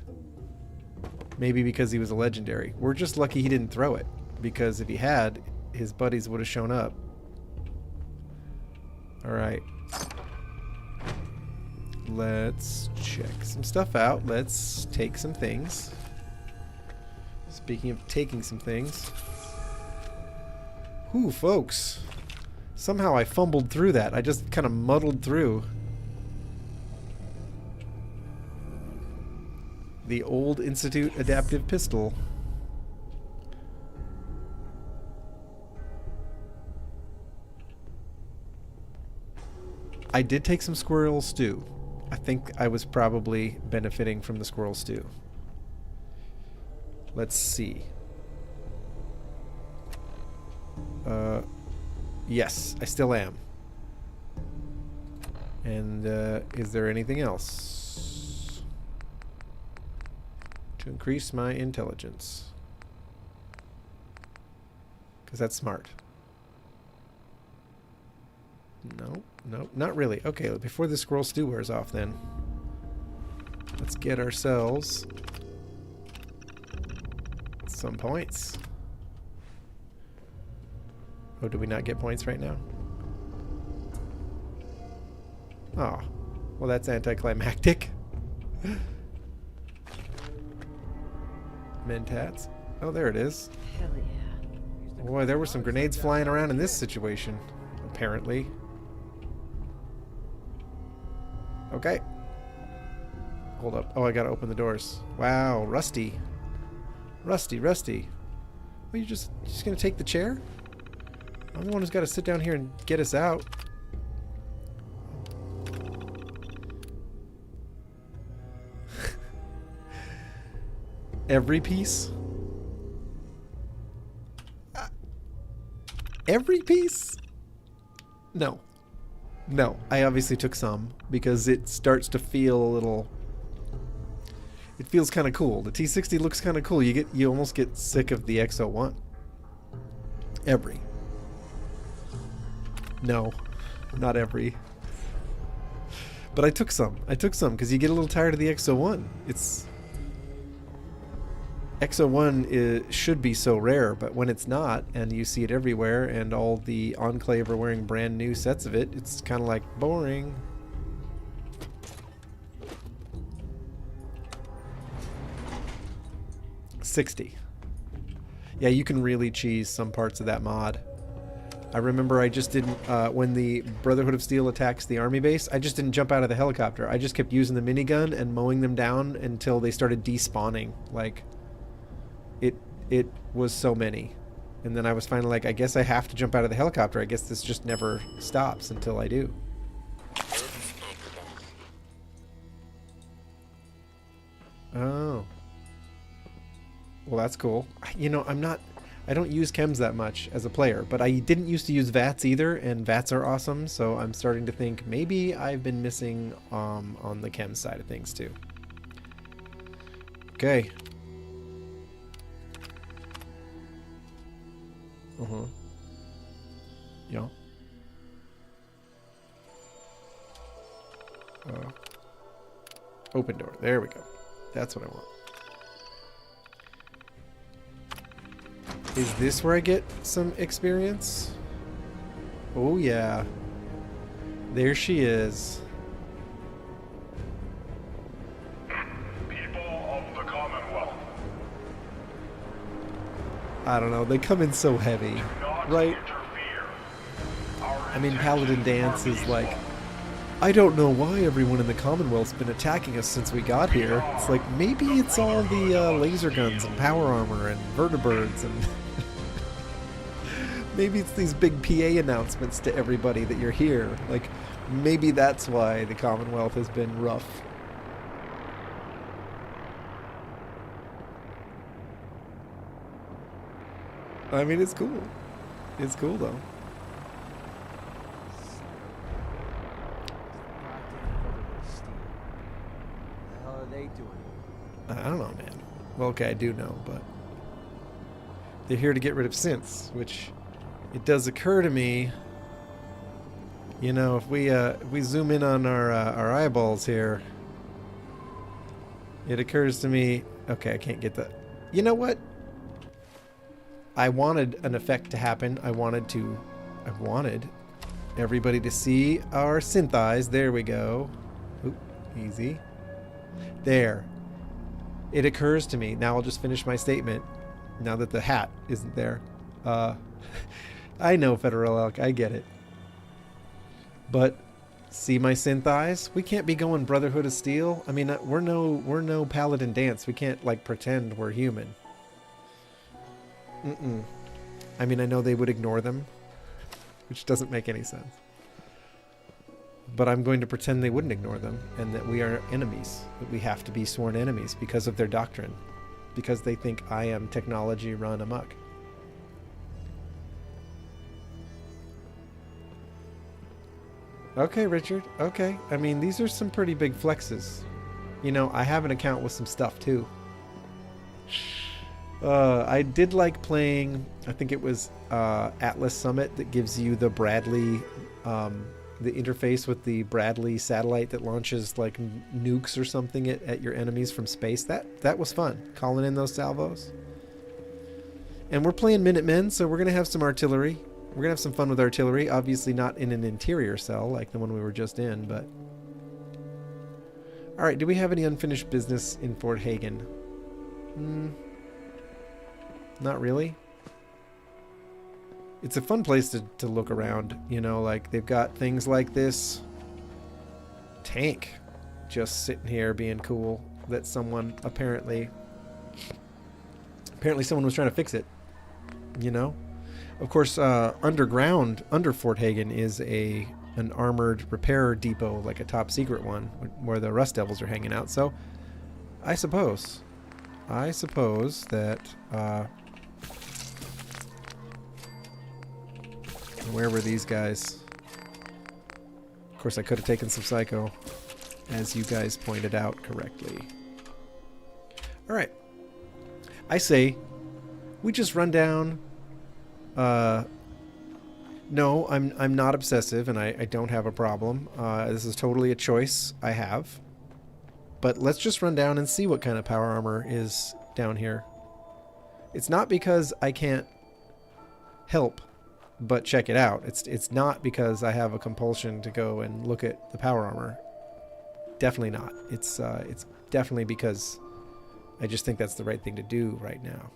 Maybe because he was a legendary. We're just lucky he didn't throw it. Because if he had, his buddies would have shown up. Alright. Let's check some stuff out. Let's take some things. Speaking of taking some things. Ooh, folks. Somehow I fumbled through that. I just kind of muddled through. The old Institute adaptive pistol. I did take some squirrel stew. I think I was probably benefiting from the squirrel stew. Let's see. Yes, I still am. And is there anything else to increase my intelligence? Because that's smart. No, no, not really. Okay, before the squirrel stew wears off then, let's get ourselves some points. Oh, do we not get points right now? Oh, well that's anticlimactic. Mentats. Oh, there it is. Hell yeah. Boy, there were some grenades flying around in this situation, apparently. Okay. Hold up. Oh, I gotta open the doors. Wow, Rusty. Rusty. Well, you're just gonna take the chair? I'm the one who's gotta sit down here and get us out. Every piece? Every piece? No. No, I obviously took some because it starts to feel a little... It feels kind of cool. The T60 looks kind of cool. You almost get sick of the X01. Every. No, not every. But I took some. I took some because you get a little tired of the X01. It's... X01 should be so rare, but when it's not, and you see it everywhere, and all the Enclave are wearing brand new sets of it, it's kind of like boring. $60. Yeah, you can really cheese some parts of that mod. I remember I just didn't, when the Brotherhood of Steel attacks the army base, I just didn't jump out of the helicopter. I just kept using the minigun and mowing them down until they started despawning. Like, it was so many. And then I was finally like, I guess I have to jump out of the helicopter. I guess this just never stops until I do. Oh. Well, that's cool. You know, I don't use chems that much as a player, but I didn't used to use VATS either, and VATS are awesome, so I'm starting to think maybe I've been missing on the chem side of things too. Okay. Yeah. Open door. There we go. That's what I want. Is this where I get some experience? Oh yeah. There she is. People of the Commonwealth. I don't know, they come in so heavy, right? I mean, Paladin Dance is like, I don't know why everyone in the Commonwealth's been attacking us since we got here. It's like, maybe it's all the laser guns and power armor and vertibirds and... Maybe it's these big PA announcements to everybody that you're here. Like, Maybe that's why the Commonwealth has been rough. I mean, it's cool. It's cool, though. What the hell are they doing? I don't know, man. Well, okay, I do know, but they're here to get rid of synths, which it does occur to me, you know, if we zoom in on our eyeballs here, it occurs to me, okay, I can't get that. You know what? I wanted an effect to happen. I wanted everybody to see our synth eyes. There we go. Oop, easy. There. It occurs to me. Now I'll just finish my statement. Now that the hat isn't there. I know, Federal Elk. I get it. But see my synth eyes? We can't be going Brotherhood of Steel. I mean, we're no Paladin Dance. We can't like pretend we're human. I mean, I know they would ignore them, which doesn't make any sense. But I'm going to pretend they wouldn't ignore them, and that we are enemies. That we have to be sworn enemies because of their doctrine. Because they think I am technology run amok. Okay, Richard. Okay. I mean, these are some pretty big flexes. You know, I have an account with some stuff, too. I did like playing, I think it was Atlas Summit that gives you the Bradley, the interface with the Bradley satellite that launches like nukes or something at your enemies from space. That was fun, calling in those salvos. And we're playing Minutemen, so we're going to have some artillery. We're going to have some fun with artillery. Obviously not in an interior cell like the one we were just in, but... Alright, do we have any unfinished business in Fort Hagen? Not really. It's a fun place to look around, you know, like they've got things like this tank just sitting here being cool that someone apparently someone was trying to fix it, you know. Of course, underground under Fort Hagen is an armored repair depot, like a top secret one where the Rust Devils are hanging out. So I suppose that where were these guys? Of course, I could have taken some Psycho, as you guys pointed out correctly. All right. I say we just run down. No, I'm not obsessive, and I don't have a problem. This is totally a choice I have. But let's just run down and see what kind of power armor is down here. It's not because I can't help but check it out. It's not because I have a compulsion to go and look at the power armor. Definitely not. It's definitely because I just think that's the right thing to do right now.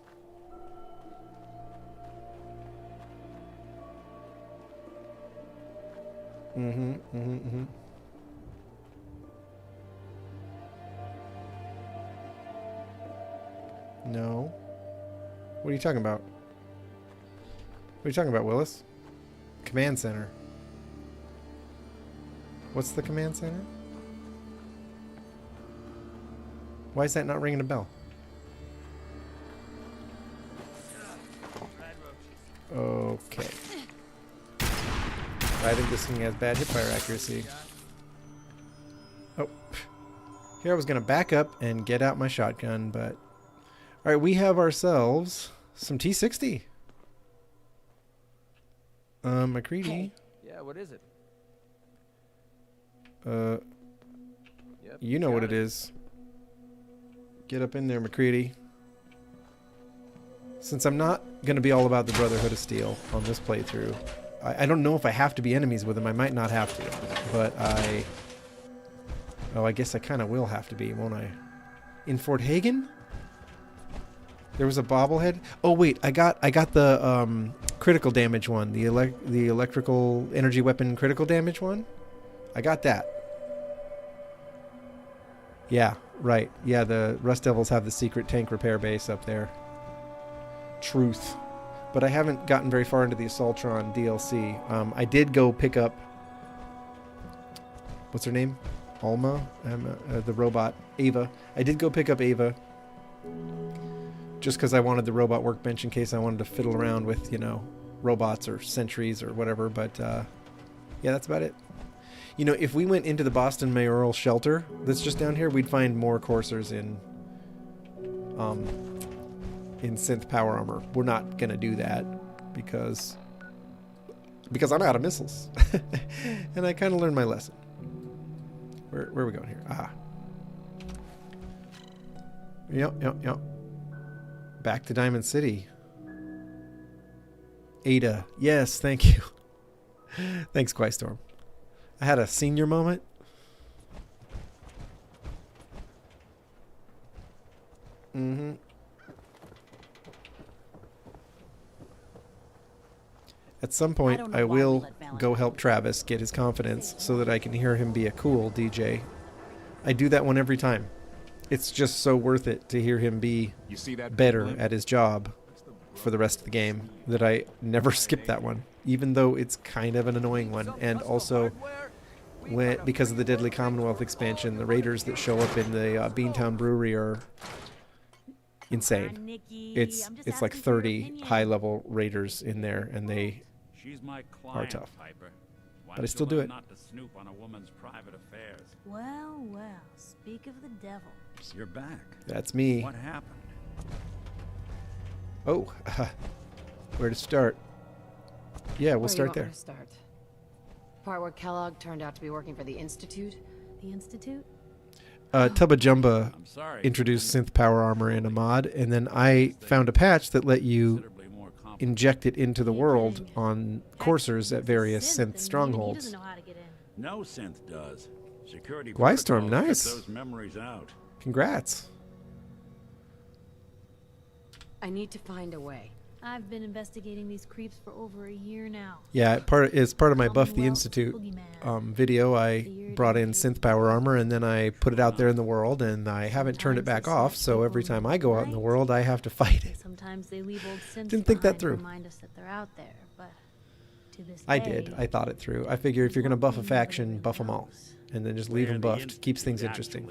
No. What are you talking about? What are you talking about, Willis? Command center. What's the command center? Why is that not ringing a bell? Okay. I think this thing has bad hipfire accuracy. Oh. Here I was going to back up and get out my shotgun, but... Alright, we have ourselves some T60. McCready. Yeah, what is it? Yep, you know what it is. Get up in there, McCready. Since I'm not going to be all about the Brotherhood of Steel on this playthrough, I don't know if I have to be enemies with them. I might not have to, but I guess I kind of will have to be, won't I? In Fort Hagen? There was a bobblehead. Oh wait, I got the critical damage one, the electrical energy weapon critical damage one. I got that. Yeah, right. Yeah, the Rust Devils have the secret tank repair base up there. Truth. But I haven't gotten very far into the Assaultron DLC. I did go pick up what's her name? Alma, the robot, Ava. I did go pick up Ava just because I wanted the robot workbench in case I wanted to fiddle around with, you know, robots or sentries or whatever. But yeah, that's about it. You know, if we went into the Boston Mayoral Shelter that's just down here, we'd find more coursers in synth power armor. We're not gonna do that because I'm out of missiles, and I kind of learned my lesson. Where are we going here? Ah. Yep. Back to Diamond City. Ada. Yes, thank you. Thanks, Quaistorm. I had a senior moment. Mm-hmm. At some point, I will go help Travis get his confidence so that I can hear him be a cool DJ. I do that one every time. It's just so worth it to hear him be better at his job for the rest of the game that I never skip that one, even though it's kind of an annoying one. And also, because of the Deadly Commonwealth expansion, the raiders that show up in the Beantown Brewery are insane. It's like 30 high-level raiders in there, and they are tough. But I still do it. Not to snoop on a woman's private affairs. Well, speak of the devil. You're back. That's me. What happened? Oh, where to start? Yeah, we'll start there. Part where Kellogg turned out to be working for the Institute. The Institute? Tubba Jumba introduced synth power armor in a mod, and then I found a patch that let you inject it into the world on coursers at various synth strongholds. No synth does. Security Quaistorm, protocols nice. kept those memories out. Congrats. I need to find a way. I've been investigating these creeps for over a year now. Yeah, as part of my Buff the Institute video, I brought in synth power armor, and then I put it out there in the world, and I haven't turned it back off, so every time I go out in the world, I have to fight it. Sometimes they leave old synths Didn't think that behind to through. remind us that they're out there, but to this I day, did. I thought it through. I figure if you're going to buff a faction, buff them all. And then just leave them buffed. Keeps things interesting.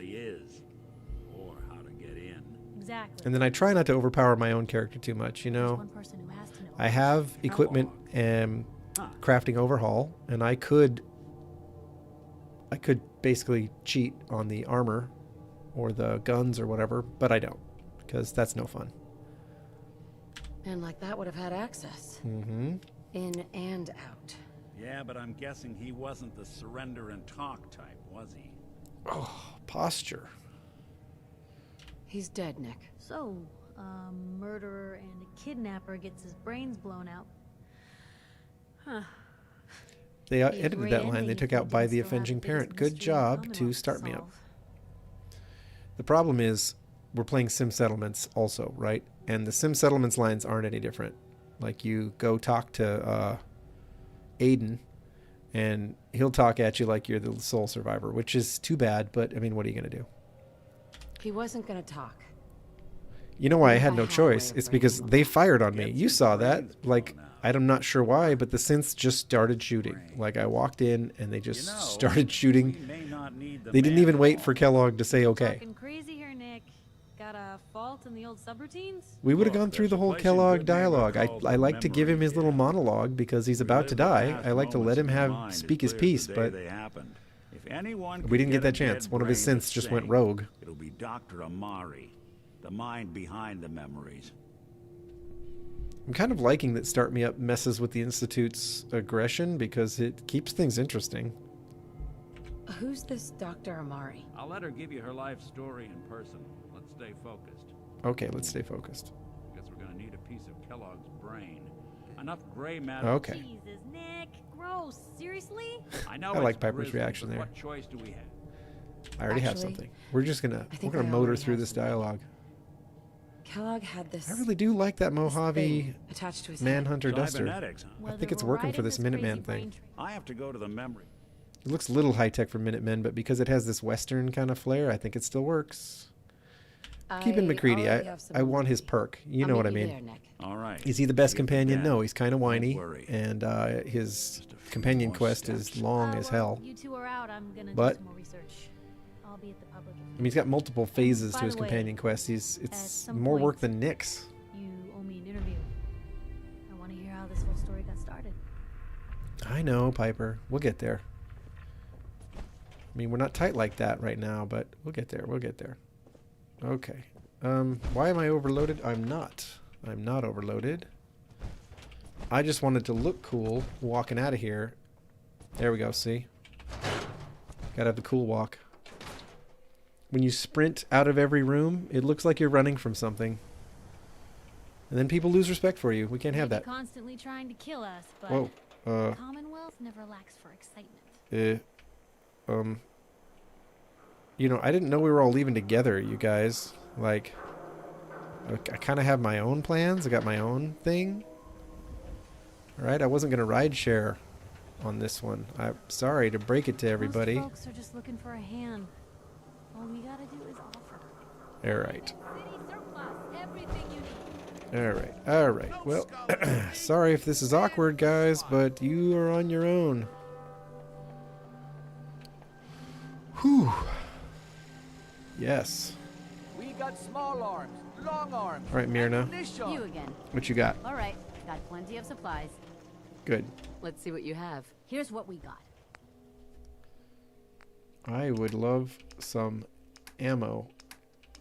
Or how to get in. Exactly. And then I try not to overpower my own character too much, you know. I have equipment and crafting overhaul, and I could basically cheat on the armor or the guns or whatever, but I don't, because that's no fun. And like that would have had access. Mm-hmm. In and out. Yeah, but I'm guessing he wasn't the surrender and talk type, was he? Oh, posture. He's dead, Nick. So, a murderer and a kidnapper gets his brains blown out. Huh. They edited that line. They took out by the avenging parent. Good job to start me up. The problem is we're playing Sim Settlements also, right? And the Sim Settlements lines aren't any different. Like, you go talk to Aiden, and he'll talk at you like you're the sole survivor, which is too bad, but, I mean, what are you going to do? He wasn't going to talk. You know why I had no choice? It's because they fired on me. You saw that. Like, I'm not sure why, but the synths just started shooting. Like, I walked in, and they just started shooting. They didn't even wait for Kellogg to say okay. Talking crazy here, Nick. Got a fault in the old subroutines? We would have gone through the whole Kellogg dialogue. I like to give him his little monologue because he's about to die. I like to let him speak his piece, but we didn't get that chance. One of his synths just went rogue. It'll be Dr. Amari, the mind behind the memories. I'm kind of liking that Start Me Up messes with the Institute's aggression because it keeps things interesting. Who's this Dr. Amari? I'll let her give you her life story in person. Let's stay focused. Okay, let's stay focused. Guess we're gonna need a piece of Kellogg's brain. Enough gray matter. Okay. Jesus, Nick. Gross. Seriously? I know. I like it's Piper's grisly, reaction but there. What choice do we have? I already have something. We're just gonna motor through this dialogue. Kellogg had this. I really do like that Mojave attached to his Manhunter duster. Cybernetics, huh? I think it's working for this Minuteman thing. I have to go to the memory. It looks a little high-tech for Minutemen, but because it has this Western kind of flair, I think it still works. Keep in McCready. already have some I want his money. perk. You I'll know meet what I you mean. there, Nick. All right. Is he the best If companion? you No, can, he's kind of don't whiny, worry. and his Just a few companion more quest steps. is long as hell. You two are out. I'm gonna But- do some more research. I'll be at the public. I mean, he's got multiple phases By to his the way, companion quest. at It's some more work point- than Nick's. You owe me an interview. I want to hear how this whole story got started. I know, Piper. We'll get there. I mean, we're not tight like that right now, but we'll get there. We'll get there. Okay. Why am I overloaded? I'm not. I'm not overloaded. I just wanted to look cool walking out of here. There we go, see? Gotta have the cool walk. When you sprint out of every room, it looks like you're running from something. And then people lose respect for you. We can't have Maybe that. constantly trying to kill us, but Whoa. the Commonwealth never lacks for excitement. You know, I didn't know we were all leaving together, you guys. Like, I kind of have my own plans. I got my own thing. Alright, I wasn't going to ride share on this one. I'm sorry to break it to everybody. Most folks are just looking for a hand. All we gotta do is offer. Alright. City surplus, everything you need. Alright. Alright. Well, sorry if this is awkward, guys, but you are on your own. Whew. Yes. We got small arms, long arms. Alright, Myrna. ammunition. You again. What you got? All right, got plenty of supplies. Good. Let's see what you have. Here's what we got. I would love some ammo.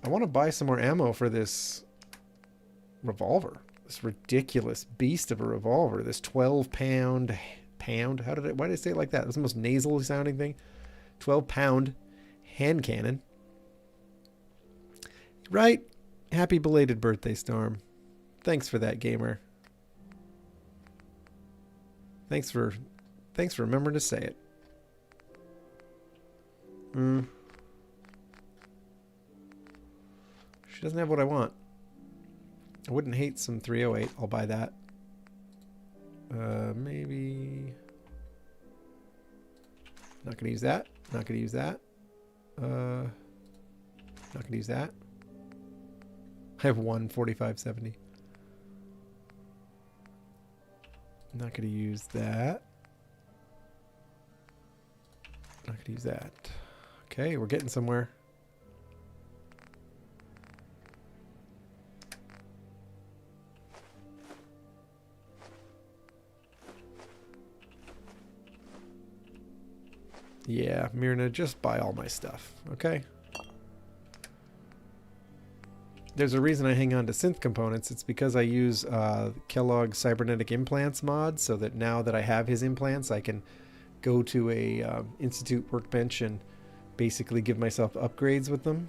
I want to buy some more ammo for this revolver. This ridiculous beast of a revolver. This 12-pound... Why did I say it like that? That's the most nasal sounding thing. 12-pound hand cannon. Right? Happy belated birthday, Storm. Thanks for that, gamer. Thanks for remembering to say it. She doesn't have what I want. I wouldn't hate some 308. I'll buy that. Maybe... Not gonna use that. Not gonna use that. Not gonna use that. I have one 4570. Not gonna use that. Not gonna use that. Okay, we're getting somewhere. Yeah, Myrna, just buy all my stuff, okay? There's a reason I hang on to synth components. It's because I use Kellogg cybernetic implants mod, so that now that I have his implants, I can go to a Institute workbench and basically give myself upgrades with them.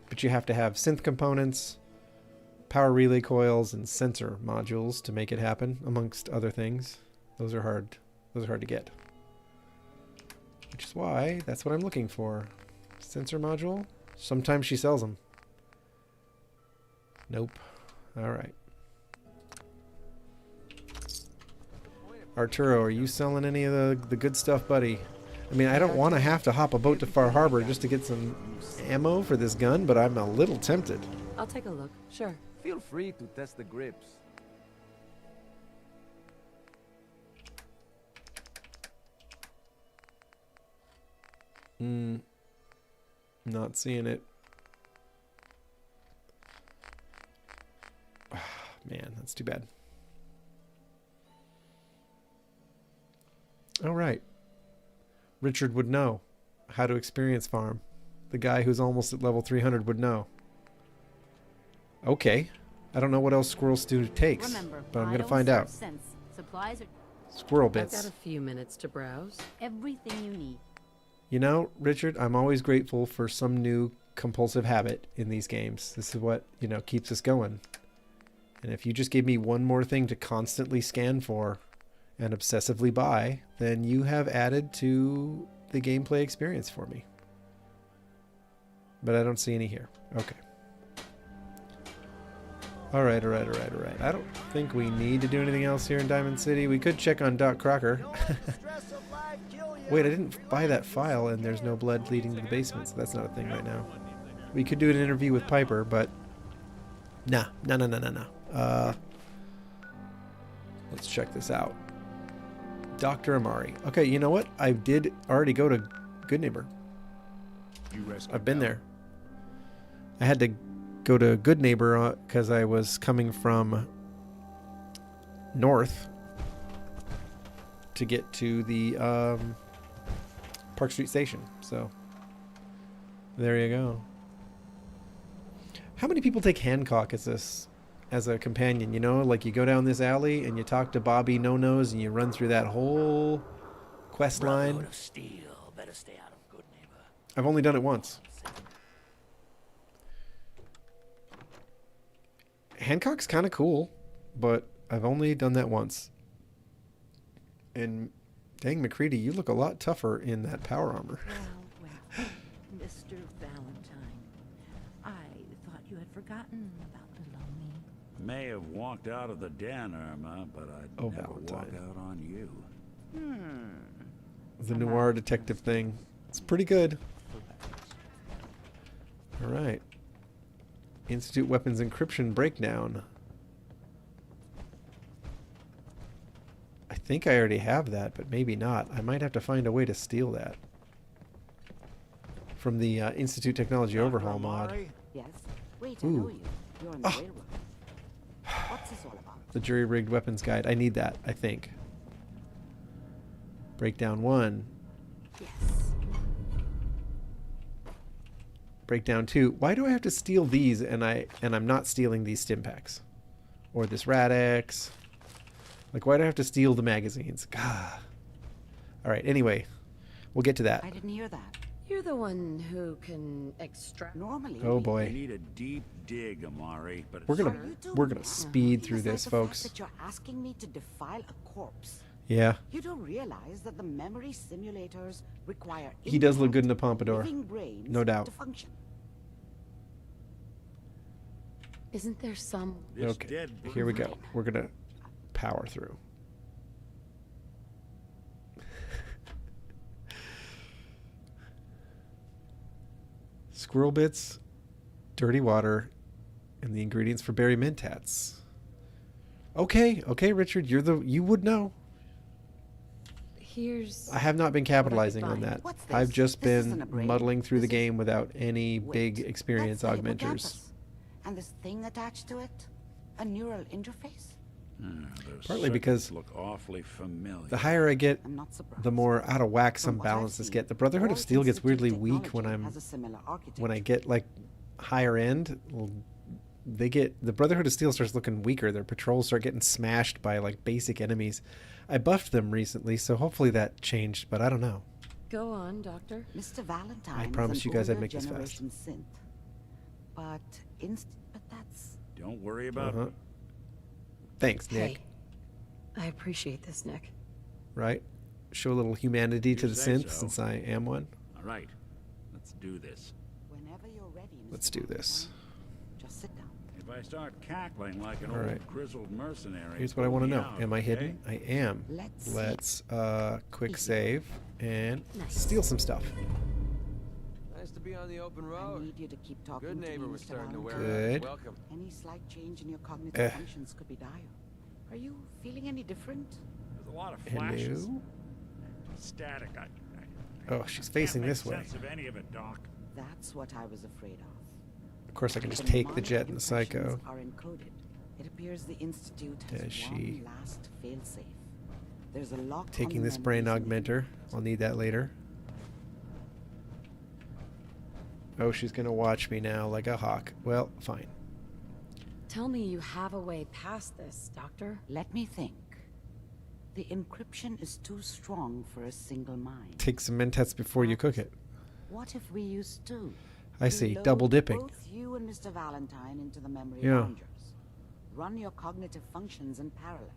But you have to have synth components, power relay coils, and sensor modules to make it happen, amongst other things. Those are hard. Those are hard to get. Which is why that's what I'm looking for. Sensor module. Sometimes she sells them. Nope. Alright. Arturo, are you selling any of the good stuff, buddy? I mean, I don't want to have to hop a boat to Far Harbor just to get some ammo for this gun, but I'm a little tempted. I'll take a look. Sure. Feel free to test the grips. Not seeing it. Man, that's too bad. All right. Richard would know how to experience farm. The guy who's almost at level 300 would know. Okay. I don't know what else Squirrel Stew takes, Remember, but I'm going to find out. Supplies are Squirrel I've bits. got a few minutes to browse. everything you need. You know, Richard, I'm always grateful for some new compulsive habit in these games. This is what, you know, keeps us going. And if you just gave me one more thing to constantly scan for and obsessively buy, then you have added to the gameplay experience for me. But I don't see any here. Okay. Alright. I don't think we need to do anything else here in Diamond City. We could check on Doc Crocker. Wait, I didn't buy that file and there's no blood leading to the basement, so that's not a thing right now. We could do an interview with Piper, but nah. Let's check this out. Dr. Amari. Okay, you know what? I did already go to Good Neighbor. I've been there. I had to go to Good Neighbor because I was coming from north to get to the Park Street Station. So there you go. How many people take Hancock as a companion? You know, like you go down this alley and you talk to Bobby No Nose and you run through that whole quest line. Brotherhood of Steel. Better stay out of Good Neighbor. I've only done it once. Hancock's kind of cool, but I've only done that once. And dang, McCready, you look a lot tougher in that power armor. Well, Mr. Valentine, I thought you had forgotten about little me. May have walked out of the den, Irma, but I'd never Valentine. walk out on you. The noir detective thing. It's pretty good. All right. Institute weapons encryption breakdown. I think I already have that, but maybe not. I might have to find a way to steal that from the Institute Technology Overhaul mod. Yes. Wait, I know you. You're in the railroad. What's this all about? The jury-rigged weapons guide. I need that, I think. Breakdown 1. Yes. Breakdown 2. Why do I have to steal these and I'm not stealing these stim packs? Or this Rad-X? Like, why do I have to steal the magazines? God. Alright, anyway. We'll get to that. I didn't hear that. You're the one who can extract. Normally. Oh boy. You need a deep dig, Amari, but We're gonna speed through this, folks. That you're asking me to defile a corpse. Yeah. You don't realize that the memory simulators require He does look good in a pompadour. living brains No doubt. to function. Isn't there some? Okay. Here we go. We're gonna power through. Squirrel bits, dirty water, and the ingredients for berry mentats. Okay, Richard, you would know. Here's. I have not been capitalizing on that. What's this? I've just This isn't been a brain. muddling through the This game without any big experience That's the augmenters. hippocampus. And this thing attached to it? A neural interface? Those Partly because circuits look awfully familiar. The higher I get, I'm not surprised. the more out of whack some From what I've balances seen, get. The Brotherhood of all Steel gets Institute weirdly weak when technology has a similar when I architecture. get like higher end. The Brotherhood of Steel starts looking weaker. Their patrols start getting smashed by like basic enemies. I buffed them recently, so hopefully that changed, but I don't know. Go on, Doctor. Mr. Valentine. I promise is you an guys I'd older make this fast. generation synth. But that's. Don't worry about it. Thanks, Nick. Hey, I appreciate this, Nick. Right? Show a little humanity to You the say synth so. since I am one. All right, let's do this. Whenever you're ready, Mr. Let's do this. Just sit down. If I start cackling like an All old right. grizzled mercenary, Here's what I want to pull know. me out, Am I okay? hidden? I am. Let's quick save and steal some stuff. Nice to be on the open I road. need you to keep talking Good to neighbor me, was Mr. starting to wear Valentine. Good. Welcome. Any slight change in your cognitive Eh. functions could be dire. Are you feeling any different? There's a lot of flashes. Hello? Static. I Oh, she's can't facing make this way. sense of any of it, Doc. That's what I was afraid of. Of course, I can just The take the mnemonic jet and the psycho. impressions are encoded. It appears the Institute has Does she? one last failsafe. There's a lock on Taking the this brain memories in the augmenter. I'll need that later. Oh, she's going to watch me now like a hawk. Well, fine. Tell me you have a way past this, Doctor. Let me think. The encryption is too strong for a single mind. Take some mentats before you cook it. What if we use two? I see. Load Double dipping. Both you and Mr. Valentine into the memory Yeah. loungers. Run your cognitive functions in parallel.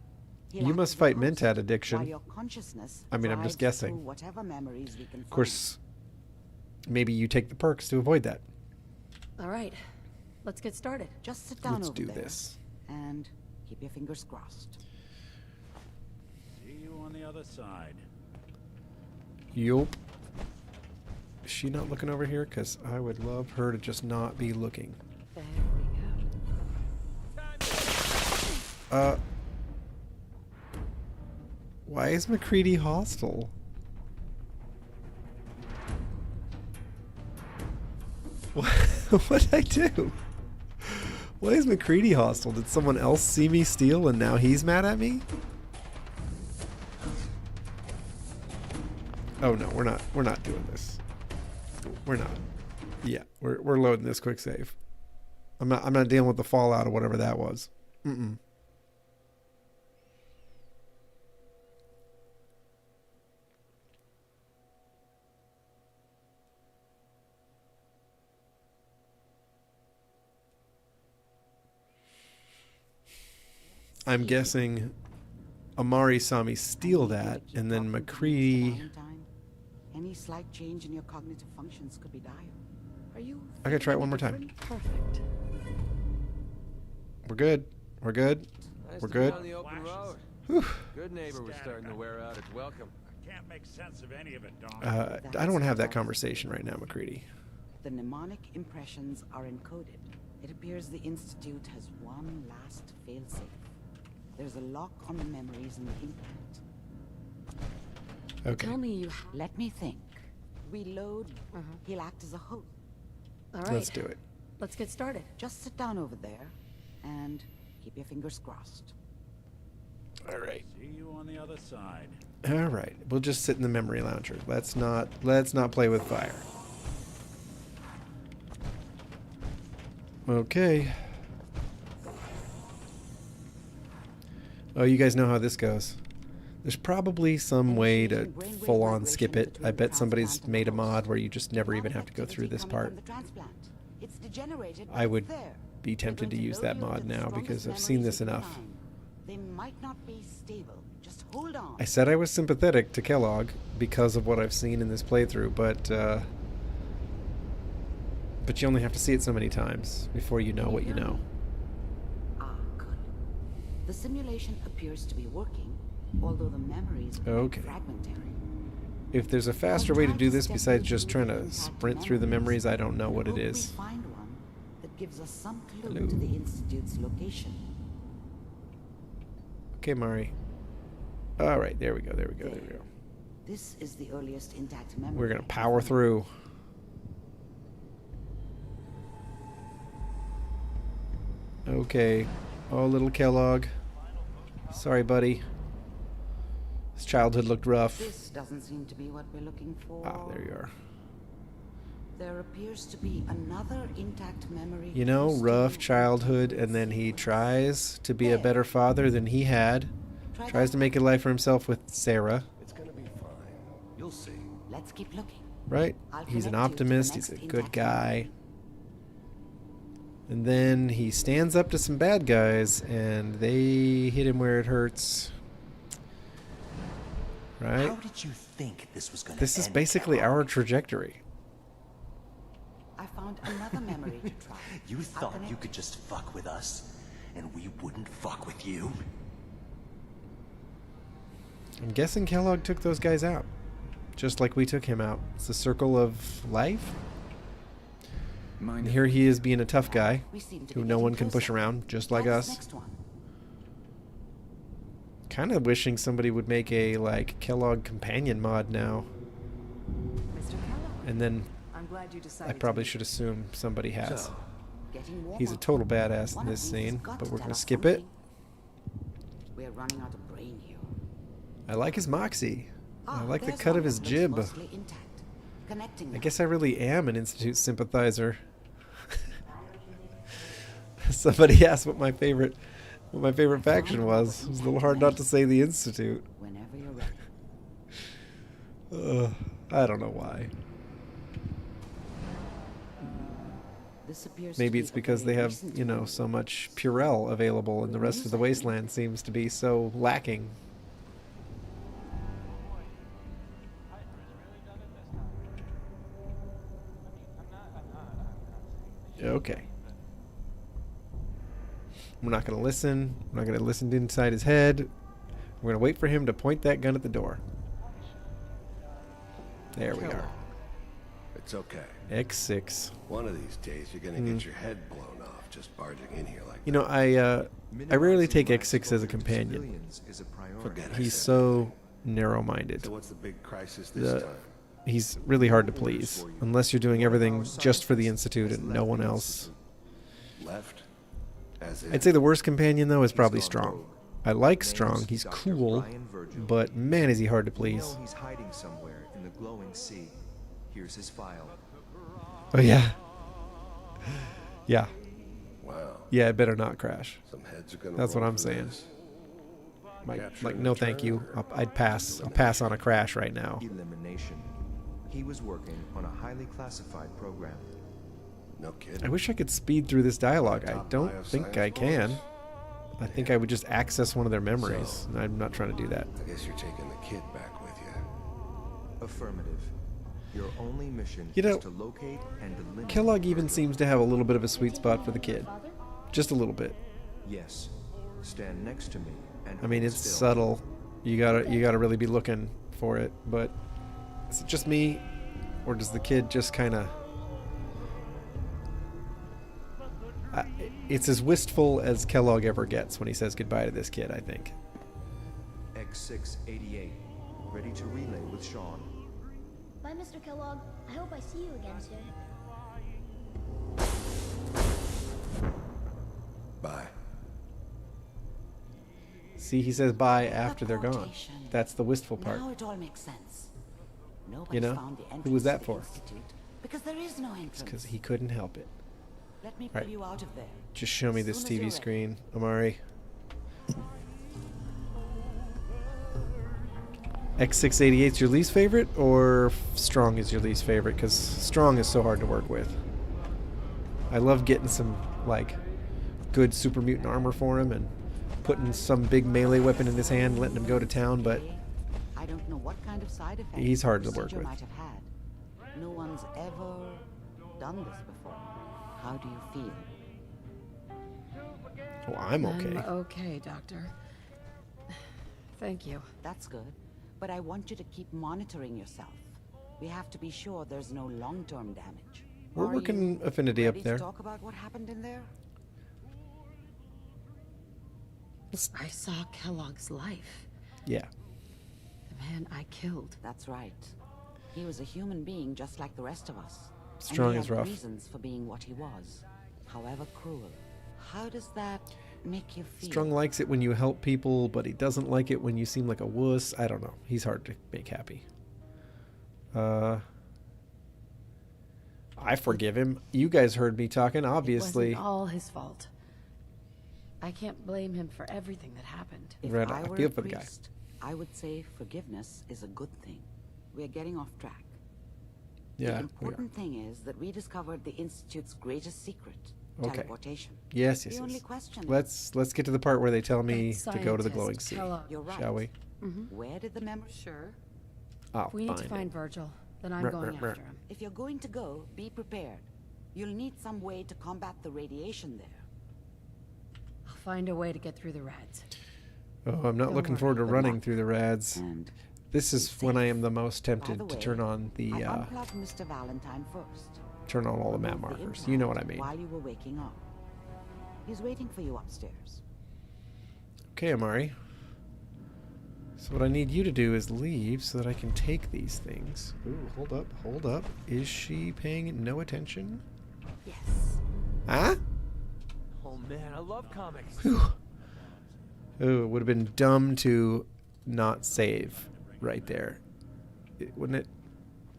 He'll You act must as a fight host, mentat addiction. while your consciousness I mean, I'm just drives through guessing. whatever memories we can Of course, maybe you take the perks to avoid that. All right, let's get started. Just sit down Let's over do there this. and keep your fingers crossed. See you on the other side. Yup. Is she not looking over here? Because I would love her to just not be looking. There we go. Why is McCready hostile? What'd I do? Why is McCready hostile? Did someone else see me steal and now he's mad at me? Oh no, we're not doing this. We're not. Yeah, we're loading this quick save. I'm not dealing with the fallout or whatever that was. Mm-mm. I'm guessing Amari saw me steal that, and then McCready... Valentine, any slight change in your cognitive functions could be dire. Are you... I gotta try it one more time. Perfect. We're good. We're good. Nice We're to good. be on the open road. Whew. Good neighbor was starting to wear out its welcome. I can't make sense of any of it, Dom. I don't want to have that conversation right now, McCready. The mnemonic impressions are encoded. It appears the Institute has one last failsafe. There's a lock on the memories in the implant. Okay. Tell me you... Let me think. Reload. He'll act as a host. All right. Let's do it. Let's get started. Just sit down over there and keep your fingers crossed. All right. See you on the other side. All right. We'll just sit in the memory launcher. Let's not play with fire. Okay. Oh, you guys know how this goes. There's probably some way to full-on skip it. I bet somebody's made a mod where you just never even have to go through this part. I would be tempted to use that mod now because I've seen this enough. They might not be stable. Just hold on. I said I was sympathetic to Kellogg because of what I've seen in this playthrough, but you only have to see it so many times before you know what you know. The simulation appears to be working, although the memories are fragmentary. If there's a faster way to do this besides just trying to sprint through the memories, I don't know what it is. Find one that gives us some clue to the Institute's location. Okay, Mari. All right, there we go. There we go. There we go. This is the earliest intact memory. We're gonna power through. Okay. Oh, little Kellogg. Sorry, buddy. His childhood looked rough. This doesn't seem to be what we're looking for. Ah, there you are. There appears to be another intact memory. You know, rough childhood, and then he tries to be a better father than he had. Tries to make a life for himself with Sarah. It's gonna be fine. You'll see. Let's keep looking. Right? He's an optimist. He's a good guy. And then he stands up to some bad guys, and they hit him where it hurts. Right? How did you think this was gonna This is end, basically our trajectory. I found another memory to try. You thought you could just fuck with us, and we wouldn't fuck with you? I'm guessing Kellogg took those guys out. Just like we took him out. It's the circle of life. And here he is being a tough guy who no one can push around, just like us. Kind of wishing somebody would make a, like, Kellogg companion mod now. And then I probably should assume somebody has. He's a total badass in this scene, but we're going to skip it. We're running out of brain here. I like his moxie. I like the cut of his jib. I guess I really am an Institute sympathizer. Somebody asked what my favorite faction was. It was a little hard not to say the Institute. Whenever you're ready. I don't know why. Maybe it's because they have, you know, so much Purell available and the rest of the wasteland seems to be so lacking. Okay. We're not going to listen. We're not going to listen inside his head. We're going to wait for him to point that gun at the door. There we are. I It's okay. X6. One of these days, you're gonna get your head blown off just barging in here like You know, I rarely take X6 as a companion. Forget I He's said so narrow-minded. So what's the big crisis this time? He's really hard to please, unless you're doing everything just for the Institute and no one else. Left? I'd say the worst companion, though, is probably Strong. I like Strong. He's cool, but man, is he hard to please. He's hiding somewhere in the glowing sea. Here's his file. Oh, yeah. Yeah. Wow. Yeah, it better not crash. Some heads are gonna That's what roll I'm for saying. this. Like, no thank you. I'd pass. I'll pass on a crash right now. Elimination. He was working on a highly classified program. No kidding. I wish I could speed through this dialogue. I don't think I can. I think I would just access one of their memories. And I'm not trying to do that. I guess you're taking the kid back with you. Affirmative. Your only mission You know, is to locate and eliminate. Kellogg even seems to have a little bit of a sweet spot for the kid. Just a little bit. Yes. Stand next to me and I mean, hold it's still. subtle. You gotta really be looking for it. But is it just me, or does the kid just kind of? It's as wistful as Kellogg ever gets when he says goodbye to this kid, I think. X688. Ready to relay with Sean. Bye, Mr. Kellogg. I hope I see you again soon. Bye. See, he says bye after they're gone. That's the wistful part. Now it all makes sense. You Nobody's know? found the Who was that entrance to for? the Institute because there is no It's entrance. because he couldn't help it. Let me Right. pull you out of there. Just show me As this soon as you're TV ready. screen, Amari. X688 is your least favorite, or Strong is your least favorite? Because Strong is so hard to work with. I love getting some, like, good super mutant armor for him and putting some big melee weapon in his hand, letting him go to town, but I don't know what kind of side effects he's hard the to work procedure with. might have had. No one's ever done this before. How do you feel? Oh, I'm okay. I'm okay, Doctor. Thank you. That's good. But I want you to keep monitoring yourself. We have to be sure there's no long-term damage. We're Are working you Affinity up ready there. to talk about what happened in there? I saw Kellogg's life. Yeah. The man I killed. That's right. He was a human being just like the rest of us. Strong and he as had rough. reasons for being what he was, however cruel. How does that make you feel? Strong likes it when you help people, but he doesn't like it when you seem like a wuss. I don't know. He's hard to make happy. I forgive him. You guys heard me talking, obviously. It wasn't all his fault. I can't blame him for everything that happened. If Right, I I were feel a for the guy. priest, I would say forgiveness is a good thing. We're getting off track. Yeah, The we are. important thing is that we discovered the Institute's greatest secret, Okay. teleportation. Yes, The yes, only yes. question Let's get to the part where they tell me That to go to the scientist, glowing sea, Kellogg. You're right. shall we? Where did the memory? Sure. I'll If we need to find find it. Virgil, then I'm Ruh, going ruh, ruh. after him. If you're going to go, be prepared. You'll need some way to combat the radiation there. I'll find a way to get through the rats. Oh, I'm not Don't looking worry. forward to Good running luck. through the rads. And This is when I am the most by tempted the to way, turn on the I unplugged Mr. Valentine first. turn on all the map Removed the markers. You know what I implant mean. While you were waking up. He's waiting for you upstairs. Okay, Amari. So what I need you to do is leave so that I can take these things. Ooh, hold up, hold up. Is she paying no attention? Yes. Huh? Oh man, I love comics. Whew. Ooh, it would have been dumb to not save right there. Wouldn't it?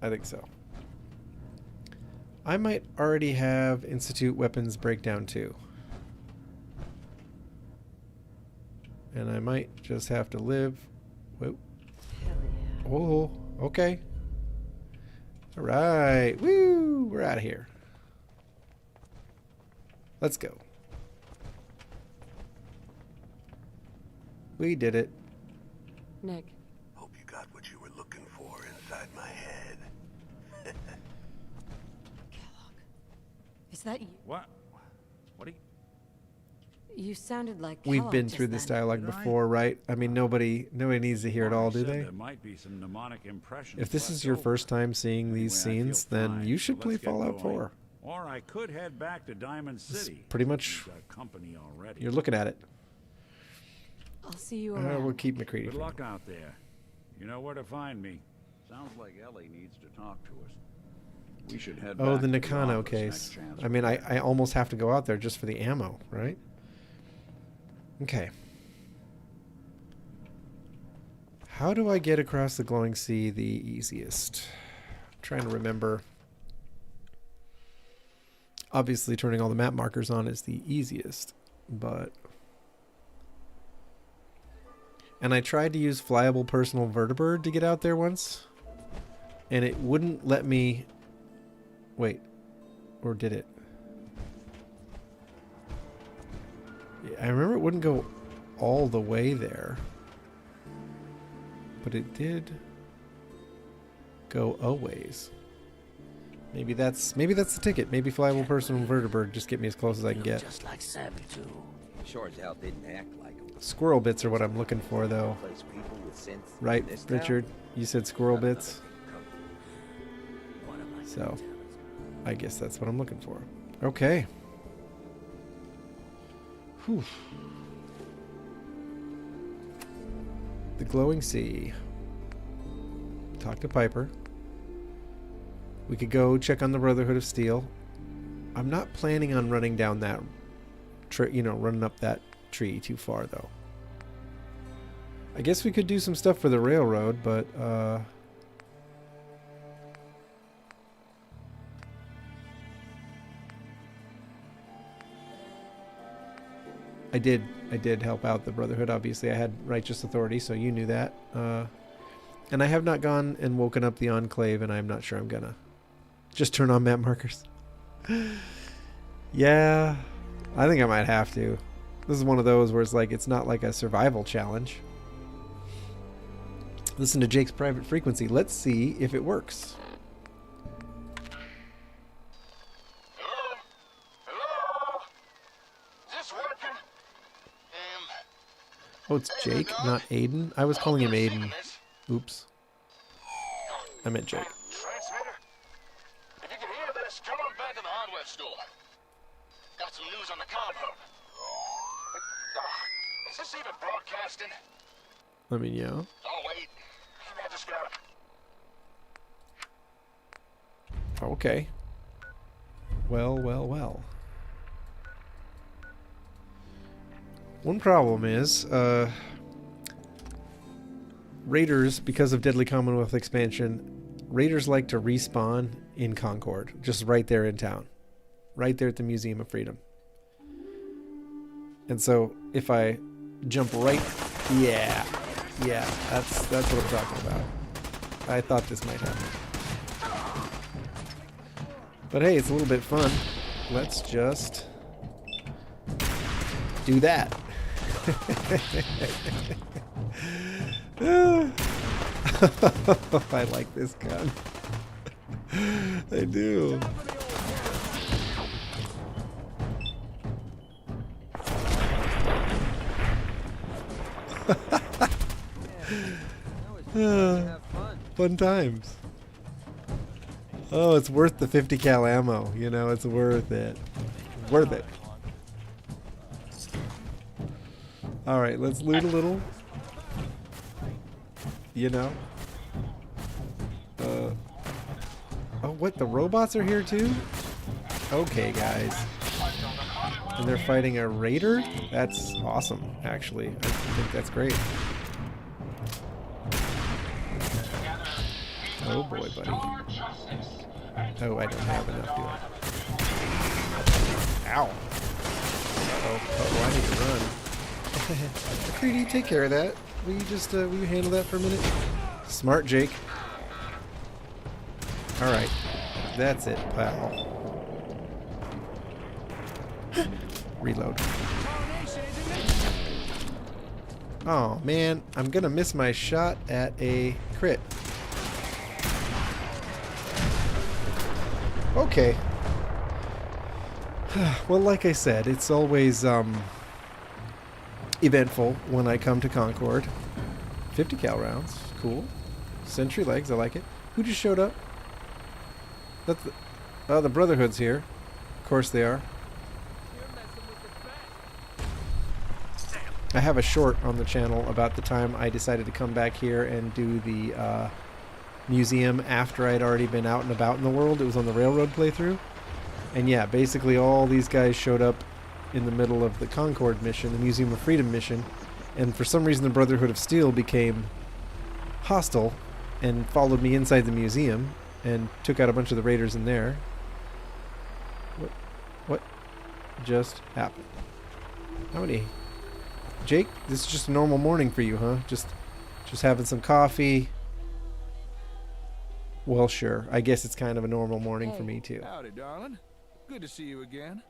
I think so. I might already have Institute Weapons Breakdown 2. And I might just have to live. Whoa. Oh, okay. All right. Woo! We're out of here. Let's go. We did it. Nick. Hope you got what you were looking for inside my head. Kellogg. Is that you? What? What are you... You sounded like We've Kellogg been just through this then. dialogue before, right? I mean, nobody needs to hear it all, do Said they? There might be some mnemonic impressions If this left is your over. first time seeing these Anyway, I feel scenes, then fine, you so should play let's get Fallout going. 4. Or I could head back to Diamond City. Pretty much, We've got company already. you're looking at it. I'll see you around. We'll keep McCready. Good luck out there. You know where to find me. Sounds like Ellie needs to talk to us. We should head Oh, back the to Nakano office case. next chance I we mean, get. I almost have to go out there just for the ammo, right? Okay. How do I get across the glowing sea the easiest? I'm trying to remember. Obviously, turning all the map markers on is the easiest, but... And I tried to use flyable personal vertibird to get out there once, and it wouldn't let me... Wait, or did it? Yeah, I remember it wouldn't go all the way there, but it did go a ways. Maybe that's the ticket. Maybe flyable personal vertibird just get me as close as I can get. Just like Savvy too. Sure as hell didn't act like him. Squirrel bits are what I'm looking for, though. Place people with sense Right, in this town? Richard? You said squirrel bits. So, I guess that's what I'm looking for. Okay. Whew. The glowing sea. Talk to Piper. We could go check on the Brotherhood of Steel. I'm not planning on running down that, running up that tree too far, though. I guess we could do some stuff for the railroad, but, I did help out the Brotherhood. Obviously, I had righteous authority, so you knew that. And I have not gone and woken up the Enclave, and I'm not sure I'm gonna. Just turn on map markers. Yeah, I think I might have to. This is one of those where it's like, it's not like a survival challenge. Listen to Jake's private frequency. Let's see if it works. Oh, it's Jake, not Aiden. I was calling him Aiden. Oops. I meant Jake. Transmitter? If you can hear this, come on back to the hardware store. Got some news on the comm hub. Is this even broadcasting? I mean, yeah. Oh, wait. Maybe I just got Okay. Well, well, well. One problem is, Raiders, because of Deadly Commonwealth expansion, Raiders like to respawn in Concord, just right there in town. Right there at the Museum of Freedom. And so, if I jump right... Yeah, that's what I'm talking about. I thought this might happen. But hey, it's a little bit fun. Let's just do that. I like this gun. I do. Fun times. Oh, it's worth the 50 cal ammo. You know, it's worth it. Worth it. Alright, let's loot a little. You know. Oh, what? The robots are here too? Okay, guys. And they're fighting a raider? That's awesome, actually. I think that's great. Oh boy, buddy. Oh, I don't have enough, do I? Ow. Uh-oh, I need to run. Creedy, take care of that. Will you just, will you handle that for a minute? Smart, Jake. Alright. That's it, pal. Reload. Oh, man. I'm gonna miss my shot at a crit. Okay. Well, like I said, it's always, eventful when I come to Concord. 50 cal rounds. Cool. Sentry legs. I like it. Who just showed up? That's the... Oh, the Brotherhood's here. Of course they are. I have a short on the channel about the time I decided to come back here and do the museum after I'd already been out and about in the world. It was on the railroad playthrough. And yeah, basically all these guys showed up in the middle of the Concord mission, the Museum of Freedom mission, and for some reason the Brotherhood of Steel became hostile and followed me inside the museum and took out a bunch of the raiders in there. What just happened? How many? Jake, this is just a normal morning for you, huh? Just having some coffee. Well, sure. I guess it's kind of a normal morning for me too. Howdy, darling. Good to see you again.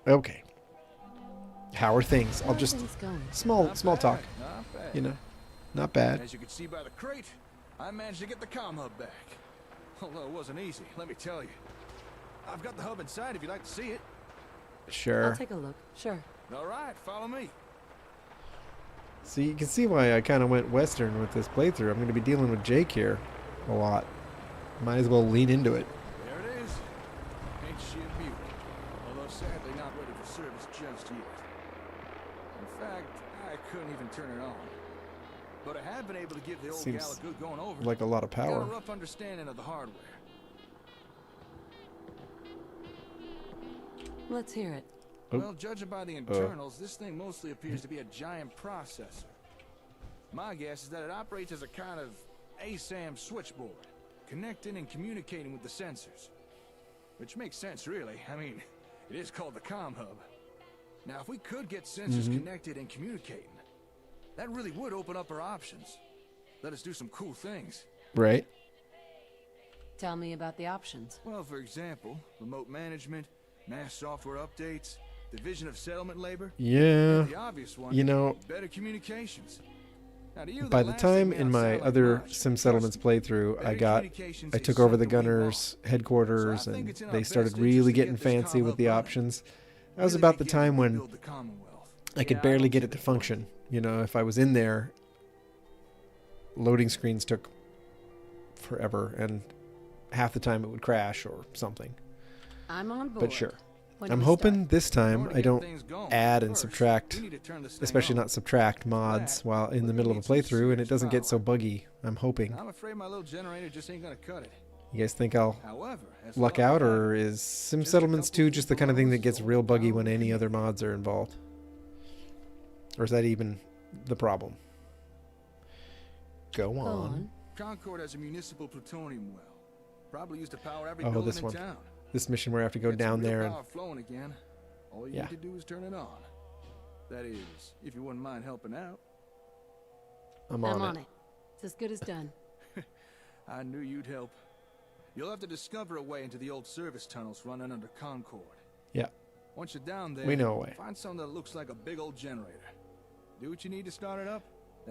Okay. How are things? I'll just small talk. Not bad. You know, not bad. As you can see by the crate, I managed to get the comm hub back. Although it wasn't easy, let me tell you. I've got the hub inside if you'd like to see it. Sure. I'll take a look. Sure. All right, follow me. So you can see why I kind of went Western with this playthrough. I'm going to be dealing with Jake here a lot. Might as well lean into it. There it is. Ain't she a beauty? Although sadly not ready for service just yet. In fact, I couldn't even turn it on. But I have been able to give the old gal a good going over. Like a lot of power. Got a rough understanding of the hardware. Let's hear it. Well, judging by the internals, this thing mostly appears to be a giant processor. My guess is that it operates as a kind of ASAM switchboard, connecting and communicating with the sensors. Which makes sense, really. I mean, it is called the comm hub. Now, if we could get sensors connected and communicating, that really would open up our options. Let us do some cool things. Right. Tell me about the options. Well, for example, remote management, mass software updates, division of settlement labor. Yeah. The obvious one, you know, better communications. Now, to you, by the time in my other Sim Settlements playthrough, I took over the Gunners headquarters and they started really getting fancy with the options. That was about the time when I could barely get it to function. You know, if I was in there, loading screens took forever and half the time it would crash or something. I'm on board. But sure. I'm hoping this time I don't add and subtract, especially not subtract mods while in the middle of a playthrough and it doesn't get so buggy. I'm hoping. I'm afraid my little generator just ain't gonna cut it. You guys think I'll luck out, or is Sim Settlements 2 just the kind of thing that gets real buggy when any other mods are involved? Or is that even the problem? Go on. Concord has a municipal plutonium well. Probably used to power every building this in one. town. This mission where I have to go down there and... flowing again. All you need to do is turn it on. That is, if you wouldn't mind helping out. I'm on it. It's as good as done. I knew you'd help. You'll have to discover a way into the old service tunnels running under Concord. Yeah. Once you're down there, we know a way. Find something that looks like a big old generator. Do what you need to start it up.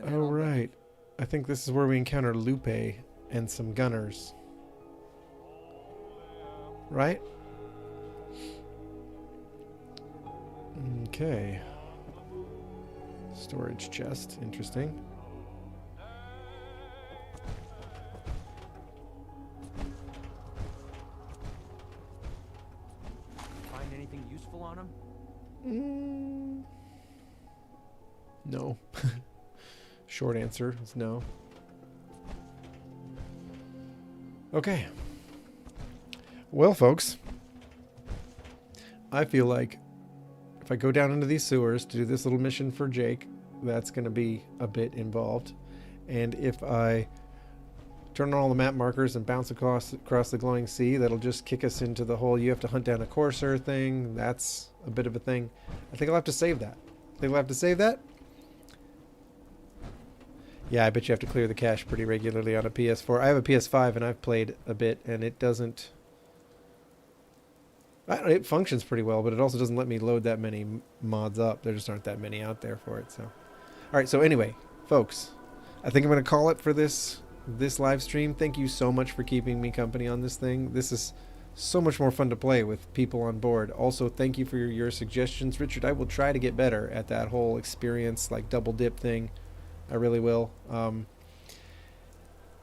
Oh, right. I think this is where we encounter Lupe and some gunners. Right? Okay. Storage chest. Interesting. Find anything useful on him? No. Short answer is no. Okay. Well, folks, I feel like if I go down into these sewers to do this little mission for Jake, that's going to be a bit involved. And if I turn on all the map markers and bounce across the glowing sea, that'll just kick us into the whole you have to hunt down a courser thing. That's a bit of a thing. I think I'll have to save that. Think I'll have to save that? Yeah, I bet you have to clear the cache pretty regularly on a PS4. I have a PS5 and I've played a bit and it doesn't... it functions pretty well, but it also doesn't let me load that many mods up. There just aren't that many out there for it. So, all right. So anyway, folks, I think I'm going to call it for this live stream. Thank you so much for keeping me company on this thing. This is so much more fun to play with people on board. Also, thank you for your suggestions, Richard. I will try to get better at that whole experience, like double dip thing. I really will.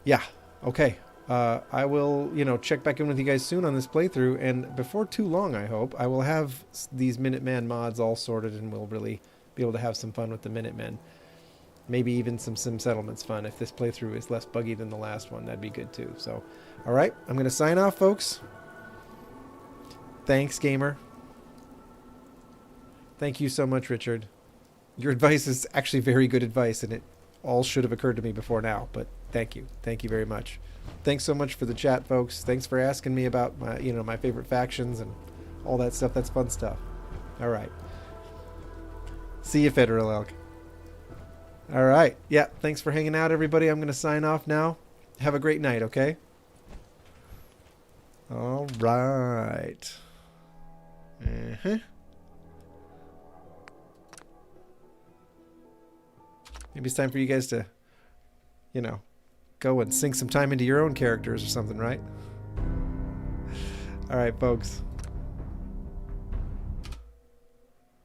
Yeah, okay. I will, check back in with you guys soon on this playthrough, and before too long, I hope, I will have these Minuteman mods all sorted, and we'll really be able to have some fun with the Minutemen. Maybe even some Sim Settlements fun. If this playthrough is less buggy than the last one, that'd be good too. So, alright, I'm going to sign off, folks. Thanks, gamer. Thank you so much, Richard. Your advice is actually very good advice, and it all should have occurred to me before now, but thank you. Thank you very much. Thanks so much for the chat, folks. Thanks for asking me about my, my favorite factions and all that stuff. That's fun stuff. All right. See you, Federal Elk. All right. Yeah, thanks for hanging out, everybody. I'm going to sign off now. Have a great night, okay? All right. Uh-huh. Maybe it's time for you guys to, go and sink some time into your own characters or something, right? All right, folks.